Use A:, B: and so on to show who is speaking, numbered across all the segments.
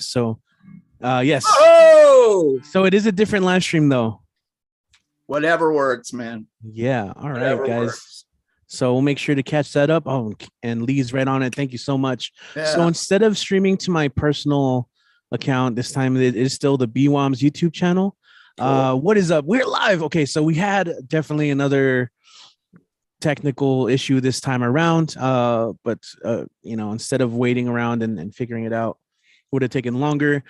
A: So yes.
B: Oh,
A: so it is a different live stream though.
B: Whatever works, man.
A: Yeah. All right,
B: Whatever
A: guys.
B: works.
A: So we'll make sure to catch that up. Oh, and Lee's right on it. Thank you so much.
B: Yeah.
A: So instead of streaming to my personal account, this time it is still the BWOMS YouTube channel.
B: Cool.
A: What is up? We're live. Okay, so we had definitely another technical issue this time around. But instead of waiting around and figuring it out, would have taken longer.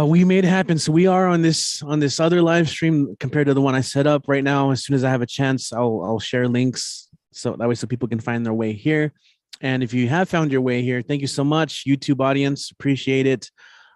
A: We made it happen. So we are on this other live stream compared to the one I set up right now. As soon as I have a chance, I'll share links so that way so people can find their way here. And if you have found your way here, thank you so much, YouTube audience. Appreciate it.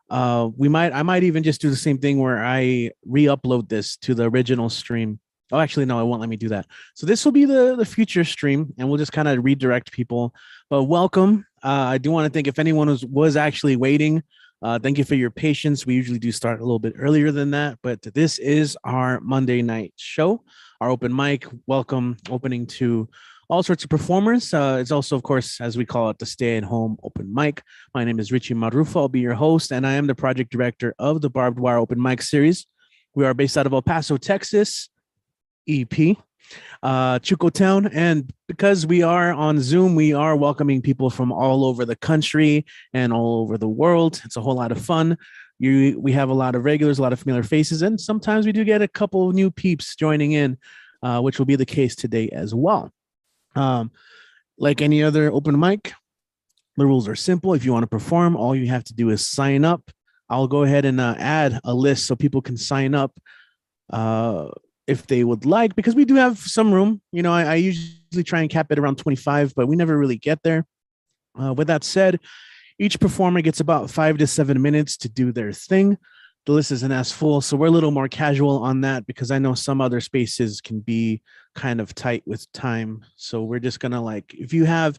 A: I might even just do the same thing where I re-upload this to the original stream. Oh, actually, no, it won't let me do that. So this will be the future stream, and we'll just kind of redirect people. But welcome. I do want to thank if anyone was actually waiting. Thank you for your patience. We usually do start a little bit earlier than that, but this is our Monday night show, our open mic. Welcome, opening to all sorts of performers. It's also, of course, as we call it, the stay-at-home open mic. My name is Richie Marrufo. I'll be your host, and I am the project director of the Barbed Wire Open Mic Series. We are based out of El Paso, Texas, EP, Chucotown, and because we are on Zoom, we are welcoming people from all over the country and all over the world. It's a whole lot of fun. We have a lot of regulars, a lot of familiar faces, and sometimes we do get a couple new peeps joining in, which will be the case today as well. Like any other open mic, the rules are simple. If you want to perform, all you have to do is sign up. I'll go ahead and add a list so people can sign up if they would like, because we do have some room. I usually try and cap it around 25, but we never really get there. With that said, each performer gets about 5 to 7 minutes to do their thing. The list isn't as full, so we're a little more casual on that because I know some other spaces can be kind of tight with time. So we're just gonna if you have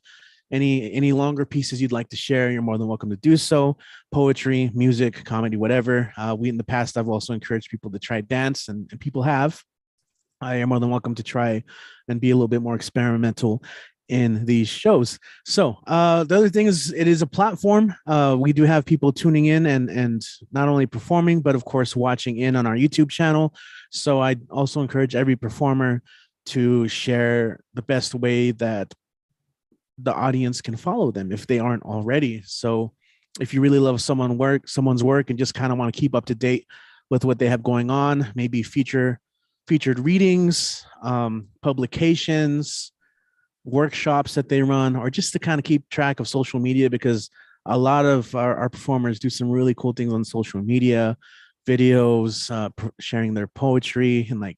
A: any longer pieces you'd like to share, you're more than welcome to do so. Poetry, music, comedy, whatever. In the past, I've also encouraged people to try dance, and people have. I am more than welcome to try and be a little bit more experimental in these shows. So the other thing is, it is a platform. We do have people tuning in and not only performing, but of course watching in on our YouTube channel. So I also encourage every performer to share the best way that the audience can follow them if they aren't already. So if you really love someone's work and just kind of want to keep up to date with what they have going on, maybe featured readings, publications, workshops that they run, or just to kind of keep track of social media, because a lot of our performers do some really cool things on social media, videos, sharing their poetry and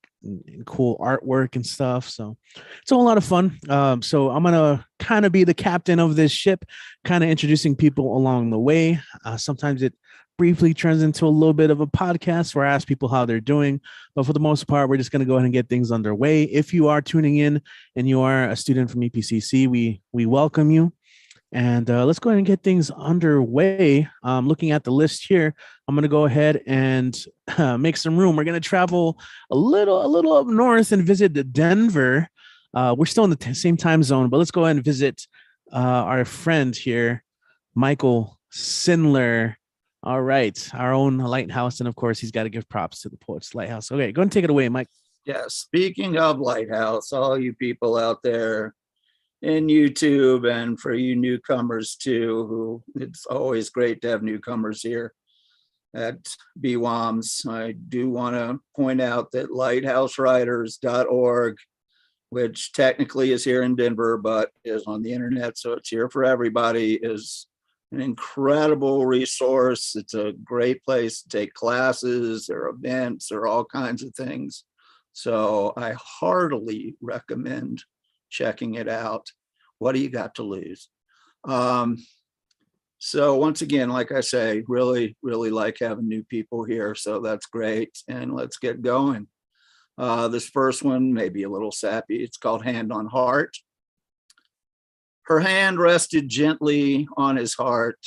A: cool artwork and stuff. So it's a whole lot of fun. So I'm gonna kind of be the captain of this ship, kind of introducing people along the way. Sometimes it briefly turns into a little bit of a podcast where I ask people how they're doing, but for the most part, we're just going to go ahead and get things underway. If you are tuning in and you are a student from EPCC, we welcome you. And let's go ahead and get things underway. Looking at the list here, I'm going to go ahead and make some room. We're going to travel a little up north and visit Denver. We're still in the same time zone, but let's go ahead and visit our friend here, Michael Sindler. All right, our own Lighthouse, and of course, he's got to give props to the Poets Lighthouse. Okay, go and take it away, Mike.
B: Yeah, speaking of Lighthouse, all you people out there in YouTube, and for you newcomers too, who it's always great to have newcomers here at BWOMS. I do want to point out that lighthousewriters.org, which technically is here in Denver, but is on the internet, so it's here for everybody, is an incredible resource. It's a great place to take classes or events or all kinds of things. So I heartily recommend checking it out. What do you got to lose? So once again, like I say, really like having new people here. So that's great. And let's get going. This first one may be a little sappy. It's called Hand on Heart. Her hand rested gently on his heart.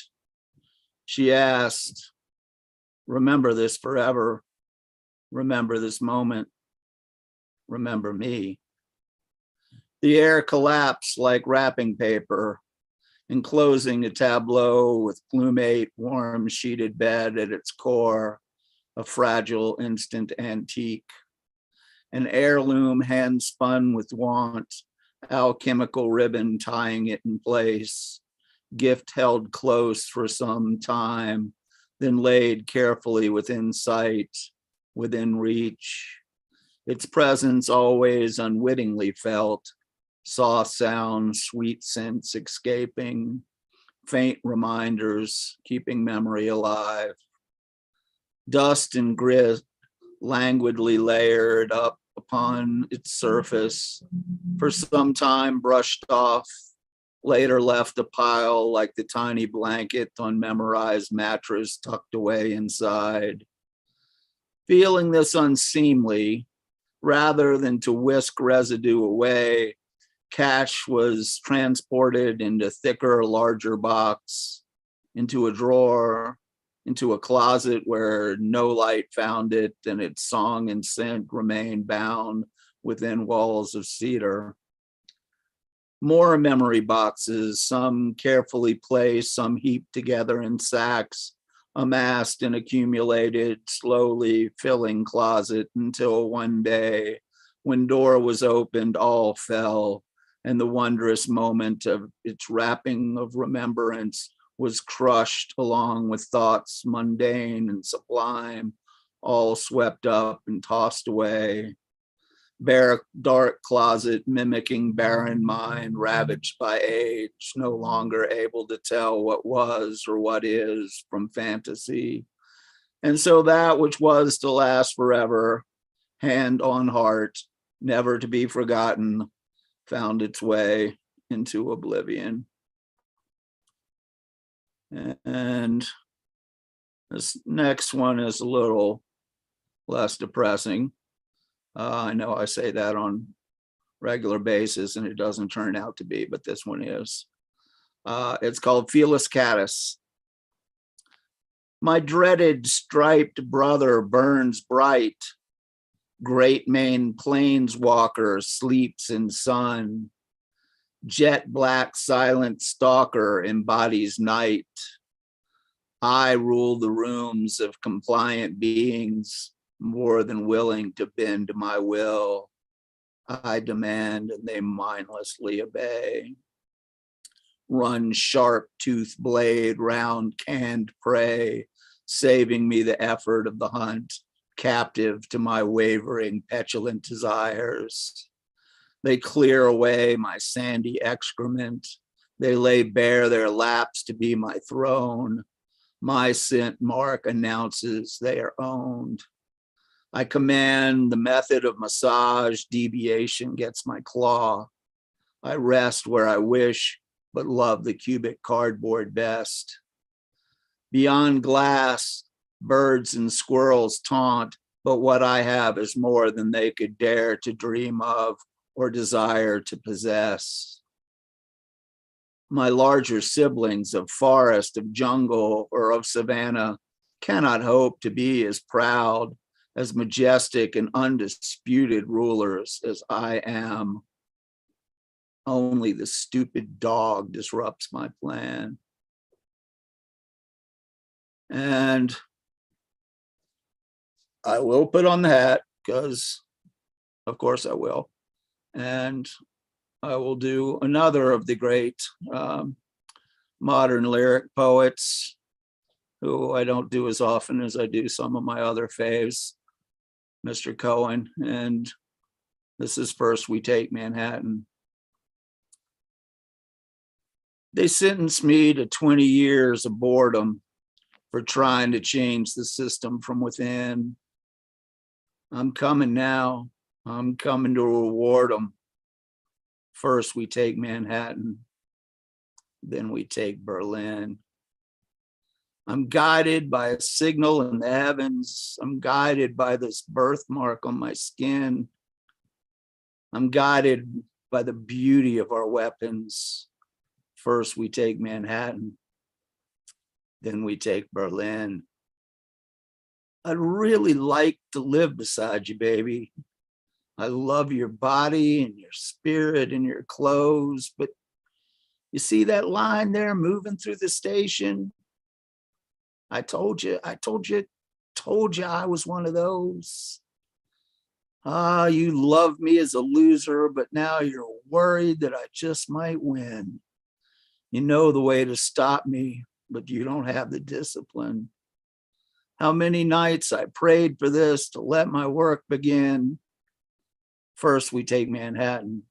B: She asked, remember this forever. Remember this moment. Remember me. The air collapsed like wrapping paper, enclosing a tableau with plumate, warm sheeted bed at its core, a fragile instant antique. An heirloom hand spun with want, alchemical ribbon tying it in place, gift held close for some time, then laid carefully within sight, within reach. Its presence always unwittingly felt, soft sounds, sweet scents escaping, faint reminders, keeping memory alive. Dust and grit languidly layered up upon its surface, for some time brushed off, later left a pile like the tiny blanket on memorized mattress tucked away inside. Feeling this unseemly, rather than to whisk residue away, cash was transported into thicker, larger box, into a drawer, into a closet where no light found it, and its song and scent remained bound within walls of cedar. More memory boxes, some carefully placed, some heaped together in sacks, amassed and accumulated, slowly filling closet until one day, when door was opened, all fell, and the wondrous moment of its wrapping of remembrance was crushed along with thoughts mundane and sublime, all swept up and tossed away. Bare, dark closet mimicking barren mind, ravaged by age, no longer able to tell what was or what is from fantasy. And so that which was to last forever, hand on heart, never to be forgotten, found its way into oblivion. And this next one is a little less depressing. I know I say that on regular basis and it doesn't turn out to be, but this one is. It's called Felis Katus. My dreaded striped brother burns bright. Great Main planeswalker sleeps in sun. Jet black silent stalker embodies night. I rule the rooms of compliant beings, more than willing to bend my will. I demand and they mindlessly obey. Run sharp tooth blade round canned prey, saving me the effort of the hunt, captive to my wavering, petulant desires. They clear away my sandy excrement. They lay bare their laps to be my throne. My scent mark announces they are owned. I command the method of massage, deviation gets my claw. I rest where I wish, but love the cubic cardboard best. Beyond glass, birds and squirrels taunt, but what I have is more than they could dare to dream of or desire to possess. My larger siblings of forest, of jungle, or of savanna cannot hope to be as proud, as majestic and undisputed rulers as I am. Only the stupid dog disrupts my plan. And I will put on the hat, because of course I will. And I will do another of the great modern lyric poets, who I don't do as often as I do some of my other faves, Mr. Cohen. And this is First We Take Manhattan. They sentenced me to 20 years of boredom for trying to change the system from within. I'm coming now. I'm coming to reward them. First we take Manhattan, then we take Berlin. I'm guided by a signal in the heavens. I'm guided by this birthmark on my skin. I'm guided by the beauty of our weapons. First we take Manhattan, then we take Berlin. I'd really like to live beside you, baby. I love your body and your spirit and your clothes, but You see that line there moving through the station? I told you I was one of those. Ah, you love me as a loser, but now you're worried that I just might win. You know the way to stop me, but you don't have the discipline. How many nights I prayed for this to let my work begin. First we take Manhattan,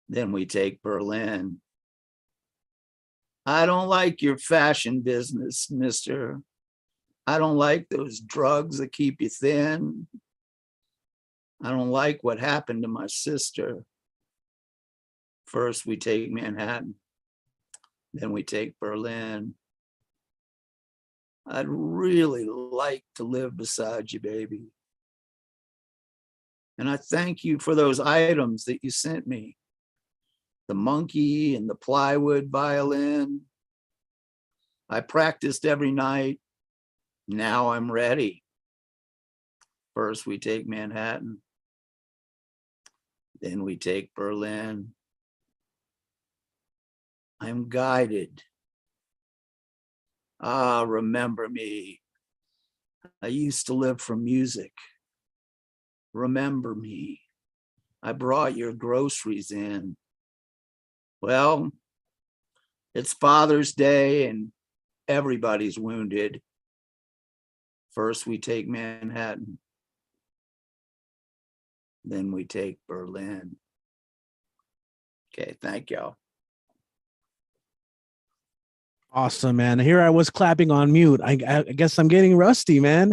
B: then we take Berlin. I don't like your fashion business, mister. I don't like those drugs that keep you thin. I don't like what happened to my sister. First we take Manhattan, then we take Berlin. I'd really like to live beside you, baby. And I thank you for those items that you sent me. The monkey and the plywood violin. I practiced every night. Now I'm ready. First we take Manhattan, then we take Berlin. I'm guided. Ah, remember me. I used to live for music. Remember me. I brought your groceries in. Well, it's Father's Day and everybody's wounded. First we take Manhattan, then we take Berlin. Okay, thank y'all.
A: Awesome, man. Here I was clapping on mute. I guess I'm getting rusty, man.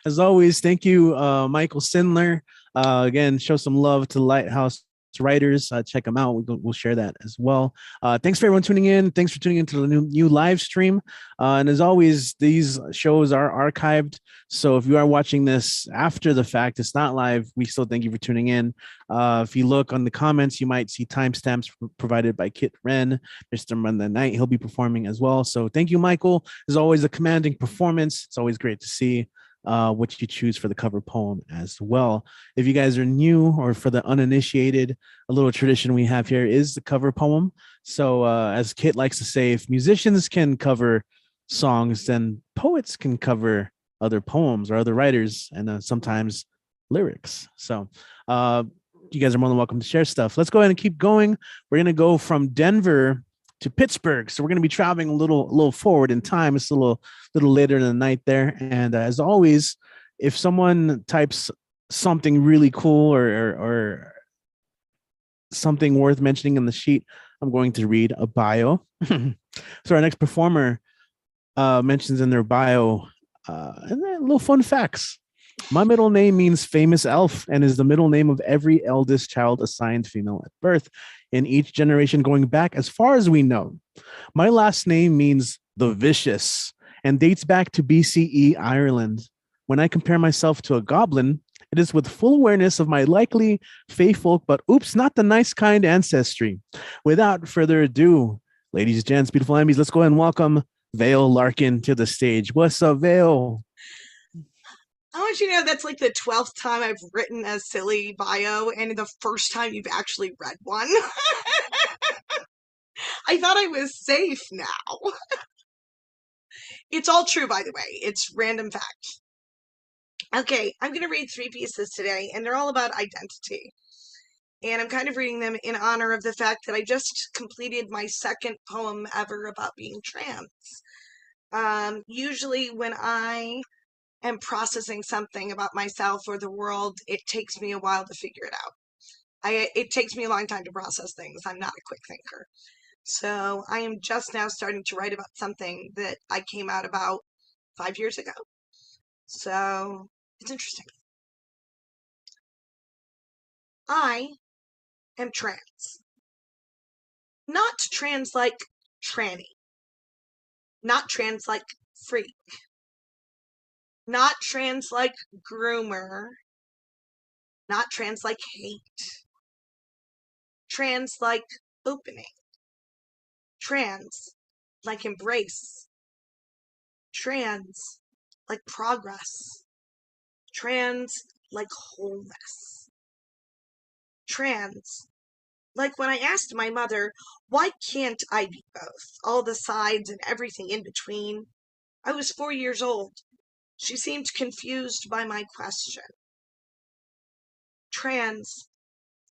A: As always, thank you, Michael Sindler. Again, show some love to Lighthouse writers. Check them out. We'll share that as well. Thanks for everyone tuning in. Thanks for tuning into the new live stream. And as always, these shows are archived. So if you are watching this after the fact, it's not live. We still thank you for tuning in. If you look on the comments, you might see timestamps provided by Kit Wren, Mr. Monday Night. He'll be performing as well. So thank you, Michael. As always, a commanding performance. It's always great to see what you choose for the cover poem as well. If you guys are new or for the uninitiated, a little tradition we have here is the cover poem. So as Kit likes to say, if musicians can cover songs, then poets can cover other poems or other writers and sometimes lyrics. So you guys are more than welcome to share stuff. Let's go ahead and keep going. We're going to go from Denver to Pittsburgh. So we're going to be traveling a little forward in time. It's a little later in the night there. And as always, if someone types something really cool or something worth mentioning in the sheet, I'm going to read a bio. So our next performer mentions in their bio and then little fun facts. My middle name means famous elf and is the middle name of every eldest child assigned female at birth in each generation going back as far as we know. My last name means the vicious and dates back to BCE Ireland. When I compare myself to a goblin, it is with full awareness of my likely faithful, but oops, not the nice kind ancestry. Without further ado, ladies, gents, beautiful enemies, let's go ahead and welcome Vale Larkin to the stage. What's up, Vale?
C: I want you to know that's like the 12th time I've written a silly bio and the first time you've actually read one. I thought I was safe now. It's all true, by the way. It's random facts. Okay, I'm going to read 3 pieces today, and they're all about identity. And I'm kind of reading them in honor of the fact that I just completed my second poem ever about being trans. Usually when I am processing something about myself or the world, it takes me a while to figure it out. It takes me a long time to process things. I'm not a quick thinker. So I am just now starting to write about something that I came out about 5 years ago. So it's interesting. I am trans. Not trans like tranny. Not trans like freak. Not trans like groomer. Not trans like hate. Trans like opening. Trans like embrace. Trans like progress. Trans like wholeness. Trans Like when I asked my mother, why can't I be both, all the sides and everything in between? I was 4 years old. She seemed confused by my question. Trans,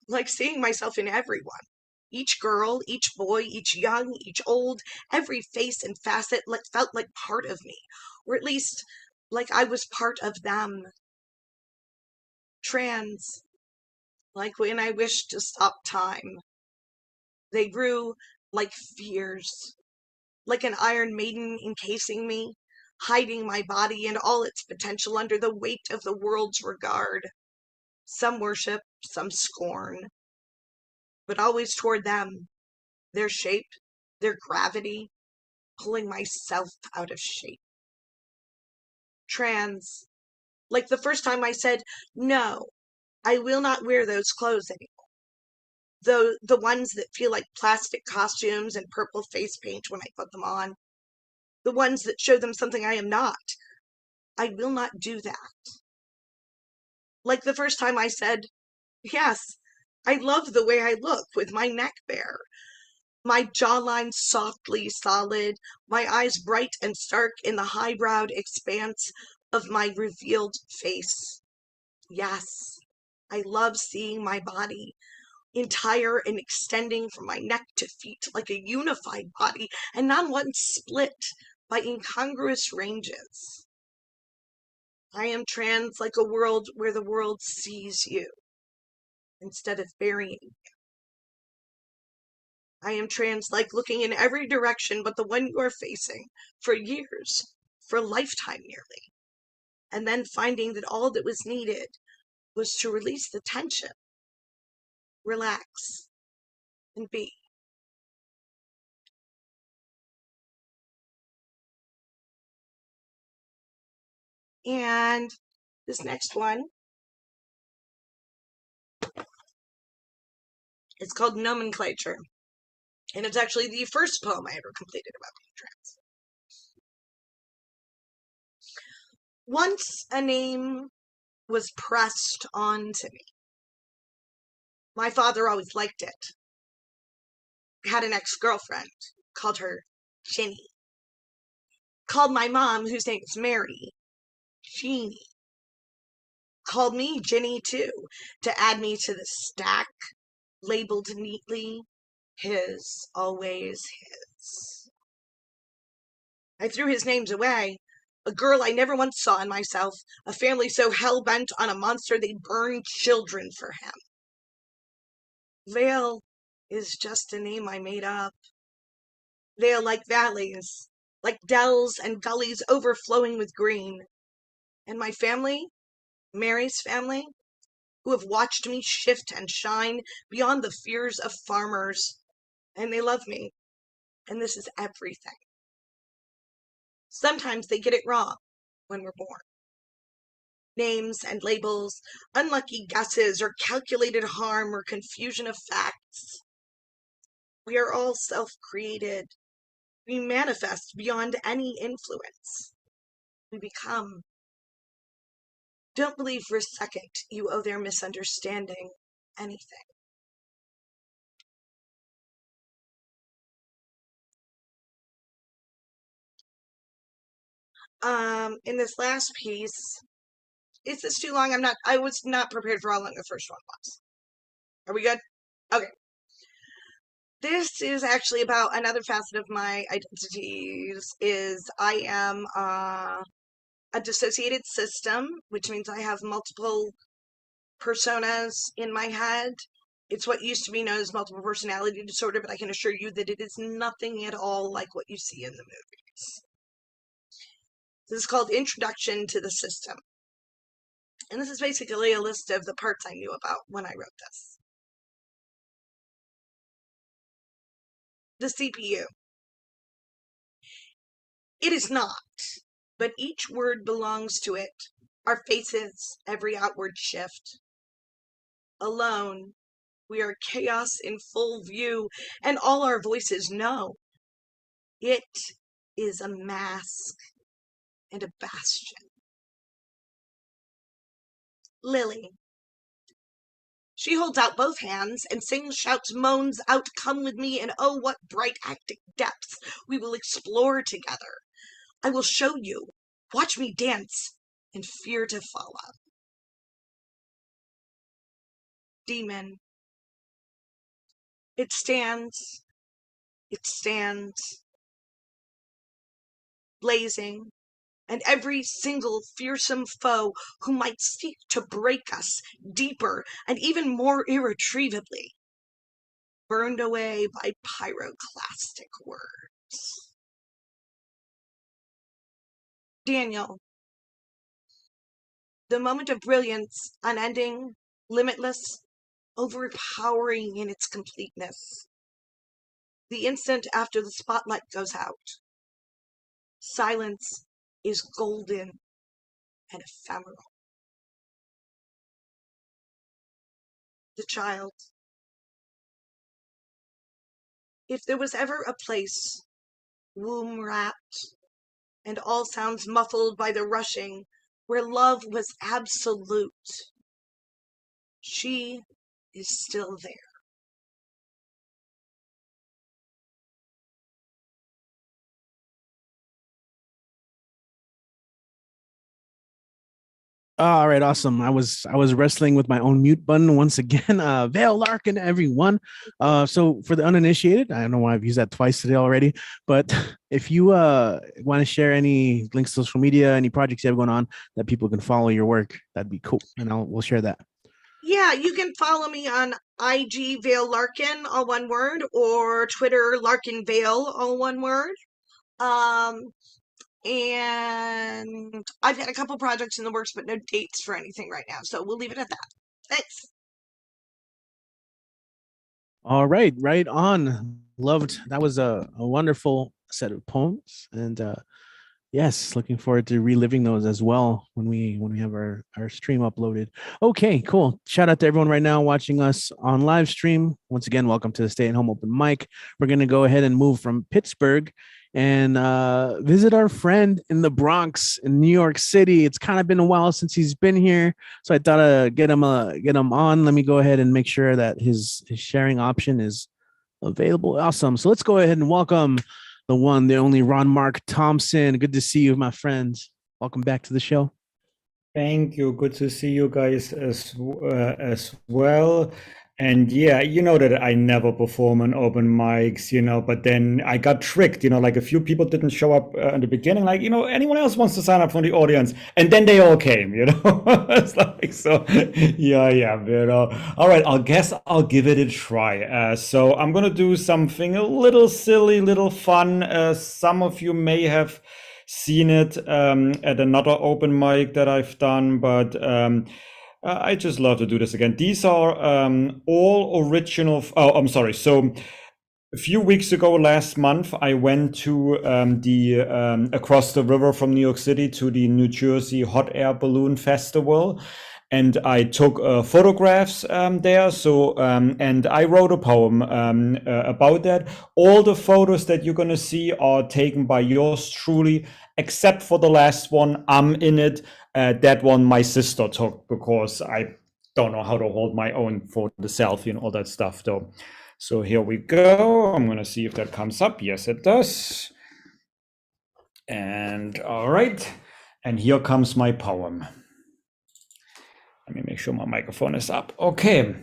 C: like seeing myself in everyone. Each girl, each boy, each young, each old, every face and facet felt like part of me, or at least like I was part of them. Trans, like when I wished to stop time. They grew like fears, like an iron maiden encasing me, hiding my body and all its potential under the weight of the world's regard. Some worship, some scorn, but always toward them, their shape, their gravity, pulling myself out of shape. Trans, like the first time I said, no, I will not wear those clothes anymore. The ones that feel like plastic costumes and purple face paint when I put them on. The ones that show them something I am not. I will not do that. Like the first time I said, yes, I love the way I look with my neck bare, my jawline softly solid, my eyes bright and stark in the high-browed expanse of my revealed face. Yes, I love seeing my body, entire and extending from my neck to feet like a unified body and not one split by incongruous ranges. I am trans like a world where the world sees you instead of burying you. I am trans like looking in every direction but the one you are facing for years, for a lifetime nearly, and then finding that all that was needed was to release the tension, relax, and be. And this next one is called Nomenclature. And it's actually the first poem I ever completed about being trans. Once a name was pressed onto me. My father always liked it. Had an ex-girlfriend, called her Ginny. Called my mom, whose name is Mary, Jeannie. Called me Ginny too, to add me to the stack, labeled neatly, his, always his. I threw his names away. A girl I never once saw in myself, a family so hell-bent on a monster they'd burn children for him. Vale is just a name I made up. Vale like valleys, like dells and gullies overflowing with green. And my family, Mary's family, who have watched me shift and shine beyond the fears of farmers, and they love me, and this is everything. Sometimes they get it wrong when we're born. Names and labels, unlucky guesses, or calculated harm, or confusion of facts. We are all self-created. We manifest beyond any influence. We become. Don't believe for a second you owe their misunderstanding anything. In this last piece, is this too long? I was not prepared for how long the first one was. Are we good? Okay. This is actually about another facet of my identities, is I am a dissociated system, which means I have multiple personas in my head. It's what used to be known as multiple personality disorder, but I can assure you that it is nothing at all like what you see in the movies. This is called Introduction to the System. And this is basically a list of the parts I knew about when I wrote this. The CPU. It is not, but each word belongs to it. Our faces, every outward shift. Alone, we are chaos in full view, and all our voices know. It is a mask and a bastion. Lily. She holds out both hands and sings, shouts, moans out, "Come with me, and oh, what bright acting depths we will explore together. I will show you. Watch me dance and fear to follow." Demon. It stands, blazing, and every single fearsome foe who might seek to break us deeper and even more irretrievably, burned away by pyroclastic words. Daniel. The moment of brilliance, unending, limitless, overpowering in its completeness. The instant after the spotlight goes out. Silence is golden and ephemeral. The child. If there was ever a place, womb-wrapped, and all sounds muffled by the rushing, where love was absolute, she is still there.
A: All right, awesome. I was wrestling with my own mute button once again. Vale Larkin, everyone. So for the uninitiated, I don't know why I've used that twice today already, but if you want to share any links to social media, any projects you have going on that people can follow your work, that'd be cool, and we'll share that.
C: Yeah, you can follow me on IG Vale Larkin, all one word, or Twitter Larkin Vale, all one word. And I've got a couple projects in the works, but no dates for anything right now. So we'll leave it at that. Thanks.
A: All right, right on. Loved. That was a wonderful set of poems, and yes, looking forward to reliving those as well when we have our stream uploaded. Okay, cool. Shout out to everyone right now watching us on live stream. Once again, welcome to the Stay at Home Open Mic. We're gonna go ahead and move from Pittsburgh and visit our friend in the Bronx in New York City. It's kind of been a while since he's been here, so I thought I'd get him on. Let me go ahead and make sure that his sharing option is available. Awesome. So let's go ahead and welcome the one, the only Mark Thompson. Good to see you, my friends. Welcome back to the show.
D: Thank you. Good to see you guys as well. And yeah, you know that I never perform on open mics, but then I got tricked, like a few people didn't show up in the beginning, like, anyone else wants to sign up from the audience, and then they all came, It's like, so, yeah, but all right, I guess I'll give it a try. So I'm gonna do something a little silly, little fun. Some of you may have seen it at another open mic that I've done, but I just love to do this again. These are all original. Oh, I'm sorry. So a few weeks ago, last month, I went to the across the river from New York City to the New Jersey Hot Air Balloon Festival. And I took photographs there. So, and I wrote a poem about that. All the photos that you're going to see are taken by yours truly, except for the last one. I'm in it. That one my sister took because I don't know how to hold my own for the selfie and all that stuff though. So here we go. I'm going to see if that comes up. Yes, it does. And all right. And here comes my poem. Let me make sure my microphone is up. Okay.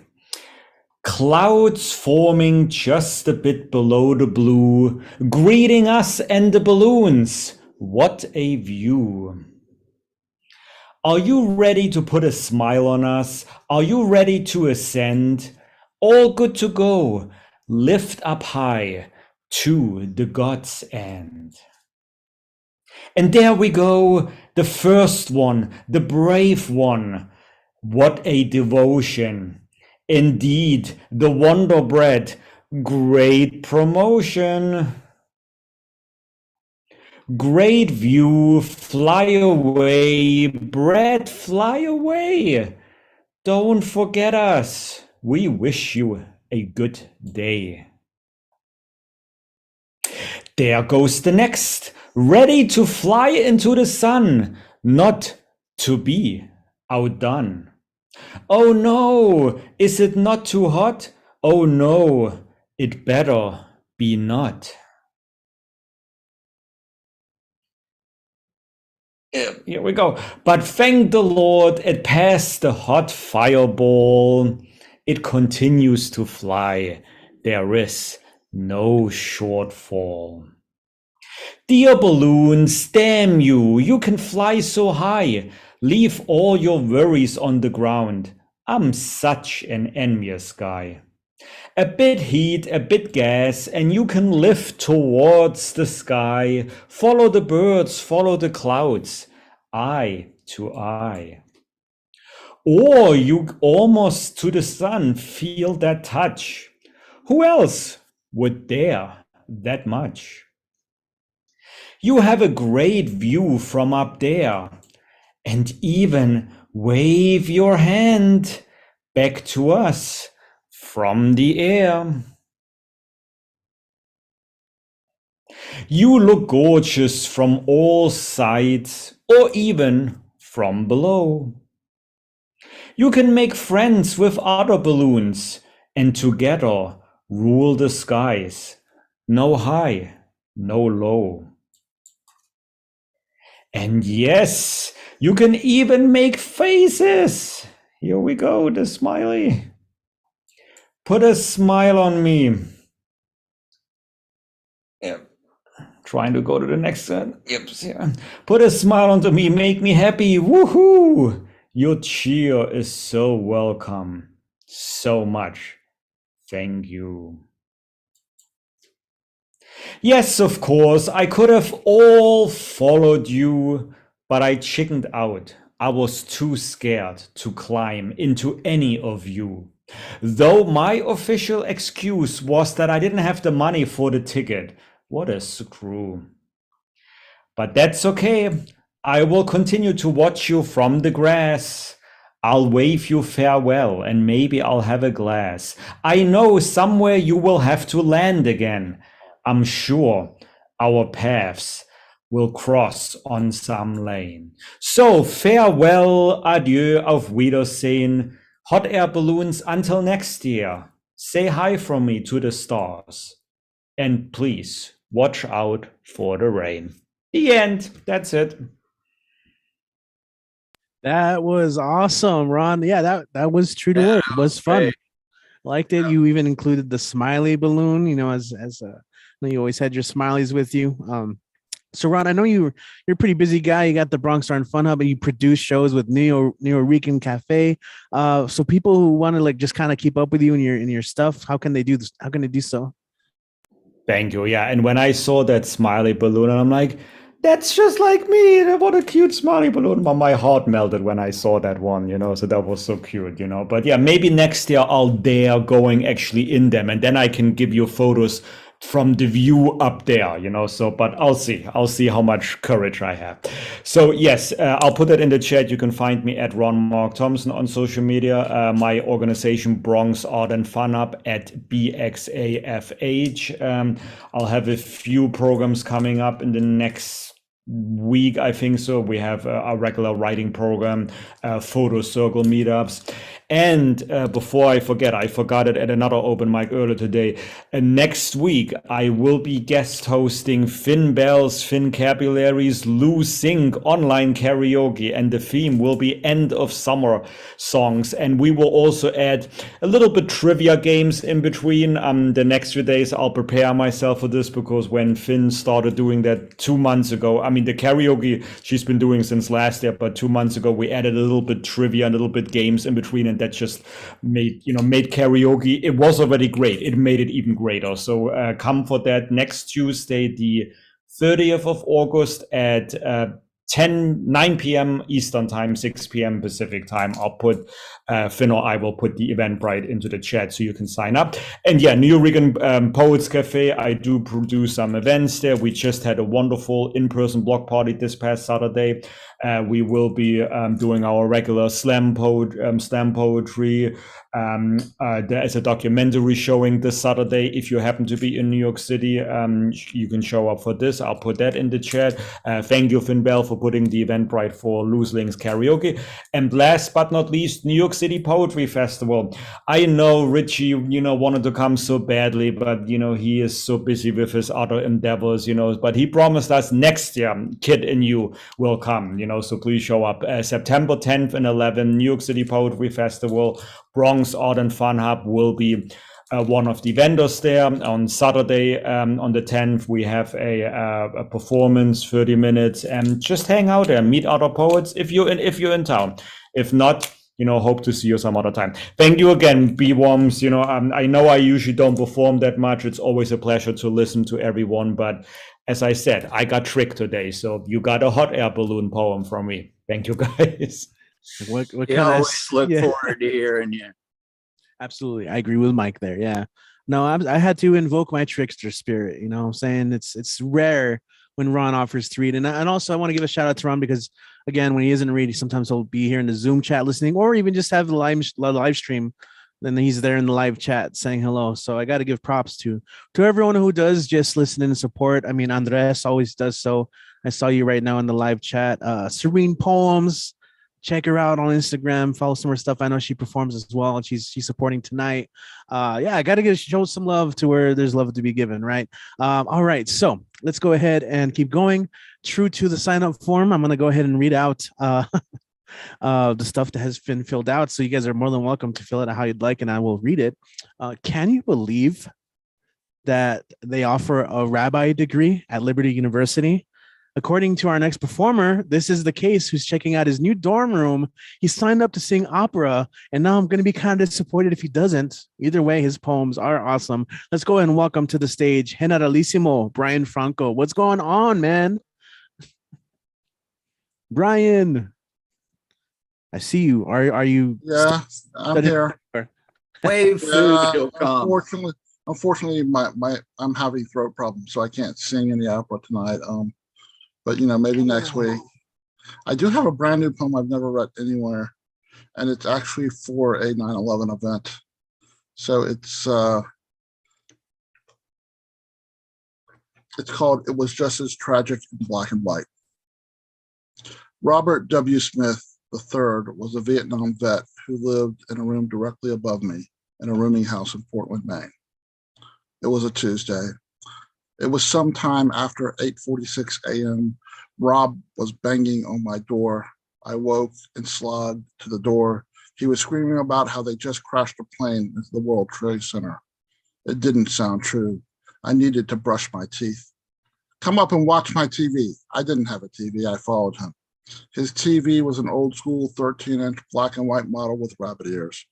D: Clouds forming just a bit below the blue, greeting us and the balloons. What a view. Are you ready to put a smile on us? Are you ready to ascend? All good to go. Lift up high to the God's end. And there we go, the first one, the brave one. What a devotion. Indeed, the Wonder Bread, great promotion. Great view, fly away, bread, fly away. Don't forget us. We wish you a good day. There goes the next, ready to fly into the sun, not to be outdone. Oh no, is it not too hot? Oh no, it better be not. Here we go. But thank the Lord, it passed the hot fireball. It continues to fly. There is no shortfall. Dear balloons, damn you, you can fly so high. Leave all your worries on the ground. I'm such an envious guy. A bit heat, a bit gas, and you can lift towards the sky. Follow the birds, follow the clouds, eye to eye. Or you almost to the sun feel that touch. Who else would dare that much? You have a great view from up there, and even wave your hand back to us from the air. You look gorgeous from all sides, or even from below. You can make friends with other balloons, and together rule the skies. No high, no low. And yes, you can even make faces. Here we go, the smiley. Put a smile on me. Yep. Trying to go to the next one. Yep. Put a smile onto me, make me happy. Woohoo! Your cheer is so welcome. So much. Thank you. Yes, of course, I could have all followed you, but I chickened out. I was too scared to climb into any of you. Though my official excuse was that I didn't have the money for the ticket. What a screw. But that's okay. I will continue to watch you from the grass. I'll wave you farewell and maybe I'll have a glass. I know somewhere you will have to land again. I'm sure our paths will cross on some lane. So farewell, adieu, auf Wiedersehen. Hot air balloons until next year. Say hi from me to the stars. And please watch out for the rain. The end. That's it.
A: That was awesome, Ron. Yeah, that was true to word. It was fun.
B: Great.
A: Liked it. You even included the smiley balloon, as you always had your smileys with you. So Ron, I know you're a pretty busy guy. You got the Bronx Star and Fun Hub, and you produce shows with Neo Rican Cafe. So people who want to just kind of keep up with you and your stuff, how can they do this? How can they do so?
D: Thank you. Yeah, and when I saw that smiley balloon, I'm like, that's just like me. What a cute smiley balloon. My heart melted when I saw that one, so that was so cute, But yeah, maybe next year I'll dare going actually in them, and then I can give you photos from the view up there, but I'll see how much courage I have. So yes, I'll put that in the chat. You can find me at Mark Thompson on social media. My organization Bronx Art and Fun Up at BXAFH. I'll have a few programs coming up in the next week, I think so. We have a regular writing program, photo circle meetups. And before I forgot it at another open mic earlier today. Next week, I will be guest hosting Finn Bell's Fincabularies Lou Sync online karaoke, and the theme will be end of summer songs. And we will also add a little bit trivia games in between. The next few days, I'll prepare myself for this, because when Finn started doing that 2 months ago, the karaoke she's been doing since last year, but 2 months ago we added a little bit trivia, a little bit games in between, and that just made karaoke. It was already great. It made it even greater. So come for that next Tuesday, the 30th of August at 9 p.m. Eastern time, 6 p.m. Pacific time. I'll put Finn or I will put the Eventbrite into the chat so you can sign up. And yeah, New Rican Poets Cafe, I do produce some events there. We just had a wonderful in-person block party this past Saturday. We will be doing our regular slam poetry. There is a documentary showing this Saturday. If you happen to be in New York City, you can show up for this. I'll put that in the chat. Thank you, Finn Bell, for putting the Eventbrite for Loose Links Karaoke. And last but not least, New York City Poetry Festival. I know Richie, you know, wanted to come so badly, but, you know, he is so busy with his other endeavors, you know, but he promised us next year, Kid and you will come, you know, so please show up. September 10th and 11th, New York City Poetry Festival, Bronx Art and Fun Hub will be one of the vendors there. On Saturday, on the 10th, we have a performance, 30 minutes, and just hang out there, meet other poets if you're in town. If not, you know, hope to see you some other time. Thank you again, BWOMS. You know, I know I usually don't perform that much. It's always a pleasure to listen to everyone, but as I said, I got tricked today, so you got a hot air balloon poem from me. Thank you, guys.
A: What
B: I
A: kind
B: always
A: of
B: look forward to hearing you.
A: Absolutely. I agree with Mike there. Yeah. No, I had to invoke my trickster spirit. You know what I'm saying? It's rare when Ron offers to read. And also I want to give a shout out to Ron because, again, when he isn't reading, sometimes he'll be here in the Zoom chat listening or even just have the live stream. Then he's there in the live chat saying hello. So I got to give props to everyone who does just listen and support. I mean, Andres always does so. I saw you right now in the live chat. Serene Poems. Check her out on Instagram. Follow some of her stuff. I know she performs as well, and she's supporting tonight. Yeah, I got to show some love to where there's love to be given, right? All right, so let's go ahead and keep going. True to the sign up form, I'm going to go ahead and read out the stuff that has been filled out. So you guys are more than welcome to fill it out how you'd like, and I will read it. Can you believe that they offer a rabbi degree at Liberty University? According to our next performer, this is the case who's checking out his new dorm room. He signed up to sing opera, and now I'm going to be kind of disappointed if he doesn't. Either way, his poems are awesome. Let's go ahead and welcome to the stage, Generalissimo Brian Franco. What's going on, man? Brian, I see you. Are you?
E: Yeah, I'm here.
B: Wave food, he'll come.
E: Unfortunately, I'm having throat problems, so I can't sing in the opera tonight. But you know, maybe next week. I do have a brand new poem I've never read anywhere, and it's actually for a 9/11 event. So it's called "It Was Just as Tragic in Black and White." Robert W. Smith III was a Vietnam vet who lived in a room directly above me in a rooming house in Portland, Maine. It was a Tuesday. It was sometime after 8:46 a.m. Rob was banging on my door. I woke and slogged to the door. He was screaming about how they just crashed a plane into the World Trade Center. It didn't sound true. I needed to brush my teeth. Come up and watch my TV. I didn't have a TV. I followed him. His TV was an old school 13-inch black and white model with rabbit ears.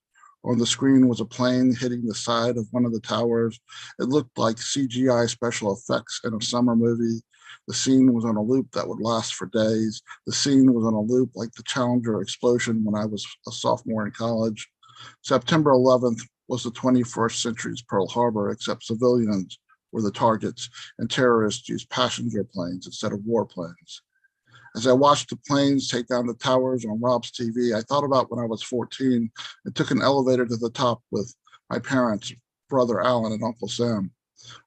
E: On the screen was a plane hitting the side of one of the towers. It looked like CGI special effects in a summer movie. The scene was on a loop that would last for days. The scene was on a loop like the Challenger explosion when I was a sophomore in college. September 11th was the 21st century's Pearl Harbor, except civilians were the targets and terrorists used passenger planes instead of warplanes. As I watched the planes take down the towers on Rob's TV, I thought about when I was 14 and took an elevator to the top with my parents, brother Alan, and Uncle Sam.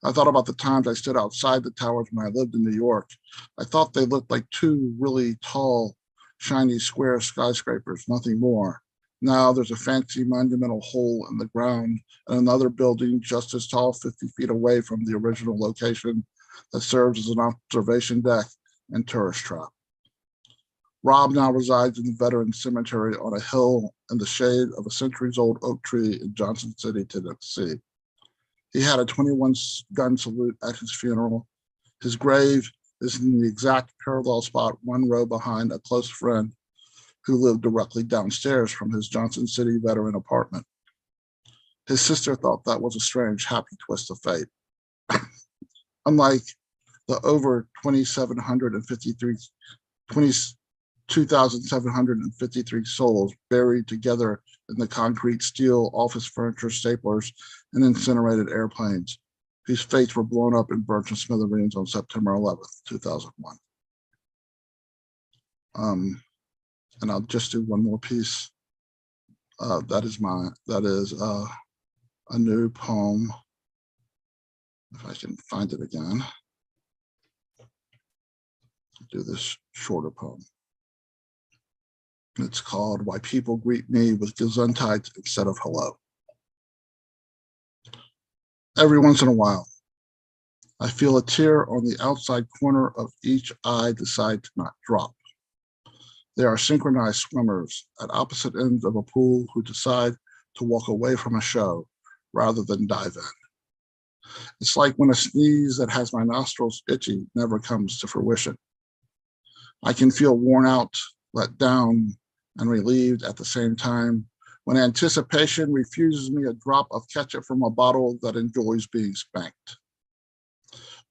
E: I thought about the times I stood outside the towers when I lived in New York. I thought they looked like two really tall, shiny square skyscrapers, nothing more. Now there's a fancy monumental hole in the ground and another building just as tall, 50 feet away from the original location that serves as an observation deck and tourist trap. Rob now resides in the Veterans Cemetery on a hill in the shade of a centuries-old oak tree in Johnson City, Tennessee. He had a 21-gun salute at his funeral. His grave is in the exact parallel spot, one row behind a close friend who lived directly downstairs from his Johnson City veteran apartment. His sister thought that was a strange, happy twist of fate. Unlike the over 2,753 souls buried together in the concrete, steel, office furniture, staplers, and incinerated airplanes, whose fates were blown up and burnt to smithereens on September 11th, 2001. And I'll just do one more piece. That is a new poem. If I can find it again. do this shorter poem. It's called Why People Greet Me with Gesundheit instead of hello. Every once in a while, I feel a tear on the outside corner of each eye decide to not drop. There are synchronized swimmers at opposite ends of a pool who decide to walk away from a show rather than dive in. It's like when a sneeze that has my nostrils itchy never comes to fruition. I can feel worn out, let down, and relieved at the same time when anticipation refuses me a drop of ketchup from a bottle that enjoys being spanked.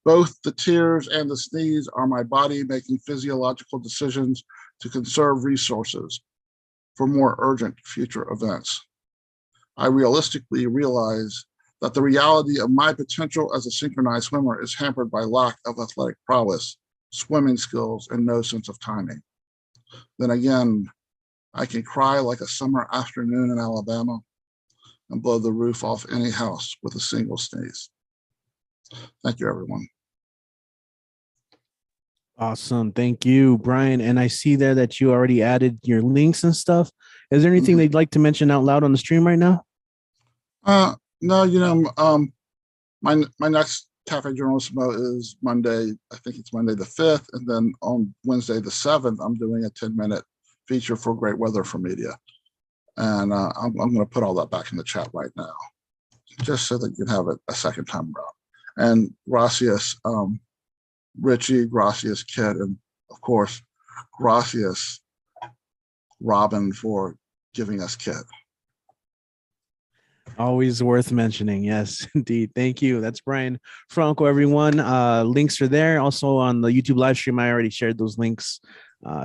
E: Both the tears and the sneeze are my body making physiological decisions to conserve resources for more urgent future events. I realistically realize that the reality of my potential as a synchronized swimmer is hampered by lack of athletic prowess, swimming skills, and no sense of timing. Then again, I can cry like a summer afternoon in Alabama and blow the roof off any house with a single sneeze. Thank you, everyone.
A: Awesome. Thank you, Brian. And I see there that you already added your links and stuff. Is there anything they'd like to mention out loud on the stream right now?
E: No, my next Cafe Journalismo is Monday. I think it's Monday the 5th. And then on Wednesday the 7th, I'm doing a 10-minute feature for Great Weather for Media. And I'm going to put all that back in the chat right now, just so that you can have it a second time around. And gracias, Richie, gracias, Kid, and of course, gracias, Robin, for giving us Kid.
A: Always worth mentioning. Yes, indeed. Thank you. That's Brian Franco, everyone. Links are there. Also on the YouTube live stream, I already shared those links.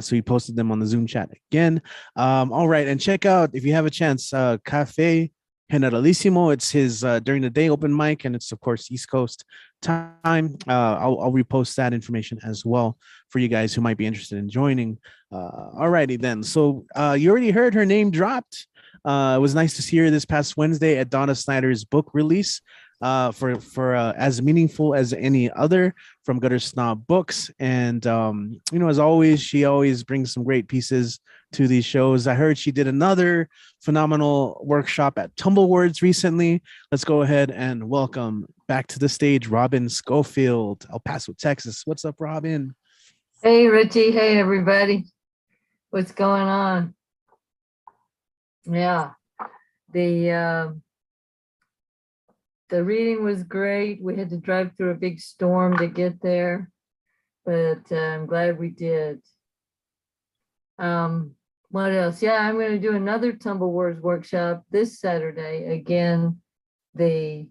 A: So he posted them on the Zoom chat again. All right. And check out, if you have a chance, Cafe Generalissimo. It's his during the day open mic, and it's, of course, East Coast time. I'll repost that information as well for you guys who might be interested in joining. All righty then. So you already heard her name dropped. It was nice to see her this past Wednesday at Donna Snyder's book release for As Meaningful as Any Other from Gutter Snob Books. And, as always, she always brings some great pieces to these shows. I heard she did another phenomenal workshop at Tumblewords recently. Let's go ahead and welcome back to the stage, Robin Schofield, El Paso, Texas. What's up, Robin?
F: Hey, Richie. Hey, everybody. What's going on? Yeah, the reading was great. We had to drive through a big storm to get there, but I'm glad we did. What else? Yeah, I'm going to do another Tumblewords workshop this Saturday. Again, the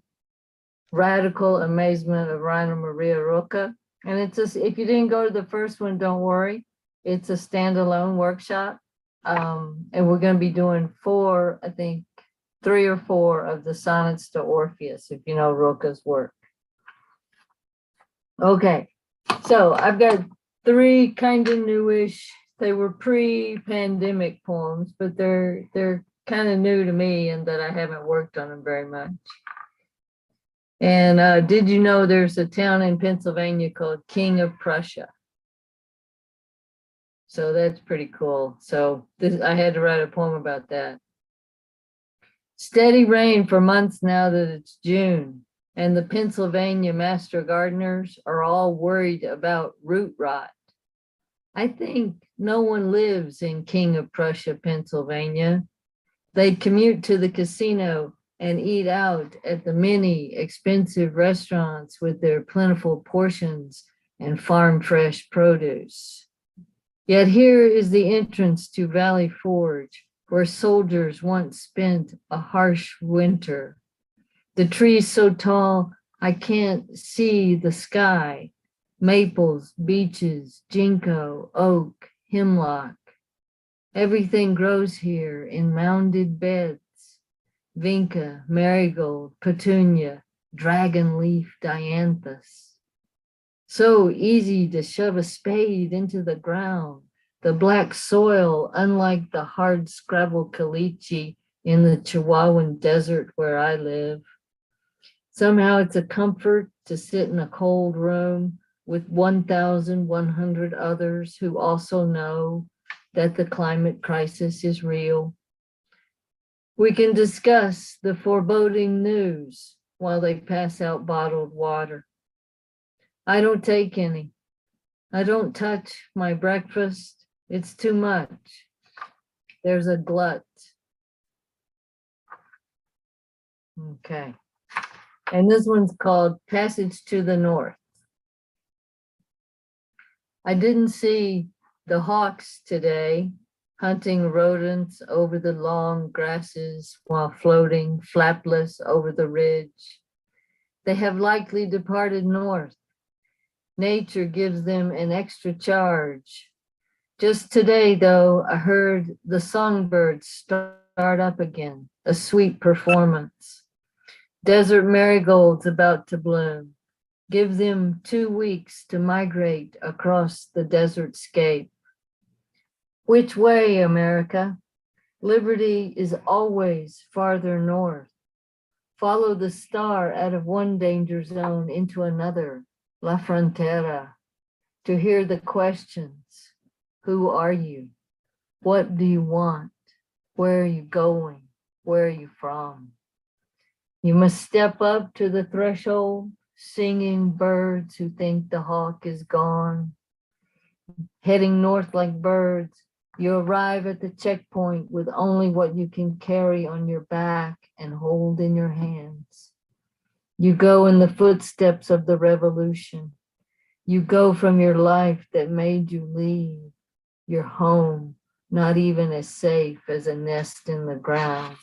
F: Radical Amazement of Rainer Maria Rilke. And it's just, if you didn't go to the first one, don't worry. It's a standalone workshop. And we're going to be doing 3 or 4 of the sonnets to Orpheus, if you know Rilke's work. Okay, so I've got 3 kind of newish. They were pre-pandemic poems, but they're kind of new to me in that I haven't worked on them very much. And did you know there's a town in Pennsylvania called King of Prussia? So that's pretty cool. So I had to write a poem about that. Steady rain for months now that it's June, and the Pennsylvania master gardeners are all worried about root rot. I think no one lives in King of Prussia, Pennsylvania. They commute to the casino and eat out at the many expensive restaurants with their plentiful portions and farm fresh produce. Yet here is the entrance to Valley Forge, where soldiers once spent a harsh winter. The trees so tall I can't see the sky. Maples, beeches, ginkgo, oak, hemlock. Everything grows here in mounded beds. Vinca, marigold, petunia, dragon leaf, dianthus. So easy to shove a spade into the ground. The black soil, unlike the hard scrabble caliche in the Chihuahuan desert where I live. Somehow it's a comfort to sit in a cold room with 1,100 others who also know that the climate crisis is real. We can discuss the foreboding news while they pass out bottled water. I don't take any. I don't touch my breakfast. It's too much. There's a glut. Okay. And this one's called Passage to the North. I didn't see the hawks today, hunting rodents over the long grasses while floating flapless over the ridge. They have likely departed north. Nature gives them an extra charge. Just today, though, I heard the songbirds start up again, a sweet performance. Desert marigolds about to bloom. Give them 2 weeks to migrate across the desert scape. Which way, America? Liberty is always farther north. Follow the star out of one danger zone into another, La Frontera, to hear the questions. Who are you? What do you want? Where are you going? Where are you from? You must step up to the threshold, singing birds who think the hawk is gone. Heading north like birds, you arrive at the checkpoint with only what you can carry on your back and hold in your hands. You go in the footsteps of the revolution. You go from your life that made you leave, your home, not even as safe as a nest in the ground.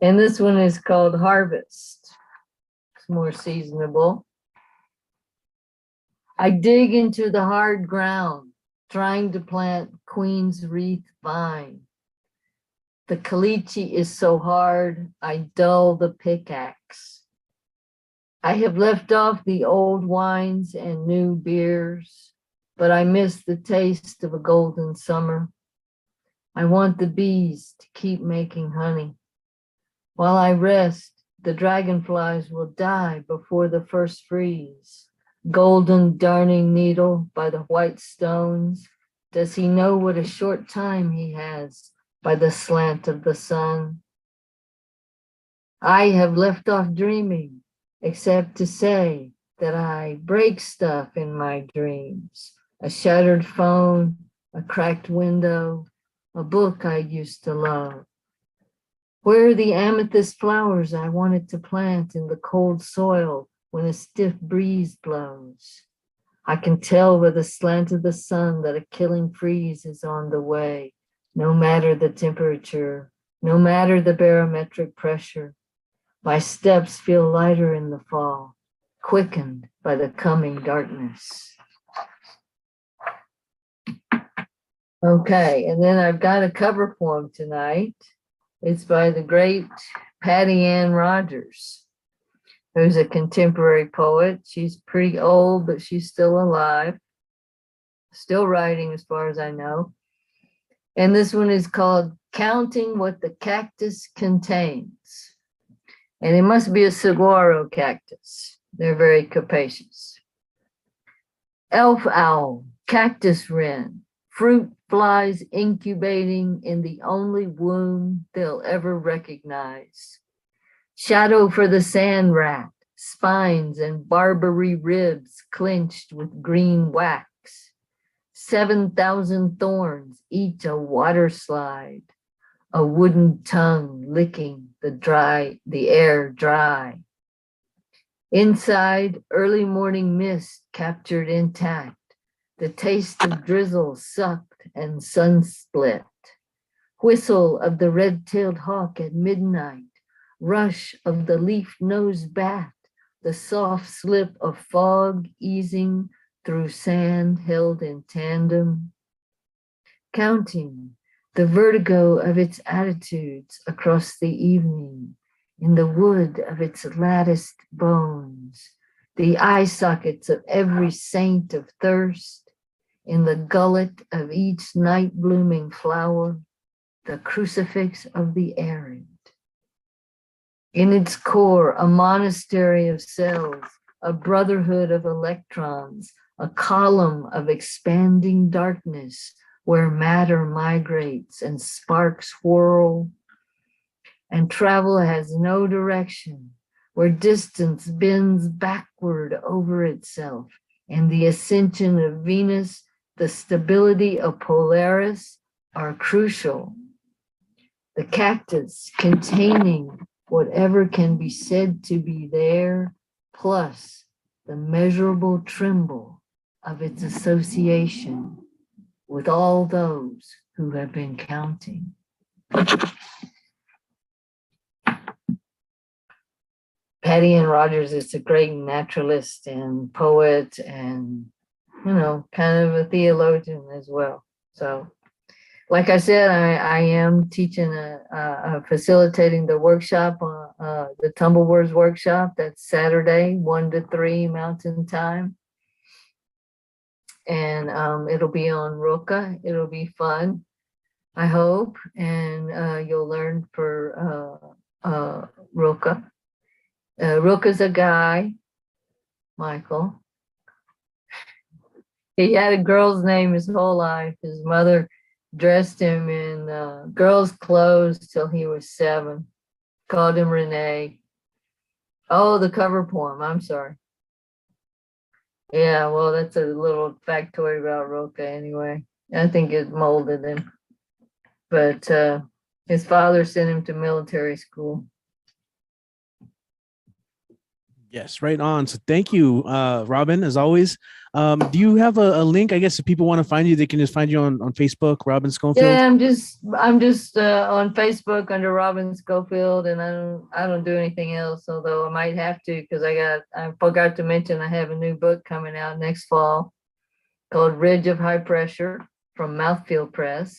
F: And this one is called Harvest. It's more seasonable. I dig into the hard ground, trying to plant Queen's Wreath vine. The caliche is so hard, I dull the pickaxe. I have left off the old wines and new beers, but I miss the taste of a golden summer. I want the bees to keep making honey. While I rest, the dragonflies will die before the first freeze. Golden darning needle by the white stones, does he know what a short time he has by the slant of the sun? I have left off dreaming, except to say that I break stuff in my dreams. A shattered phone, a cracked window, a book I used to love. Where are the amethyst flowers I wanted to plant in the cold soil when a stiff breeze blows? I can tell by the slant of the sun that a killing freeze is on the way, no matter the temperature, no matter the barometric pressure. My steps feel lighter in the fall, quickened by the coming darkness. Okay, and then I've got a cover poem tonight. It's by the great Patty Ann Rogers, who's a contemporary poet. She's pretty old, but she's still alive, still writing as far as I know. And this one is called Counting What the Cactus Contains. And it must be a saguaro cactus. They're very capacious. Elf owl, cactus wren, fruit flies incubating in the only womb they'll ever recognize. Shadow for the sand rat, spines and Barbary ribs clenched with green wax. 7,000 thorns, each a water slide. A wooden tongue licking the air dry. Inside, early morning mist captured intact. The taste of drizzle sucked and sun split. Whistle of the red-tailed hawk at midnight. Rush of the leaf-nosed bat. The soft slip of fog easing through sand held in tandem. Counting the vertigo of its attitudes across the evening. In the wood of its latticed bones. The eye sockets of every saint of thirst. In the gullet of each night blooming flower, the crucifix of the arid. In its core, a monastery of cells, a brotherhood of electrons, a column of expanding darkness where matter migrates and sparks whirl and travel has no direction, where distance bends backward over itself, and the ascension of Venus, the stability of Polaris are crucial. The cactus containing whatever can be said to be there, plus the measurable tremble of its association with all those who have been counting. Patty Ann Rogers is a great naturalist and poet and, kind of a theologian as well. So, like I said, I am teaching, facilitating the workshop, the Tumble Words workshop. That's Saturday, 1 to 3 Mountain Time. And it'll be on Roka. It'll be fun, I hope. And you'll learn for Roka. Roka's a guy, Michael. He had a girl's name his whole life. His mother dressed him in girls' clothes till he was 7. Called him Renee. Oh, the cover poem. I'm sorry. Yeah, well, that's a little factoid about Roka anyway. I think it molded him. But his father sent him to military school.
A: Yes, right on. So thank you, Robin, as always. Do you have a link? I guess if people want to find you, they can just find you on Facebook, Robin Schofield.
F: Yeah, I'm just on Facebook under Robin Schofield, and I don't do anything else. Although I might have to, because I forgot to mention I have a new book coming out next fall called Ridge of High Pressure from Mouthfeel Press.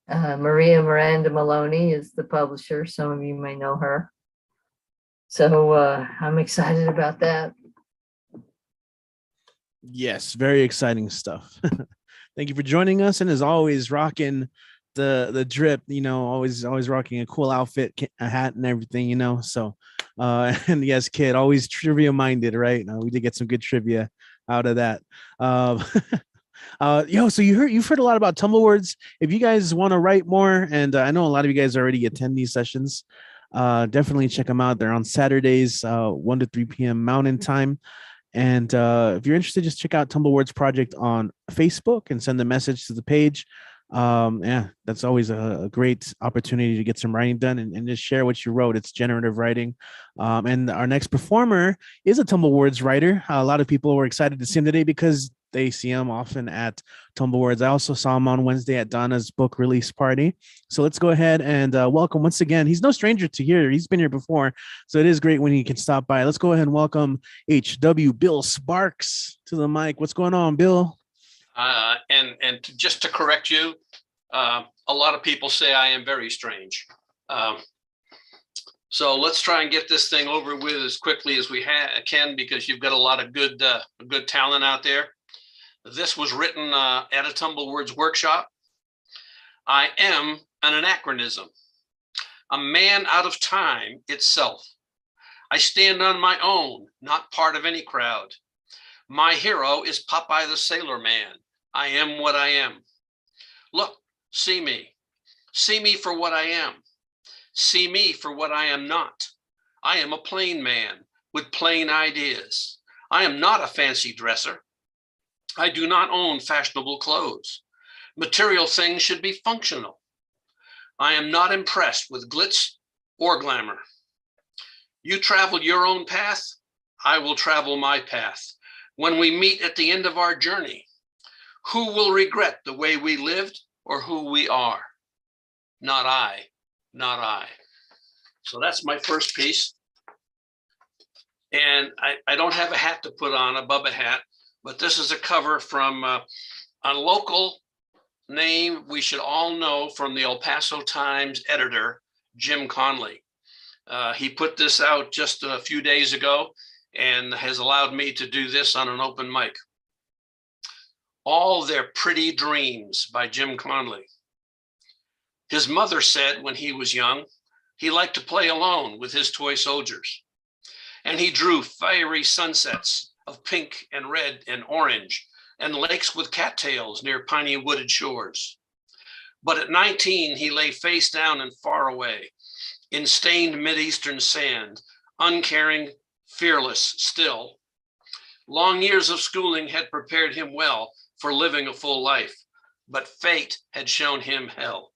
F: Maria Miranda Maloney is the publisher. Some of you may know her. So I'm excited about that.
A: Yes, very exciting stuff. Thank you for joining us, and as always, rocking the drip. Always rocking a cool outfit, a hat, and everything. So, and yes, kid, always trivia minded, right? We did get some good trivia out of that. So you've heard a lot about Tumblewords. If you guys want to write more, and I know a lot of you guys already attend these sessions. Definitely check them out. They're on Saturdays, 1 to 3 p.m. Mountain Time. And if you're interested, just check out Tumblewords Project on Facebook and send a message to the page. That's always a great opportunity to get some writing done and just share what you wrote. It's generative writing. And our next performer is a Tumblewords writer. A lot of people were excited to see him today because they see him often at Tumblewords. I also saw him on Wednesday at Donna's book release party. So let's go ahead and welcome once again. He's no stranger to here. He's been here before. So it is great when he can stop by. Let's go ahead and welcome H.W. Bill Sparks to the mic. What's going on, Bill?
G: Just to correct you, a lot of people say I am very strange. So let's try and get this thing over with as quickly as we can, because you've got a lot of good talent out there. This was written at a Tumblewords workshop. I am an anachronism, a man out of time itself. I stand on my own, not part of any crowd. My hero is Popeye the Sailor Man. I am what I am. Look, see me for what I am. See me for what I am not. I am a plain man with plain ideas. I am not a fancy dresser. I do not own fashionable clothes. Material things should be functional. I am not impressed with glitz or glamour. You travel your own path. I will travel my path. When we meet at the end of our journey, who will regret the way we lived or who we are? Not I, not I. So that's my first piece. And I don't have a hat to put on, a Bubba hat, but this is a cover from a local name we should all know from the El Paso Times editor, Jim Conley. He put this out just a few days ago and has allowed me to do this on an open mic. All Their Pretty Dreams by Jim Conley. His mother said when he was young, He liked to play alone with his toy soldiers, and he drew fiery sunsets of pink and red and orange and lakes with cattails near piney wooded shores. But at 19, he lay face down and far away in stained Mideastern sand, uncaring, fearless still. Long years of schooling had prepared him well for living a full life, but fate had shown him hell.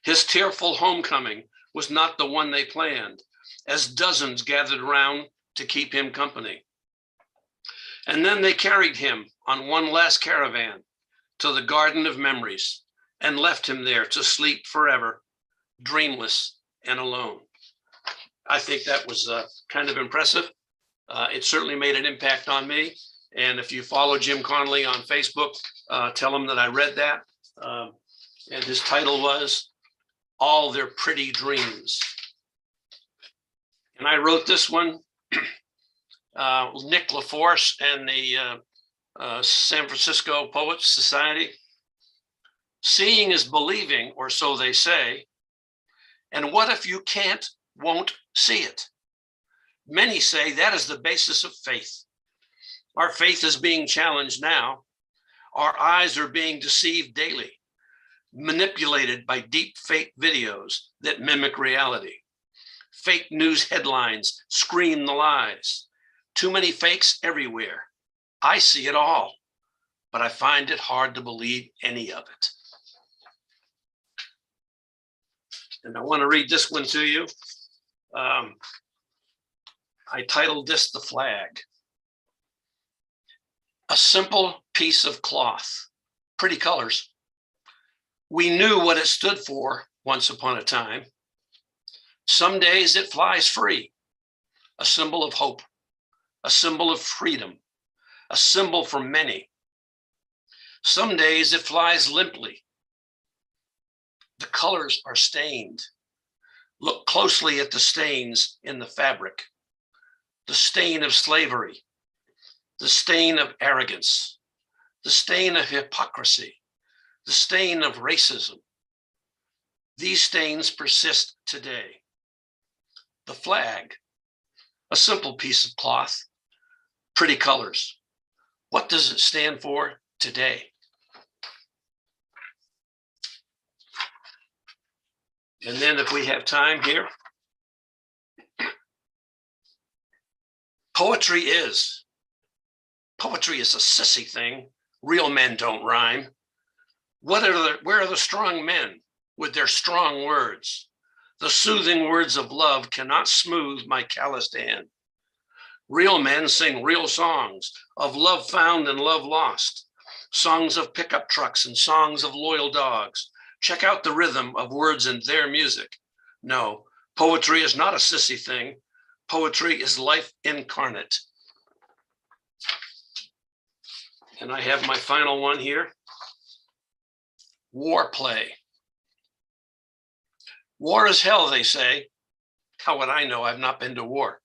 G: His tearful homecoming was not the one they planned, as dozens gathered round to keep him company. And then they carried him on one last caravan to the Garden of Memories and left him there to sleep forever, dreamless and alone. I think that was kind of impressive. It certainly made an impact on me. And if you follow Jim Connolly on Facebook, tell him that I read that. And his title was All Their Pretty Dreams. And I wrote this one, Nick LaForce and the San Francisco Poets Society. Seeing is believing, or so they say. And what if you can't, won't see it? Many say that is the basis of faith. Our faith is being challenged now. Our eyes are being deceived daily, manipulated by deep fake videos that mimic reality. Fake news headlines scream the lies. Too many fakes everywhere. I see it all, but I find it hard to believe any of it. And I want to read this one to you. I titled this The Flag. A simple piece of cloth, pretty colors. We knew what it stood for once upon a time. Some days it flies free, a symbol of hope, a symbol of freedom, a symbol for many. Some days it flies limply. The colors are stained. Look closely at the stains in the fabric. The stain of slavery, the stain of arrogance, the stain of hypocrisy, the stain of racism. These stains persist today. The flag, a simple piece of cloth, pretty colors. What does it stand for today? And then if we have time here, poetry is a sissy thing. Real men don't rhyme. Where are the strong men with their strong words? The soothing words of love cannot smooth my calloused hand. Real men sing real songs of love found and love lost, songs of pickup trucks and songs of loyal dogs. Check out the rhythm of words in their music. No, poetry is not a sissy thing. Poetry is life incarnate. And I have my final one here. War play. War is hell, they say. How would I know? I've not been to war.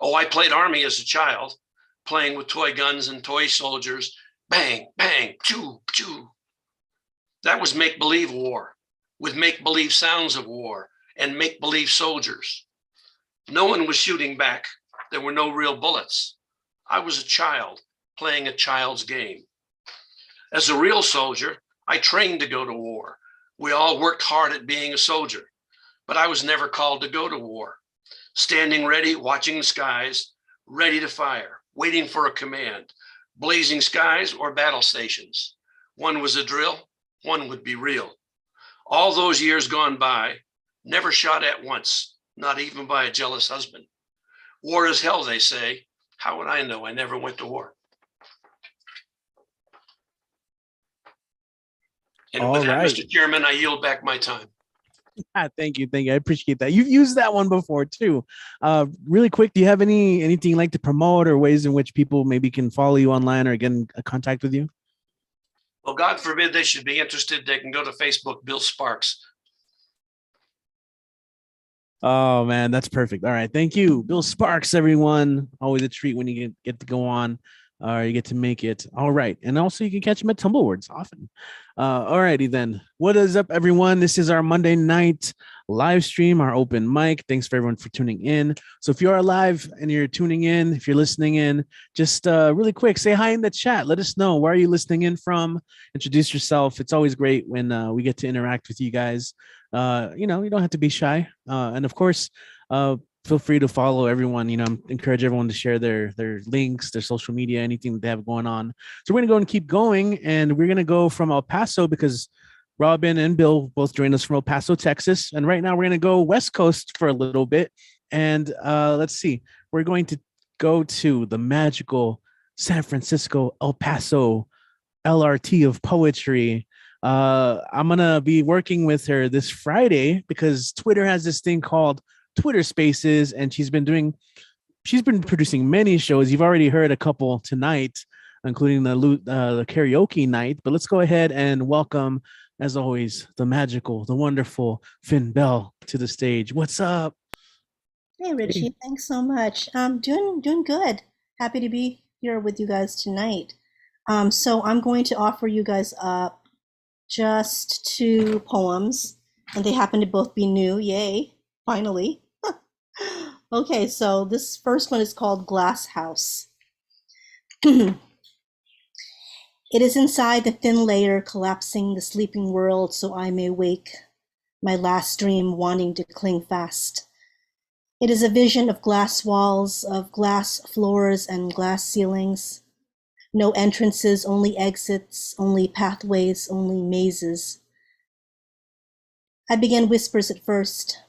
G: Oh, I played army as a child, playing with toy guns and toy soldiers. Bang, bang, choo, choo. That was make-believe war, with make-believe sounds of war and make-believe soldiers. No one was shooting back. There were no real bullets. I was a child playing a child's game. As a real soldier, I trained to go to war. We all worked hard at being a soldier, but I was never called to go to war. Standing ready, watching the skies, ready to fire, waiting for a command, blazing skies or battle stations. One was a drill, one would be real. All those years gone by, never shot at once, not even by a jealous husband. War is hell, they say. How would I know? I never went to war. And
A: All
G: with that,
A: right.
G: Mr. Chairman, I yield back my time.
A: Thank you. I appreciate that. You've used that one before too. Really quick, do you have anything you'd like to promote or ways in which people maybe can follow you online or get in contact with you?
G: Well, God forbid they should be interested. They can go to Facebook, Bill Sparks.
A: Oh man, that's perfect. All right. Thank you. Bill Sparks, everyone. Always a treat when you get to go on. You get to make it. All right. And also you can catch him at Tumblewards often. All righty then. What is up, everyone? This is our Monday night live stream, our open mic. Thanks for everyone for tuning in. So if you are live and you're tuning in, if you're listening in, just really quick, say hi in the chat. Let us know, where are you listening in from? Introduce yourself. It's always great when we get to interact with you guys. You don't have to be shy. And of course, feel free to follow everyone. Encourage everyone to share their links, their social media, anything that they have going on. So we're going to go and keep going, and we're going to go from El Paso because Robin and Bill both joined us from El Paso, Texas. And right now we're going to go West Coast for a little bit. And let's see, we're going to go to the magical San Francisco, El Paso LRT of poetry. I'm going to be working with her this Friday because Twitter has this thing called Twitter Spaces, and she's been producing many shows. You've already heard a couple tonight, including the karaoke night. But let's go ahead and welcome, as always, the magical, the wonderful Finn Bell to the stage. What's up?
H: Hey, Richie. Thanks so much. Doing good. Happy to be here with you guys tonight. So I'm going to offer you guys up just 2 poems, and they happen to both be new. Yay, finally. Okay, so this first one is called Glass House. It is inside the thin layer collapsing the sleeping world so I may wake, my last dream wanting to cling fast. It is a vision of glass walls, of glass floors and glass ceilings. No entrances, only exits, only pathways, only mazes. I began whispers at first,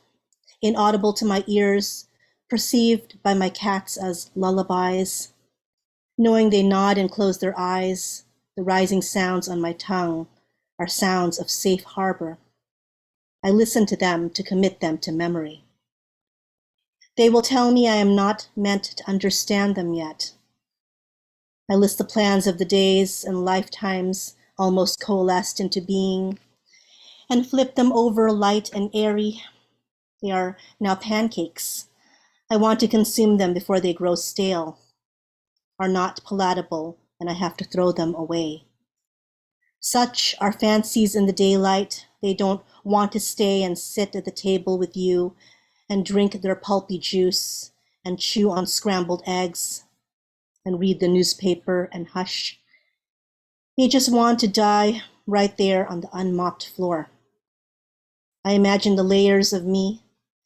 H: inaudible to my ears, perceived by my cats as lullabies. Knowing they nod and close their eyes, the rising sounds on my tongue are sounds of safe harbor. I listen to them to commit them to memory. They will tell me I am not meant to understand them yet. I list the plans of the days and lifetimes almost coalesced into being, and flip them over light and airy. They are now pancakes. I want to consume them before they grow stale, are not palatable, and I have to throw them away. Such are fancies in the daylight. They don't want to stay and sit at the table with you and drink their pulpy juice and chew on scrambled eggs and read the newspaper and hush. They just want to die right there on the unmopped floor. I imagine the layers of me,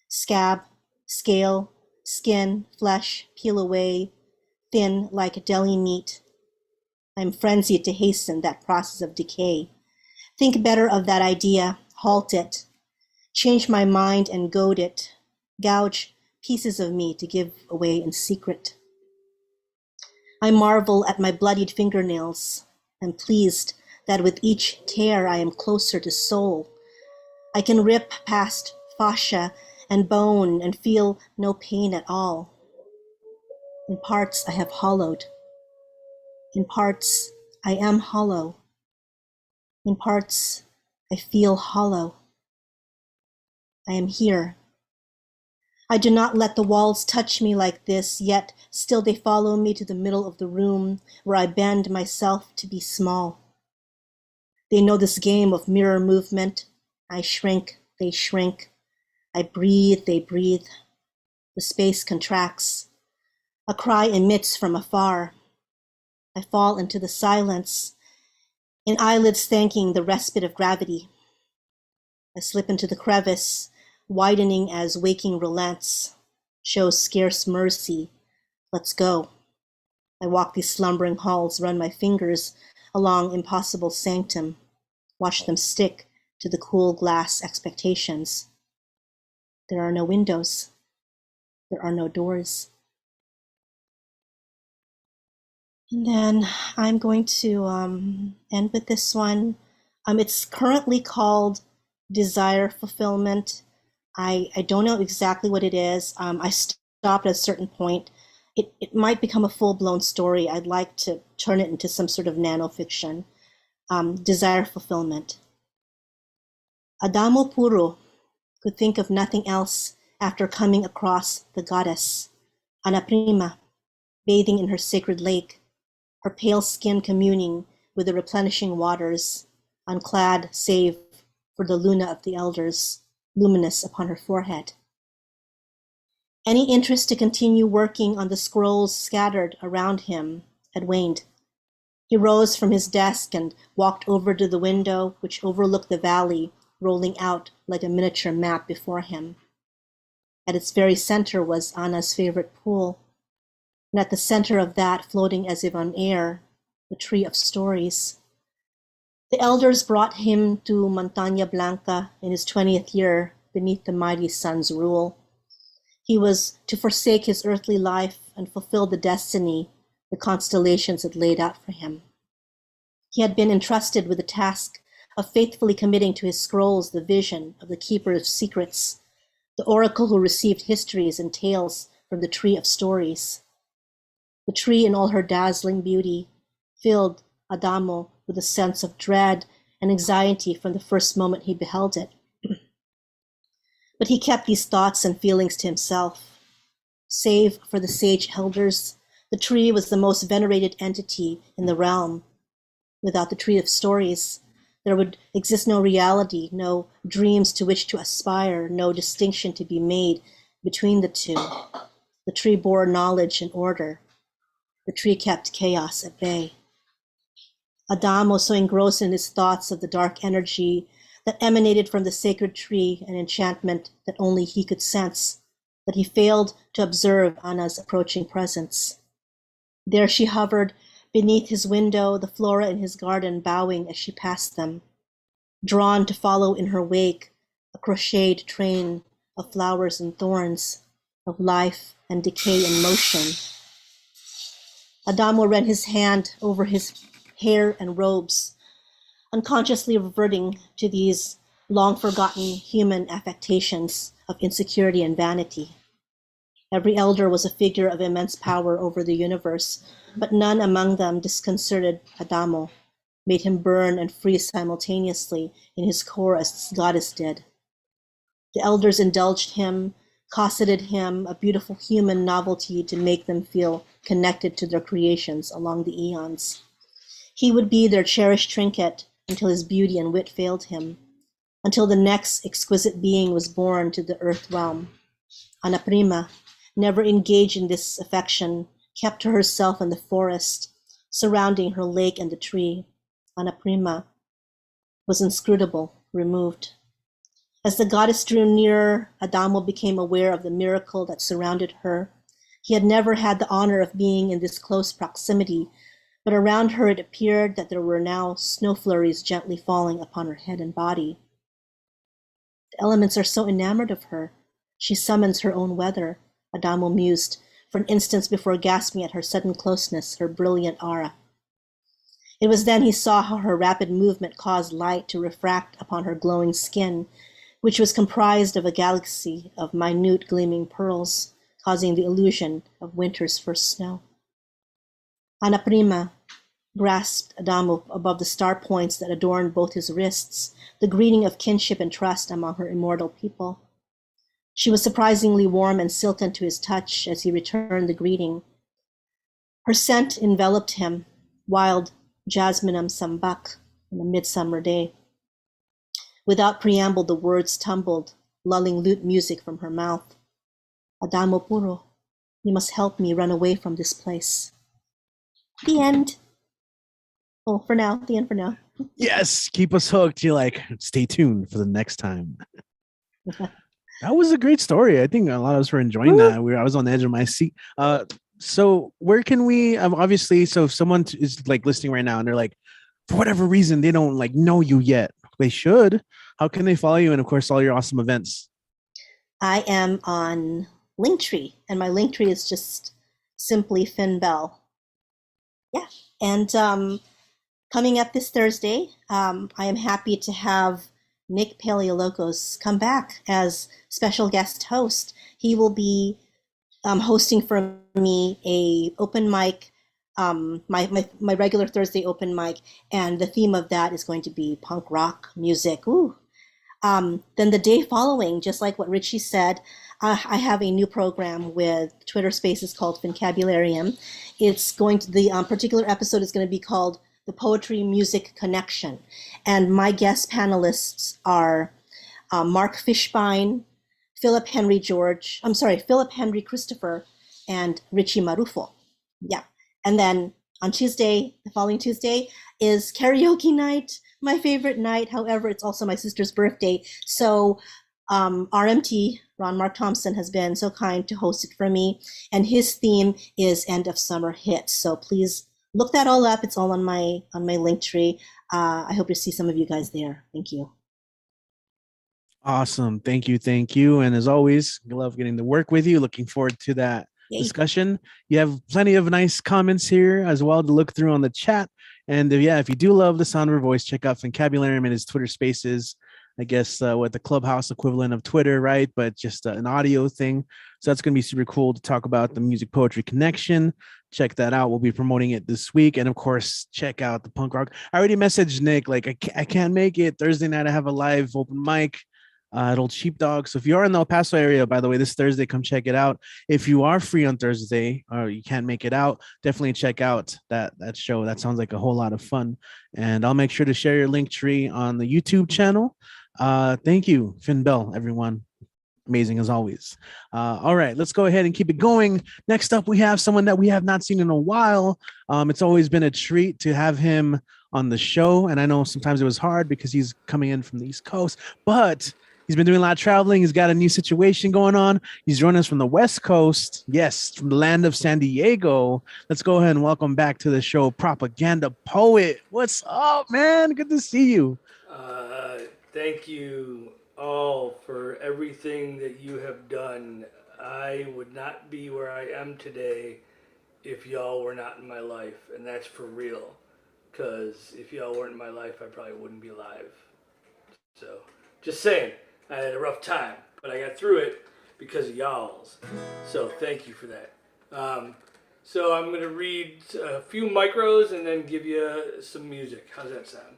H: scab, scale, skin, flesh, peel away, thin like deli meat. I'm frenzied to hasten that process of decay. Think better of that idea, halt it, change my mind and goad it, gouge pieces of me to give away in secret. I marvel at my bloodied fingernails. I'm pleased that with each tear I am closer to soul. I can rip past fascia and bone and feel no pain at all. In parts I have hollowed. In parts I am hollow. In parts I feel hollow. I am here. I do not let the walls touch me like this, yet still they follow me to the middle of the room where I bend myself to be small. They know this game of mirror movement. I shrink, they shrink. I breathe, they breathe. The space contracts. A cry emits from afar. I fall into the silence, in eyelids thanking the respite of gravity. I slip into the crevice, widening as waking relents, shows scarce mercy. Let's go. I walk these slumbering halls, run my fingers along impossible sanctum, watch them stick to the cool glass expectations. There are no windows. There are no doors. And then I'm going to end with this one. It's currently called Desire Fulfillment. I don't know exactly what it is. I stopped at a certain point. It might become a full-blown story. I'd like to turn it into some sort of nanofiction. Desire Fulfillment. Adamo Puro could think of nothing else after coming across the goddess, Ana Prima, bathing in her sacred lake, her pale skin communing with the replenishing waters, unclad save for the luna of the elders, luminous upon her forehead. Any interest to continue working on the scrolls scattered around him had waned. He rose from his desk and walked over to the window, which overlooked the valley, rolling out like a miniature map before him. At its very center was Anna's favorite pool, and at the center of that, floating as if on air, the tree of stories. The elders brought him to Montaña Blanca in his 20th year beneath the mighty sun's rule. He was to forsake his earthly life and fulfill the destiny the constellations had laid out for him. He had been entrusted with the task of faithfully committing to his scrolls the vision of the keeper of secrets, the oracle who received histories and tales from the tree of stories. The tree in all her dazzling beauty filled Adamo with a sense of dread and anxiety from the first moment he beheld it. But he kept these thoughts and feelings to himself. Save for the sage elders, the tree was the most venerated entity in the realm. Without the tree of stories, there would exist no reality, no dreams to which to aspire, no distinction to be made between the two. The tree bore knowledge and order. The tree kept chaos at bay. Adamo, so engrossed in his thoughts of the dark energy that emanated from the sacred tree, an enchantment that only he could sense, that he failed to observe Anna's approaching presence. There she hovered beneath his window, the flora in his garden bowing as she passed them, drawn to follow in her wake a crocheted train of flowers and thorns, of life and decay and motion. Adamo ran his hand over his hair and robes, unconsciously reverting to these long-forgotten human affectations of insecurity and vanity. Every elder was a figure of immense power over the universe, but none among them disconcerted Adamo, made him burn and freeze simultaneously in his core as this goddess did. The elders indulged him, cosseted him, a beautiful human novelty to make them feel connected to their creations along the eons. He would be their cherished trinket until his beauty and wit failed him, until the next exquisite being was born to the earth realm. Ana Prima, never engaged in this affection, kept to herself in the forest, surrounding her lake and the tree. Ana Prima was inscrutable, removed. As the goddess drew nearer, Adamo became aware of the miracle that surrounded her. He had never had the honor of being in this close proximity, but around her it appeared that there were now snow flurries gently falling upon her head and body. The elements are so enamored of her. She summons her own weather, Adamo mused, for an instant before gasping at her sudden closeness, her brilliant aura. It was then he saw how her rapid movement caused light to refract upon her glowing skin, which was comprised of a galaxy of minute gleaming pearls, causing the illusion of winter's first snow. Ana Prima grasped Adamo above the star points that adorned both his wrists, the greeting of kinship and trust among her immortal people. She was surprisingly warm and silken to his touch as he returned the greeting. Her scent enveloped him, wild jasminum sambak on a midsummer day. Without preamble, the words tumbled, lulling lute music from her mouth. Adamo Puro, you must help me run away from this place. The end. Oh, for now, the end for now.
A: Yes, keep us hooked. You're like, stay tuned for the next time. That was a great story. I think a lot of us were enjoying that. I was on the edge of my seat. So where can we, obviously, so if someone is like listening right now and they're like, for whatever reason, they don't like know you yet. They should. How can they follow you? And of course, all your awesome events.
H: I am on Linktree, and my Linktree is just simply Finn Bell. Yeah. And coming up this Thursday, I am happy to have Nick Paleolocos come back as special guest host. He will be hosting for me a open mic, my regular Thursday open mic, and the theme of that is going to be punk rock music. Ooh, Then the day following, just like what Richie said, I have a new program with Twitter Spaces called Fincabularium. It's going to, the particular episode is going to be called The Poetry Music Connection. And my guest panelists are Mark Fishbein, Philip Henry Christopher, and Richie Marrufo. Yeah. And then on Tuesday, the following Tuesday, is karaoke night, my favorite night. However, it's also my sister's birthday. So RMT, Mark Thompson, has been so kind to host it for me. And his theme is End of Summer Hits. So please look that all up. It's all on my link tree. I hope to see some of you guys there. Thank you.
A: Awesome. Thank you. And as always, I love getting to work with you. Looking forward to that discussion. You have plenty of nice comments here as well to look through on the chat. And if you do love the sound of her voice, check out Fincabularium and his Twitter Spaces. I guess what the Clubhouse equivalent of Twitter, right? But just an audio thing. So that's going to be super cool to talk about the Music Poetry Connection. Check that out. We'll be promoting it this week. And of course, check out the punk rock. I already messaged Nick, like I can't make it Thursday night. I have a live open mic at Old Sheepdog. So if you are in the El Paso area, by the way, this Thursday, come check it out. If you are free on Thursday or you can't make it out, definitely check out that show. That sounds like a whole lot of fun. And I'll make sure to share your link tree on the YouTube channel. Thank you, Finn Bell, everyone. Amazing as always. All right, let's go ahead and keep it going. Next up, we have someone that we have not seen in a while. It's always been a treat to have him on the show. And I know sometimes it was hard because he's coming in from the East Coast, but he's been doing a lot of traveling. He's got a new situation going on. He's joining us from the West Coast. Yes, from the land of San Diego. Let's go ahead and welcome back to the show, Propaganda Poet. What's up, man? Good to see you.
I: Thank you all for everything that you have done. I would not be where I am today if y'all were not in my life, and that's for real. Because if y'all weren't in my life, I probably wouldn't be alive. So, just saying. I had a rough time, but I got through it because of y'all's. So thank you for that. So I'm going to read a few micros and then give you some music. How's that sound?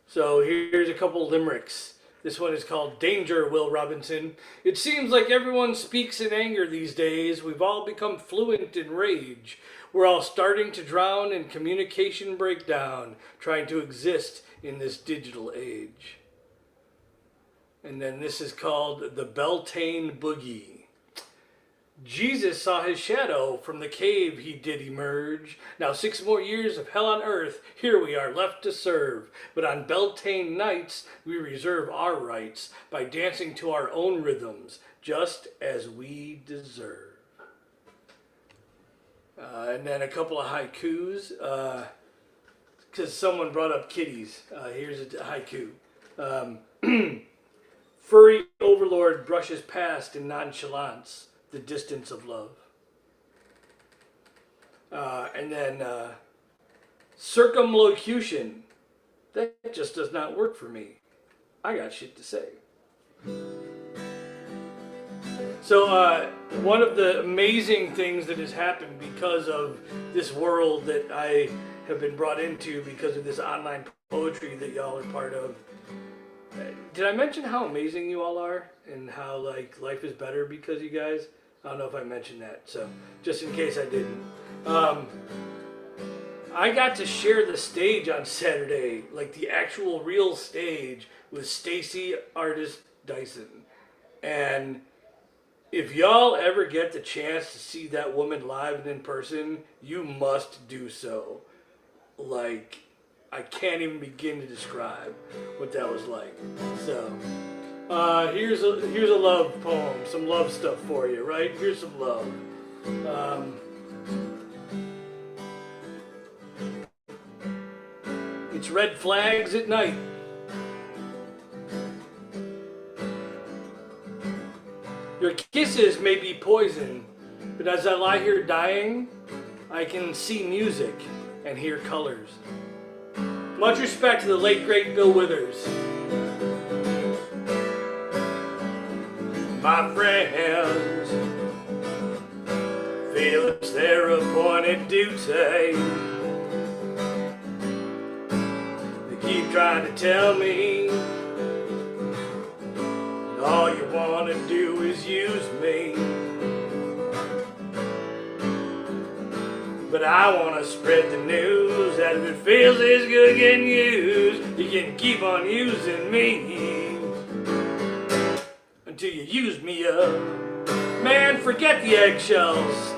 I: So here's a couple limericks. This one is called Danger, Will Robinson. It seems like everyone speaks in anger these days. We've all become fluent in rage. We're all starting to drown in communication breakdown, trying to exist in this digital age. And then this is called the Beltane Boogie. Jesus saw his shadow from the cave he did emerge. Now 6 more years of hell on earth, here we are left to serve. But on Beltane nights, we reserve our rights by dancing to our own rhythms, just as we deserve. And then a couple of haikus, because someone brought up kitties. Here's a haiku. Furry overlord brushes past in nonchalance the distance of love. And then circumlocution. That just does not work for me. I got shit to say. So one of the amazing things that has happened because of this world that I have been brought into because of this online poetry that y'all are part of. Did I mention how amazing you all are and how like life is better because you guys? I don't know if I mentioned that, so just in case I didn't. I got to share the stage on Saturday, like the actual real stage with Stacy Artist Dyson. And if y'all ever get the chance to see that woman live and in person, you must do so. Like, I can't even begin to describe what that was like. So, here's a love poem, some love stuff for you, right? Here's some love. It's red flags at night. Your kisses may be poison, but as I lie here dying, I can see music and hear colors. Much respect to the late great Bill Withers. My friends, feel it's their appointed duty. They keep trying to tell me wanna do is use me. But I wanna spread the news that if it feels as good getting used, you can keep on using me until you use me up. Man, forget the eggshells.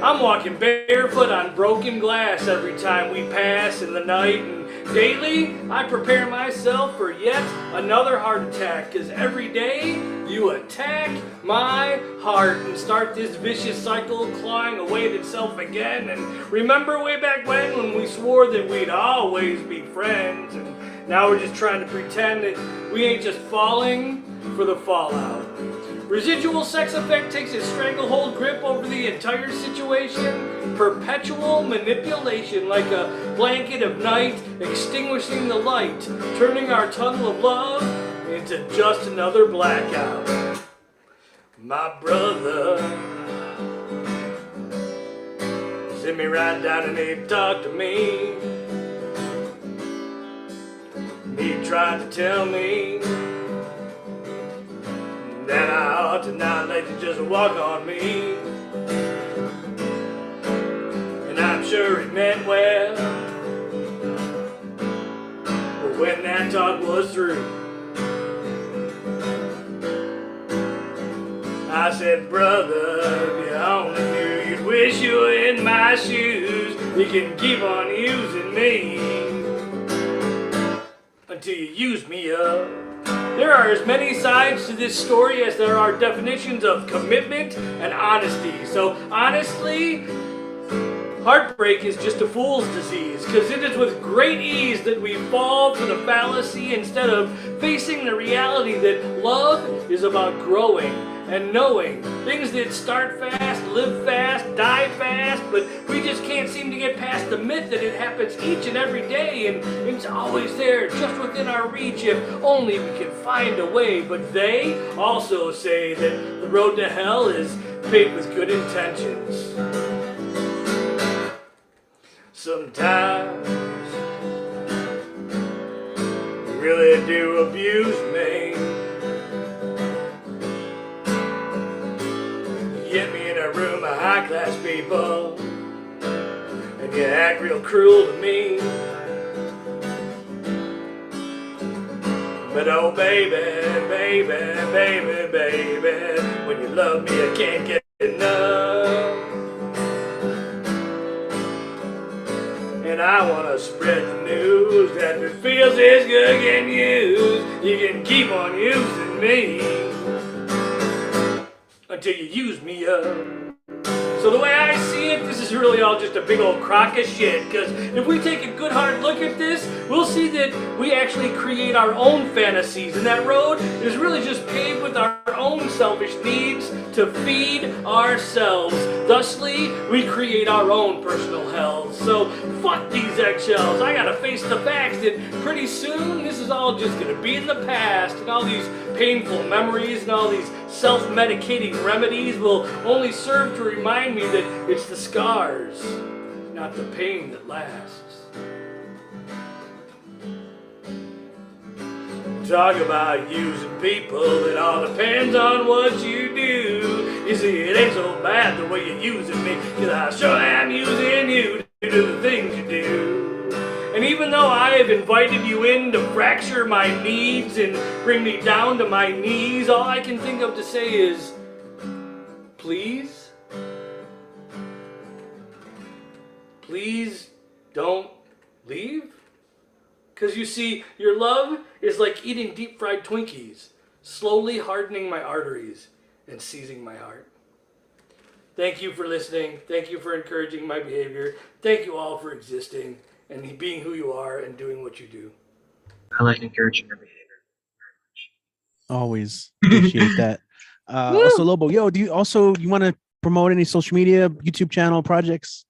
I: I'm walking barefoot on broken glass every time we pass in the night, and daily I prepare myself for yet another heart attack, cause every day you attack my heart and start this vicious cycle clawing away at itself again. And remember way back when we swore that we'd always be friends, and now we're just trying to pretend that we ain't just falling for the fallout. Residual sex effect takes a stranglehold grip over the entire situation. Perpetual manipulation like a blanket of night, extinguishing the light, turning our tunnel of love into just another blackout. My brother sent me right down and he talked to me. He tried to tell me that I ought to not let you just walk on me. And I'm sure he meant well, but when that talk was through, I said, brother, if you only knew, you'd wish you were in my shoes. You can keep on using me until you use me up. There are as many sides to this story as there are definitions of commitment and honesty. So honestly, heartbreak is just a fool's disease, because it is with great ease that we fall for the fallacy instead of facing the reality that love is about growing and knowing things that start fast, live fast, die fast, but we just can't seem to get past the myth that it happens each and every day, and it's always there, just within our reach, if only we can find a way. But they also say that the road to hell is paved with good intentions. Sometimes you really do abuse me. Get me in a room of high-class people, and you act real cruel to me. But oh baby, baby, baby, baby, when you love me I can't get enough. And I wanna spread the news that if it feels as good getting used, you can keep on using me until you use me up. So the way I see it, this is really all just a big old crock of shit, because if we take a good hard look at this, we'll see that we actually create our own fantasies, and that road is really just paved with our own selfish needs to feed ourselves. Thusly, we create our own personal hells. So fuck these eggshells. I gotta face the facts that pretty soon this is all just gonna be in the past, and all these painful memories and all these self-medicating remedies will only serve to remind me that it's the scars, not the pain, that lasts. Talk about using people, it all depends on what you do. You see, it ain't so bad the way you're using me, cause I sure am using you to do the things you do. And even though I have invited you in to fracture my needs and bring me down to my knees, all I can think of to say is, please? Please don't leave? Because you see, your love is like eating deep fried Twinkies, slowly hardening my arteries and seizing my heart. Thank you for listening. Thank you for encouraging my behavior. Thank you all for existing and being who you are and doing what you do.
J: I like encouraging your behavior very much.
A: Always appreciate that. Also, Lobo, yo, you want to promote any social media, YouTube channel projects?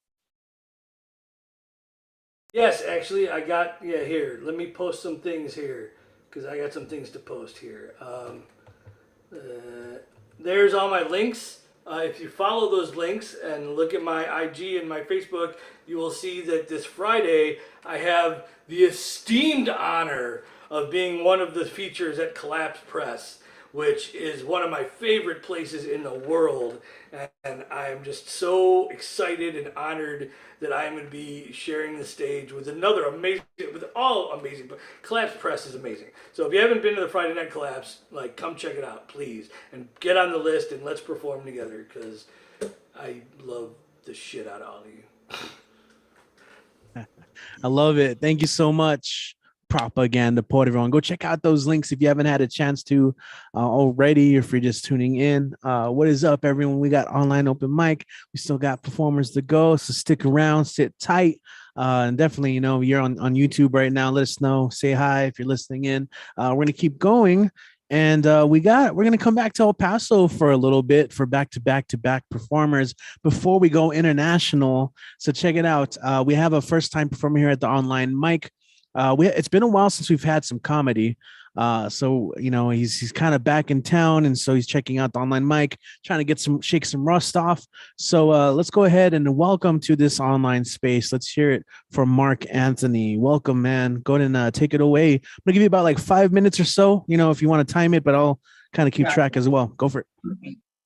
I: Yes, actually, I got, here. Let me post some things here, because I got some things to post here. There's all my links. If you follow those links and look at my IG and my Facebook, you will see that this Friday I have the esteemed honor of being one of the features at Collapse Press, which is one of my favorite places in the world. And I am just so excited and honored that I'm going to be sharing the stage with another amazing, with all amazing, but Collapse Press is amazing. So if you haven't been to the Friday Night Collapse, like, come check it out, please. And get on the list and let's perform together, because I love the shit out of all of you.
A: I love it. Thank you so much. Propaganda Port, everyone. Go check out those links if you haven't had a chance to already, if you're just tuning in. What is up, everyone? We got online open mic. We still got performers to go, so stick around, sit tight. And definitely, you know, you're on YouTube right now. Let us know. Say hi if you're listening in. We're going to keep going. And we're going to come back to El Paso for a little bit for back-to-back performers before we go international. So check it out. We have a first-time performer here at the online mic. It's been a while since we've had some comedy. So, you know, he's kind of back in town, and so he's checking out the online mic, trying to shake some rust off. So let's go ahead and welcome to this online space. Let's hear it from Mark Anthony. Welcome, man. Go ahead and take it away. I'm gonna give you about like 5 minutes or so, you know, if you want to time it, but I'll kind of keep track as well. Go for it.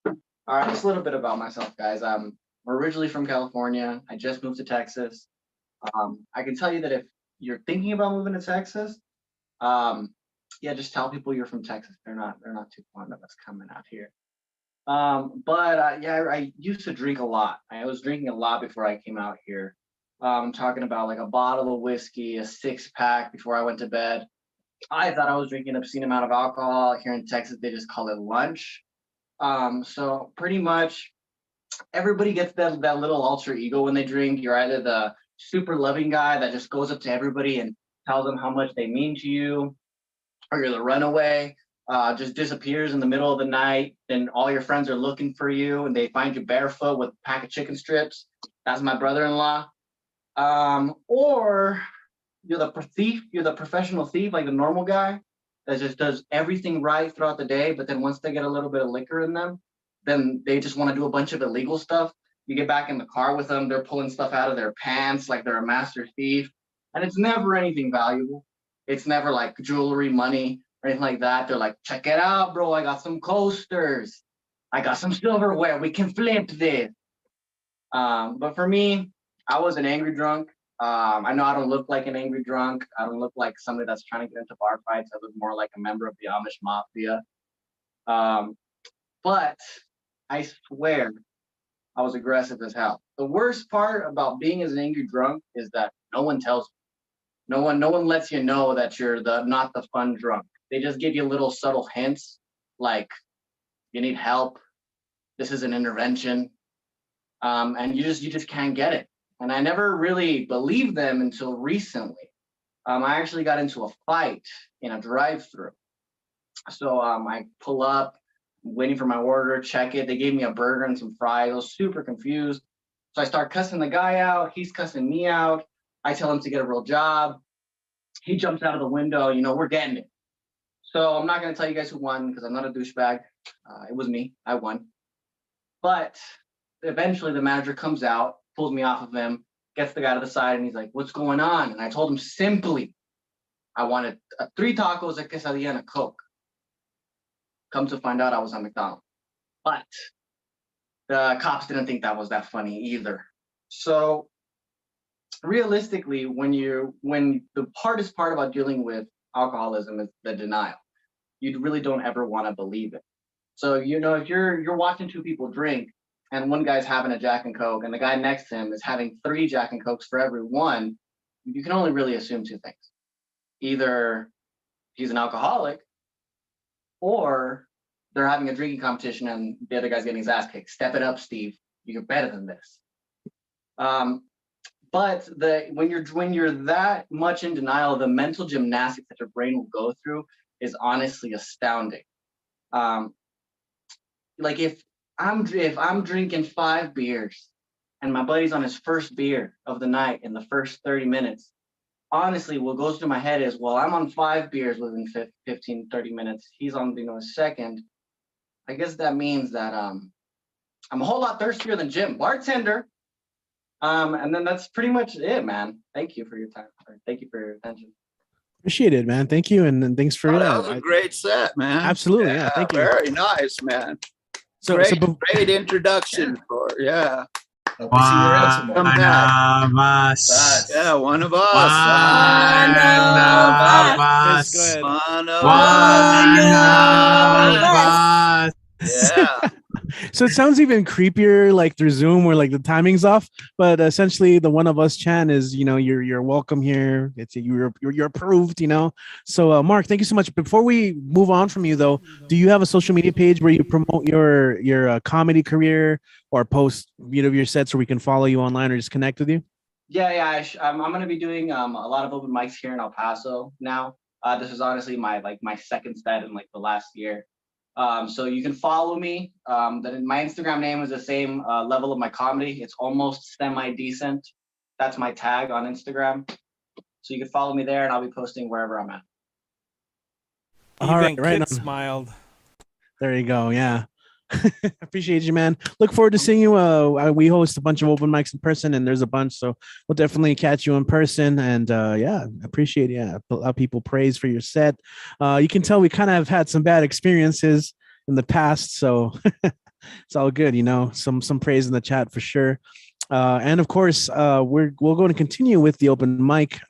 K: All right, just a little bit about myself, guys. I'm originally from California. I just moved to Texas. I can tell you that if you're thinking about moving to Texas, yeah, just tell people you're from Texas. They're not too fond of us coming out here. Yeah, I used to drink a lot. I was drinking a lot before I came out here. I'm talking about like a bottle of whiskey, a 6-pack before I went to bed. I thought I was drinking an obscene amount of alcohol. Here in Texas, they just call it lunch. So pretty much everybody gets that little alter ego when they drink. You're either the super loving guy that just goes up to everybody and tells them how much they mean to you, or you're the runaway, just disappears in the middle of the night, and all your friends are looking for you and they find you barefoot with a pack of chicken strips. That's my brother-in-law. Or you're the thief, you're the professional thief, like the normal guy that just does everything right throughout the day, but then once they get a little bit of liquor in them, then they just want to do a bunch of illegal stuff. You get back in the car with them, they're pulling stuff out of their pants like they're a master thief. And it's never anything valuable. It's never like jewelry, money, or anything like that. They're like, check it out, bro. I got some coasters. I got some silverware. We can flip this. But for me, I was an angry drunk. I know I don't look like an angry drunk. I don't look like somebody that's trying to get into bar fights. I look more like a member of the Amish Mafia. But I swear, I was aggressive as hell. The worst part about being as an angry drunk is that no one tells you. No one lets you know that you're not the fun drunk. They just give you little subtle hints like, you need help, this is an intervention, and you just can't get it. And I never really believed them until recently. I actually got into a fight in a drive-through. So I pull up, waiting for my order, check it. They gave me a burger and some fries. I was super confused. So I start cussing the guy out. He's cussing me out. I tell him to get a real job. He jumps out of the window. You know, we're getting it. So I'm not going to tell you guys who won because I'm not a douchebag. It was me. I won. But eventually the manager comes out, pulls me off of him, gets the guy to the side, and he's like, what's going on? And I told him simply, I wanted 3 tacos, a quesadilla, and a Coke. Come to find out I was on McDonald's. But the cops didn't think that was that funny either. So realistically, when the hardest part about dealing with alcoholism is the denial. You really don't ever want to believe it. So, you know, if you're watching 2 people drink and one guy's having a Jack and Coke and the guy next to him is having 3 Jack and Cokes for every one, you can only really assume 2 things. Either he's an alcoholic, or they're having a drinking competition and the other guy's getting his ass kicked. Step it up, Steve. You're better than this. But when you're that much in denial, the mental gymnastics that your brain will go through is honestly astounding. Like if I'm drinking 5 beers and my buddy's on his first beer of the night in the first 30 minutes, honestly, what goes through my head is, well, I'm on 5 beers within 15, 30 minutes. He's on, a second. I guess that means that I'm a whole lot thirstier than Jim, bartender. And then that's pretty much it, man. Thank you for your time. Thank you for your attention.
A: Appreciate it, man. Thank you, and thanks for
B: That was a great set, man.
A: Absolutely, yeah. Thank you.
B: Very nice, man.
A: So,
B: Great introduction for
J: Hope we see you around some more.
B: Come back.
J: Us.
B: Yeah, one of us.
J: One of us.
A: Go ahead.
B: One of
J: One of
B: us.
J: us.
B: Yeah.
A: So it sounds even creepier, like through Zoom, where like the timing's off. But essentially, the one of us chant is, you're welcome here. It's you're approved, So, Mark, thank you so much. Before we move on from you, though, do you have a social media page where you promote your comedy career or post your sets, where we can follow you online or just connect with you?
K: Yeah. I'm going to be doing a lot of open mics here in El Paso now. This is honestly my second set in like the last year. So you can follow me. My Instagram name is the same level of my comedy. It's almost semi-decent. That's my tag on Instagram. So you can follow me there, and I'll be posting wherever I'm at.
A: Even Kit
L: smiled.
A: There you go. Yeah. Appreciate you, man. Look forward to seeing you. We host a bunch of open mics in person, and there's a bunch, so we'll definitely catch you in person. And appreciate how people praise for your set. You can tell we kind of have had some bad experiences in the past, so it's all good. Some praise in the chat for sure. And of course, we'll go and continue with the open mic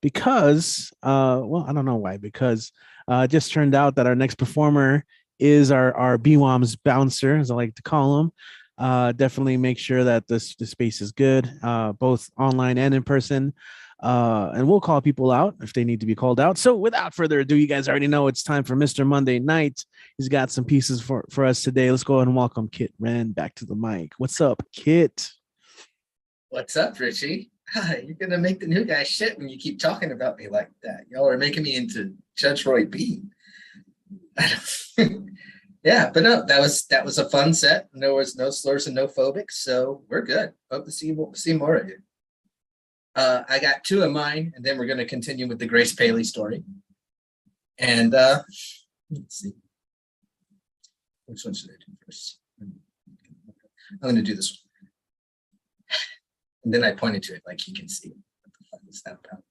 A: because I don't know why, because it just turned out that our next performer is our BWOMS bouncer, as I like to call him. Definitely make sure that the space is good, both online and in person. And we'll call people out if they need to be called out. So without further ado, you guys already know it's time for Mr. Monday Night. He's got some pieces for us today. Let's go ahead and welcome Kit Wren back to the mic. What's up, Kit?
M: What's up, Richie? You're gonna make the new guy shit when you keep talking about me like that. Y'all are making me into Judge Roy Bean. Yeah, but no, that was a fun set. There was no slurs and no phobics, so we're good. Hope to see more of you. I got two of mine, and then we're going to continue with the Grace Paley story. And let's see, which one should I do first? I'm going to do this one, and then I pointed to it like you can see. What the fuck is that about?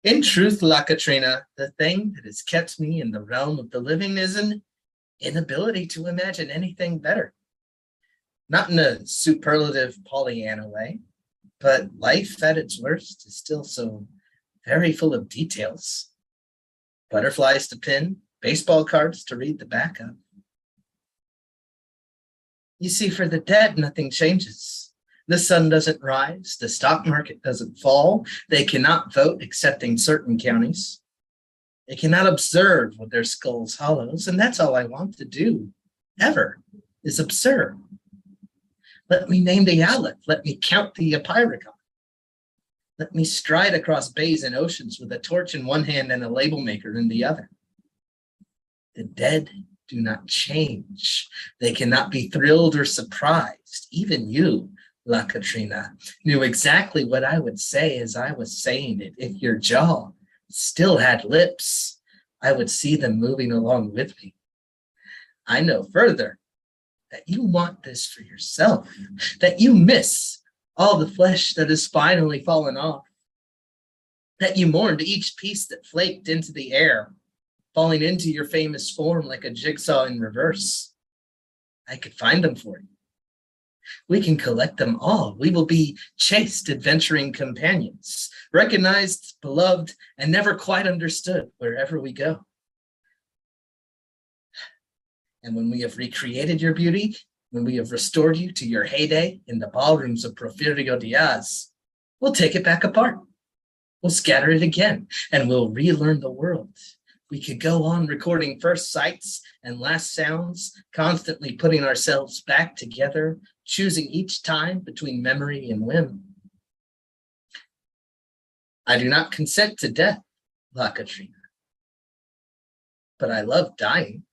M: In truth, La Katrina, the thing that has kept me in the realm of the living is an inability to imagine anything better. Not in a superlative Pollyanna way, but life at its worst is still so very full of details. Butterflies to pin, baseball cards to read the back of. You see, for the dead, nothing changes. The sun doesn't rise, the stock market doesn't fall, they cannot vote excepting certain counties. They cannot observe with their skulls hollows, and that's all I want to do, ever, is observe. Let me name the Aleph, let me count the Epiragon. Let me stride across bays and oceans with a torch in one hand and a label maker in the other. The dead do not change. They cannot be thrilled or surprised. Even you, La Katrina, knew exactly what I would say as I was saying it. If your jaw still had lips, I would see them moving along with me. I know further that you want this for yourself, that you miss all the flesh that has finally fallen off, that you mourned each piece that flaked into the air, falling into your famous form like a jigsaw in reverse. I could find them for you. We can collect them all. We will be chaste, adventuring companions, recognized, beloved, and never quite understood wherever we go. And when we have recreated your beauty, when we have restored you to your heyday in the ballrooms of Porfirio Diaz, we'll take it back apart. We'll scatter it again, and we'll relearn the world. We could go on recording first sights and last sounds, constantly putting ourselves back together, choosing each time between memory and whim. I do not consent to death, La Katrina, but I love dying.